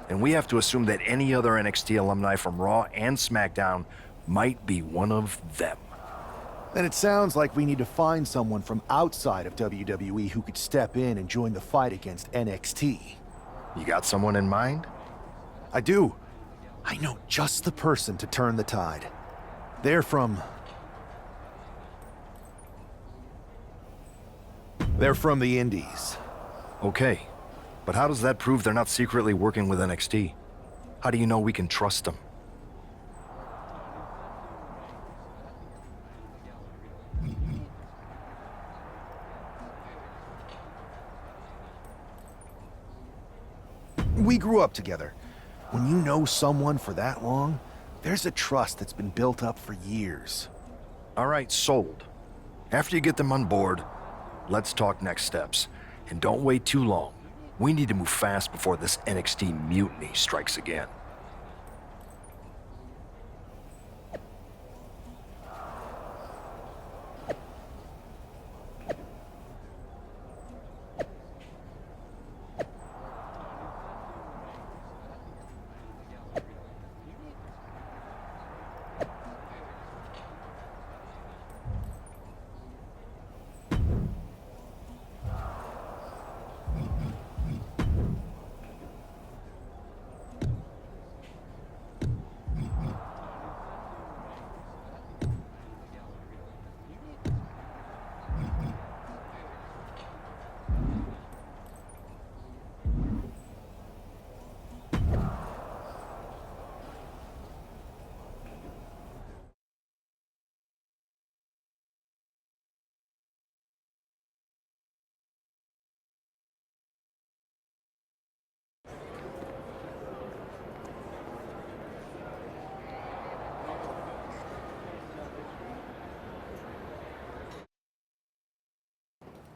And we have to assume that any other NXT alumni from Raw and SmackDown might be one of them. Then it sounds like we need to find someone from outside of WWE who could step in and join the fight against NXT. You got someone in mind? I do. I know just the person to turn the tide. They're from the Indies. Okay, but how does that prove they're not secretly working with NXT? How do you know we can trust them? We grew up together. When you know someone for that long, there's a trust that's been built up for years. All right, sold. After you get them on board, let's talk next steps. And don't wait too long. We need to move fast before this NXT mutiny strikes again.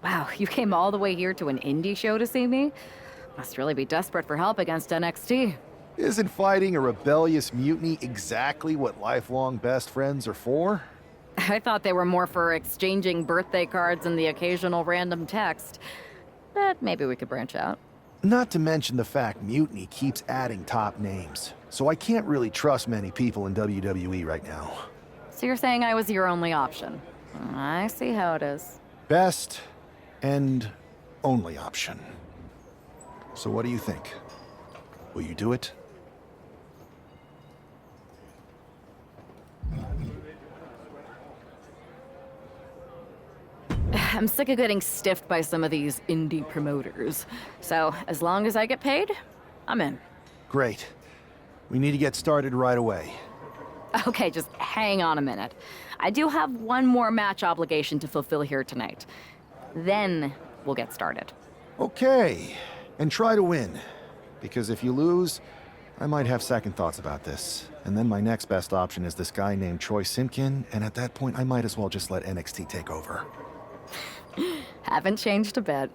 Wow, you came all the way here to an indie show to see me? Must really be desperate for help against NXT. Isn't fighting a rebellious mutiny exactly what lifelong best friends are for? I thought they were more for exchanging birthday cards and the occasional random text. But maybe we could branch out. Not to mention the fact Mutiny keeps adding top names, so I can't really trust many people in WWE right now. So you're saying I was your only option? I see how it is. Best and only option. So what do you think? Will you do it? I'm sick of getting stiffed by some of these indie promoters. So as long as I get paid, I'm in. Great. We need to get started right away. Okay, just hang on a minute. I do have one more match obligation to fulfill here tonight. Then we'll get started. Okay, and try to win. Because if you lose, I might have second thoughts about this. And then my next best option is this guy named Troy Simpkin, and at that point I might as well just let NXT take over. Haven't changed a bit.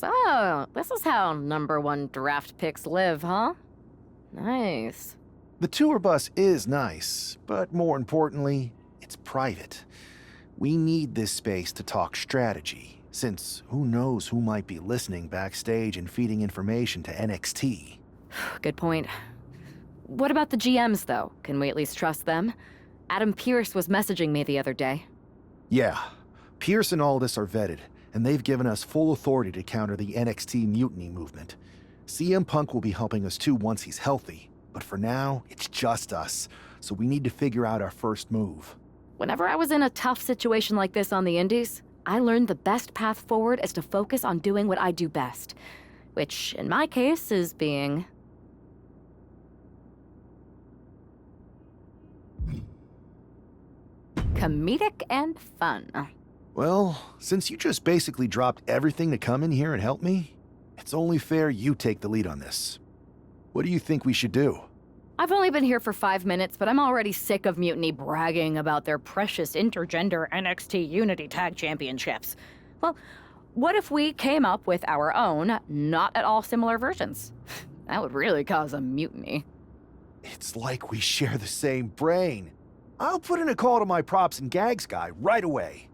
So, this is how #1 draft picks live, huh? Nice. The tour bus is nice, but more importantly, it's private. We need this space to talk strategy, since who knows who might be listening backstage and feeding information to NXT. Good point. What about the GMs, though? Can we at least trust them? Adam Pearce was messaging me the other day. Yeah, Pierce and Aldis are vetted, and they've given us full authority to counter the NXT Mutiny movement. CM Punk will be helping us too once he's healthy, but for now, it's just us, so we need to figure out our first move. Whenever I was in a tough situation like this on the Indies, I learned the best path forward is to focus on doing what I do best, which, in my case, is being... comedic and fun. Well, since you just basically dropped everything to come in here and help me, it's only fair you take the lead on this. What do you think we should do? I've only been here for 5 minutes, but I'm already sick of Mutiny bragging about their precious intergender NXT Unity Tag Championships. Well, what if we came up with our own, not at all similar versions? That would really cause a mutiny. It's like we share the same brain. I'll put in a call to my props and gags guy right away.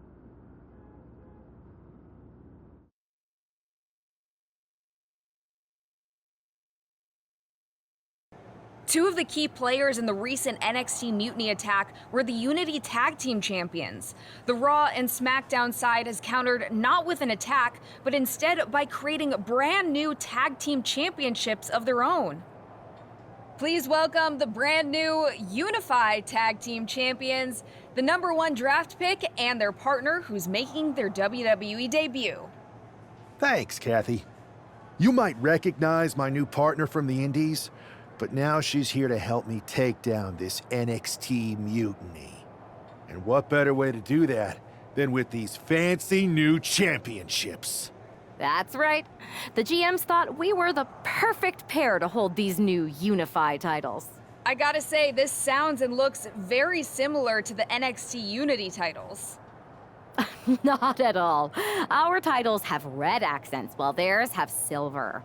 Two of the key players in the recent NXT Mutiny attack were the Unity Tag Team Champions. The Raw and SmackDown side has countered not with an attack, but instead by creating brand new Tag Team Championships of their own. Please welcome the brand new Unified Tag Team Champions, the #1 draft pick, and their partner who's making their WWE debut. Thanks, Kathy. You might recognize my new partner from the Indies, but now she's here to help me take down this NXT Mutiny. And what better way to do that than with these fancy new championships? That's right. The GMs thought we were the perfect pair to hold these new Unified titles. I gotta say, this sounds and looks very similar to the NXT Unity titles. Not at all. Our titles have red accents, while theirs have silver.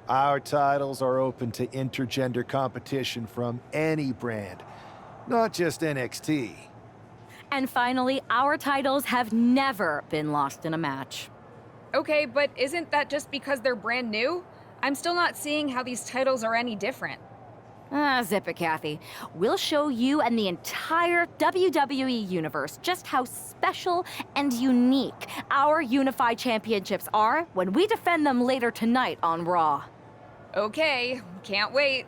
Our titles are open to intergender competition from any brand, not just NXT. And finally, our titles have never been lost in a match. Okay, but isn't that just because they're brand new? I'm still not seeing how these titles are any different. Zip it, Kathy. We'll show you and the entire WWE Universe just how special and unique our Unified Championships are when we defend them later tonight on Raw. Okay, can't wait.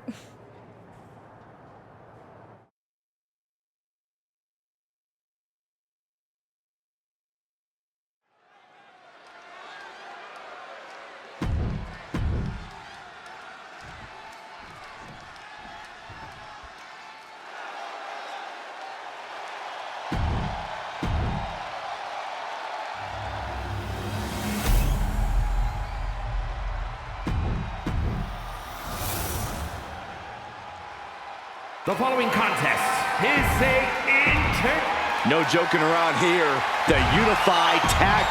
The following contest is No joking around here. The Unified Tag.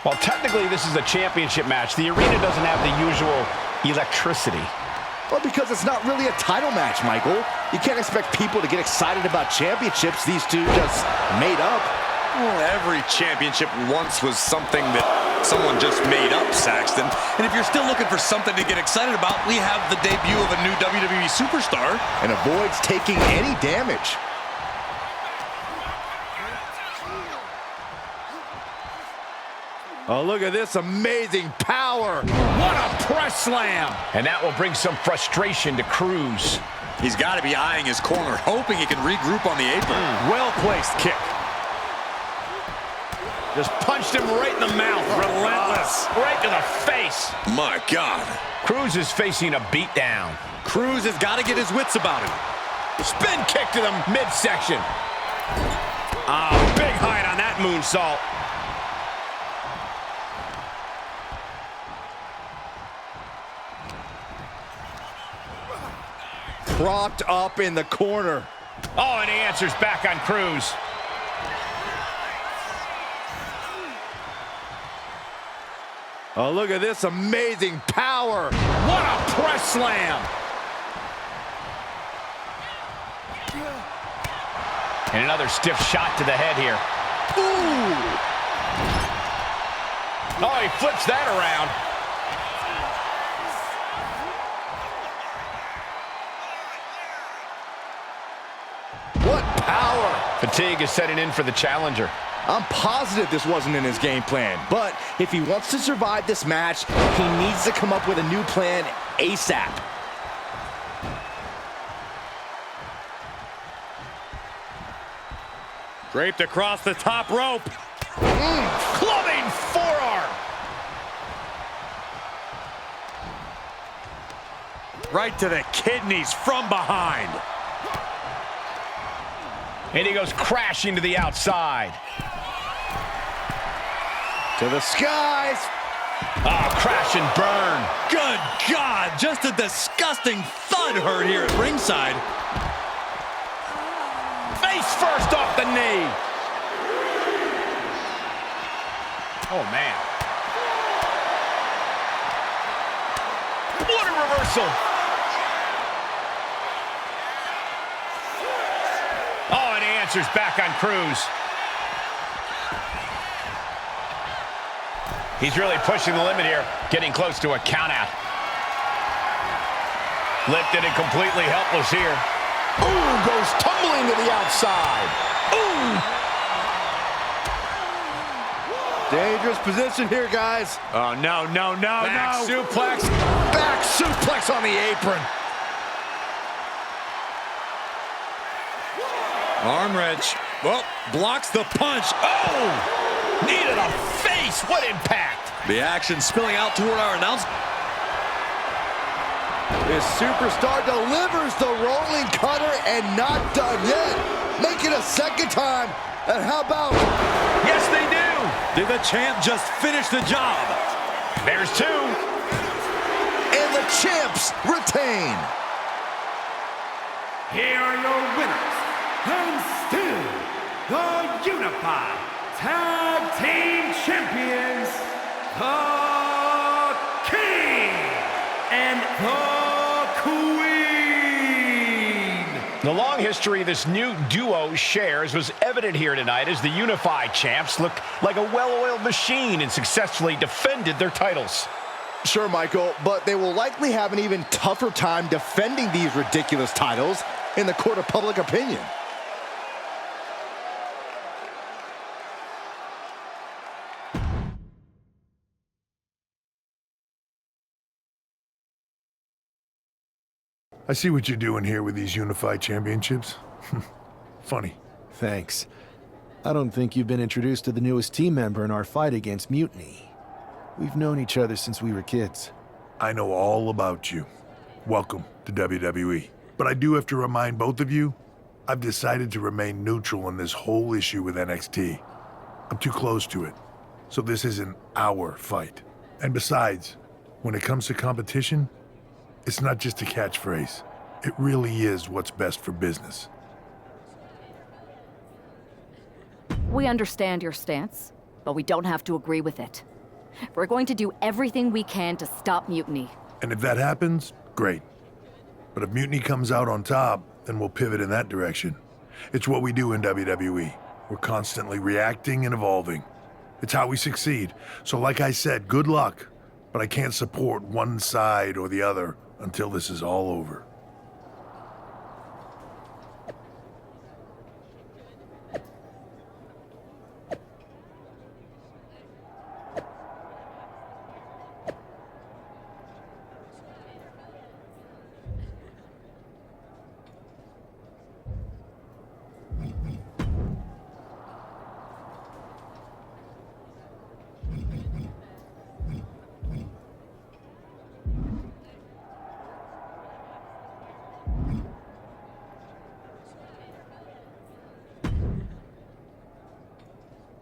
Well, technically, this is a championship match. The arena doesn't have the usual electricity. Well, because it's not really a title match, Michael. You can't expect people to get excited about championships these two just made up. Well, every championship once was something that someone just made up, Saxton. And if you're still looking for something to get excited about, we have the debut of a new WWE superstar. And avoids taking any damage. Oh, look at this amazing power. What a press slam. And that will bring some frustration to Cruz. He's got to be eyeing his corner, hoping he can regroup on the apron. Well-placed kick. Just punched him right in the mouth. Relentless. Right to the face. My God. Cruz is facing a beatdown. Cruz has got to get his wits about him. Spin kick to the midsection. Big height on that moonsault. Propped up in the corner. Oh, and he answers back on Cruz. Oh, look at this amazing power. What a press slam. And another stiff shot to the head here. Ooh. Oh, he flips that around. What power. Fatigue is setting in for the challenger. I'm positive this wasn't in his game plan, but if he wants to survive this match, he needs to come up with a new plan ASAP. Draped across the top rope. Clubbing forearm. Right to the kidneys from behind. And he goes crashing to the outside. To the skies. Oh, crash and burn. Good God, just a disgusting thud heard here at ringside. Face first off the knee. Oh, man. What a reversal. Oh, and he answers back on Cruz. He's really pushing the limit here, getting close to a countout. Lifted and completely helpless here. Ooh, goes tumbling to the outside. Ooh. Dangerous position here, guys. Oh, no. Back suplex. Back suplex on the apron. Arm wrench. Well, blocks the punch. Oh! Knee to the face. What impact. The action spilling out toward our announcement. This superstar delivers the rolling cutter and not done yet. Make it a second time. And how about... Yes, they do. Did the champ just finish the job? There's two. And the champs retain. Here are your winners, and still the Unified Tag Team Champions, the King and the Queen. The long history this new duo shares was evident here tonight as the Unified Champs looked like a well-oiled machine and successfully defended their titles. Sure, Michael, but they will likely have an even tougher time defending these ridiculous titles in the court of public opinion. I see what you're doing here with these Unified Championships. Funny. Thanks. I don't think you've been introduced to the newest team member in our fight against Mutiny. We've known each other since we were kids. I know all about you. Welcome to WWE. But I do have to remind both of you, I've decided to remain neutral in this whole issue with NXT. I'm too close to it. So this isn't our fight. And besides, when it comes to competition, it's not just a catchphrase. It really is what's best for business. We understand your stance, but we don't have to agree with it. We're going to do everything we can to stop Mutiny. And if that happens, great. But if Mutiny comes out on top, then we'll pivot in that direction. It's what we do in WWE. We're constantly reacting and evolving. It's how we succeed. So like I said, good luck. But I can't support one side or the other until this is all over.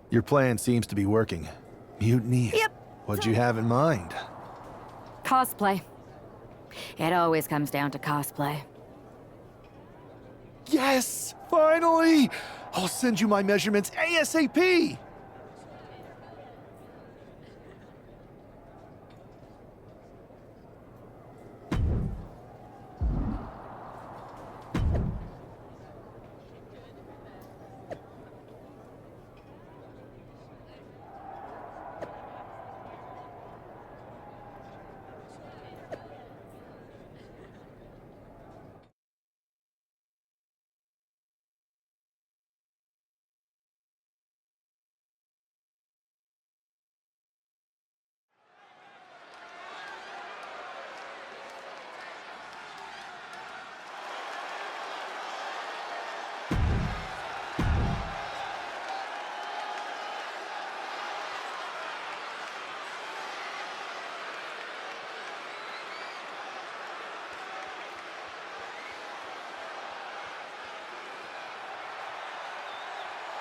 Your plan seems to be working. Mutiny? Yep. What'd you have in mind? Cosplay. It always comes down to cosplay. Yes! Finally! I'll send you my measurements ASAP!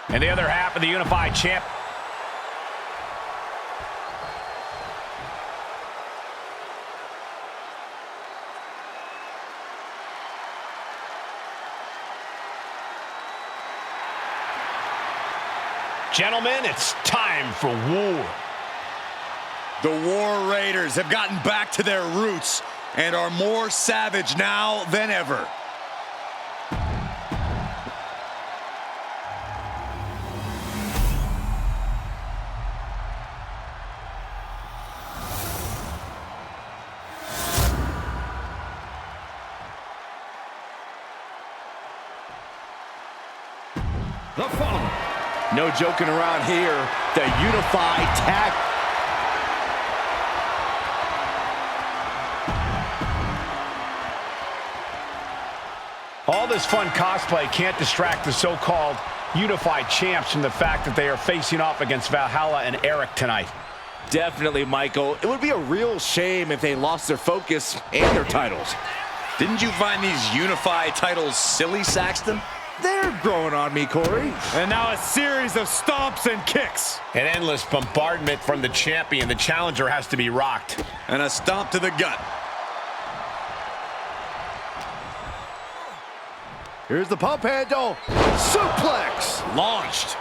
And the other half of the Unified Champ. Gentlemen, it's time for war. The War Raiders have gotten back to their roots and are more savage now than ever. The following. No joking around here. The Unified Tag. All this fun cosplay can't distract the so-called Unified Champs from the fact that they are facing off against Valhalla and Eric tonight. Definitely, Michael. It would be a real shame if they lost their focus and their titles. Didn't you find these Unified titles silly, Saxton? They're growing on me, Corey. And now a series of stomps and kicks. An endless bombardment from the champion. The challenger has to be rocked. And a stomp to the gut. Here's the pump handle. Suplex. Launched.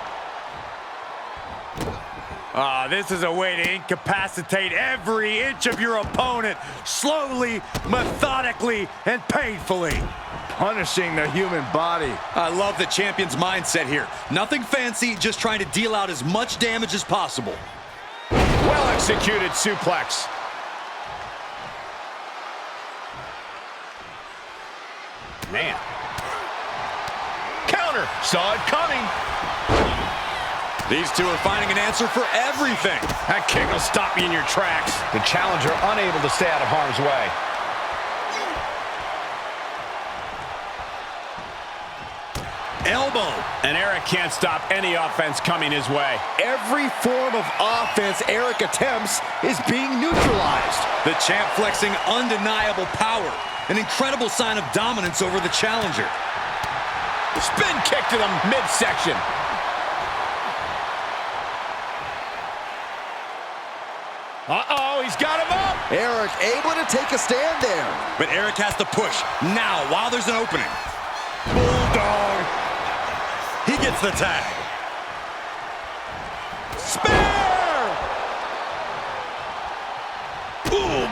This is a way to incapacitate every inch of your opponent, slowly, methodically, and painfully. Punishing the human body. I love the champion's mindset here. Nothing fancy, just trying to deal out as much damage as possible. Well executed suplex. Man. Counter. Saw it coming. These two are finding an answer for everything. That kick will stop you in your tracks. The challenger unable to stay out of harm's way. Elbow. And Eric can't stop any offense coming his way. Every form of offense Eric attempts is being neutralized. The champ flexing undeniable power. An incredible sign of dominance over the challenger. Spin kick to the midsection. Uh-oh, he's got him up. Eric able to take a stand there. But Eric has to push now while there's an opening. Bulldog. He gets the tag. Spear! Boom.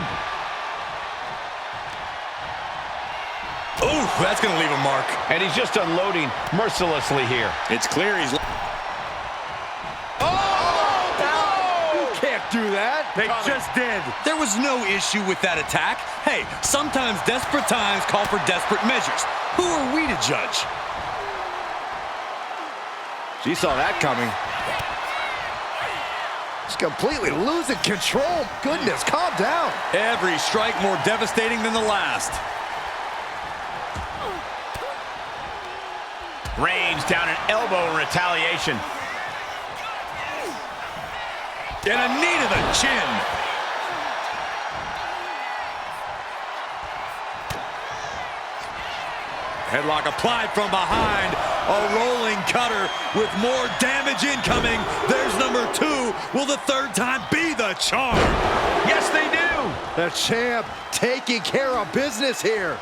Ooh, that's going to leave a mark. And he's just unloading mercilessly here. It's clear he's... Do that. They just did. There was no issue with that attack. Hey, sometimes desperate times call for desperate measures. Who are we to judge? She saw that coming. She's completely losing control. Goodness, calm down. Every strike more devastating than the last. Range down an elbow in retaliation. And a knee to the chin. Headlock applied from behind. A rolling cutter with more damage incoming. There's number 2. Will the third time be the charm? Yes, they do. The champ taking care of business here.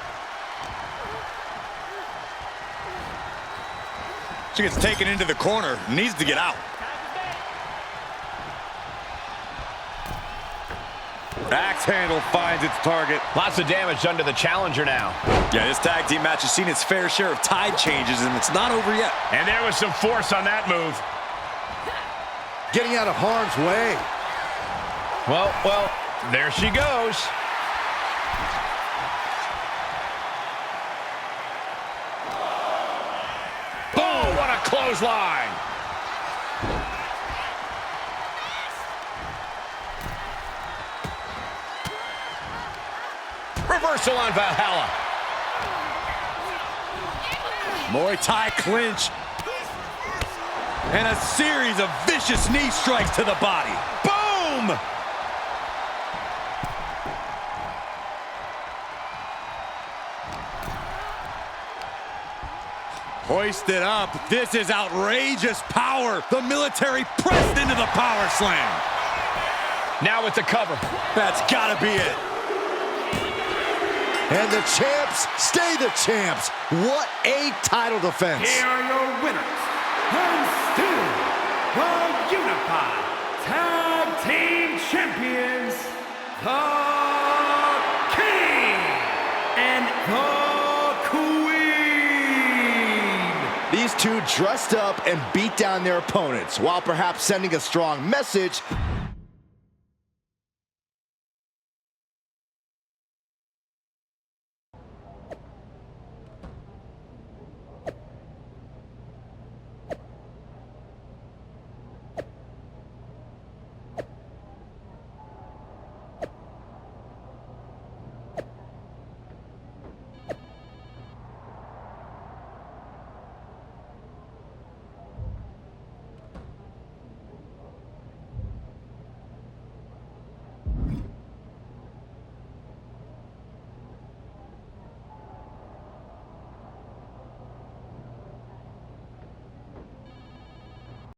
She gets taken into the corner. Needs to get out. Axe handle finds its target. Lots of damage done to the challenger now. Yeah, this tag team match has seen its fair share of tide changes, and it's not over yet. And there was some force on that move. Getting out of harm's way. Well, there she goes. Boom, what a clothesline. Reversal on Valhalla. Muay Thai clinch. And a series of vicious knee strikes to the body. Boom! Hoisted up. This is outrageous power. The military pressed into the power slam. Now with the cover. That's gotta be it. And the champs stay the champs. What a title defense. Here are your winners, and still the Unified Tag Team Champions, the King and the Queen. These two dressed up and beat down their opponents, while perhaps sending a strong message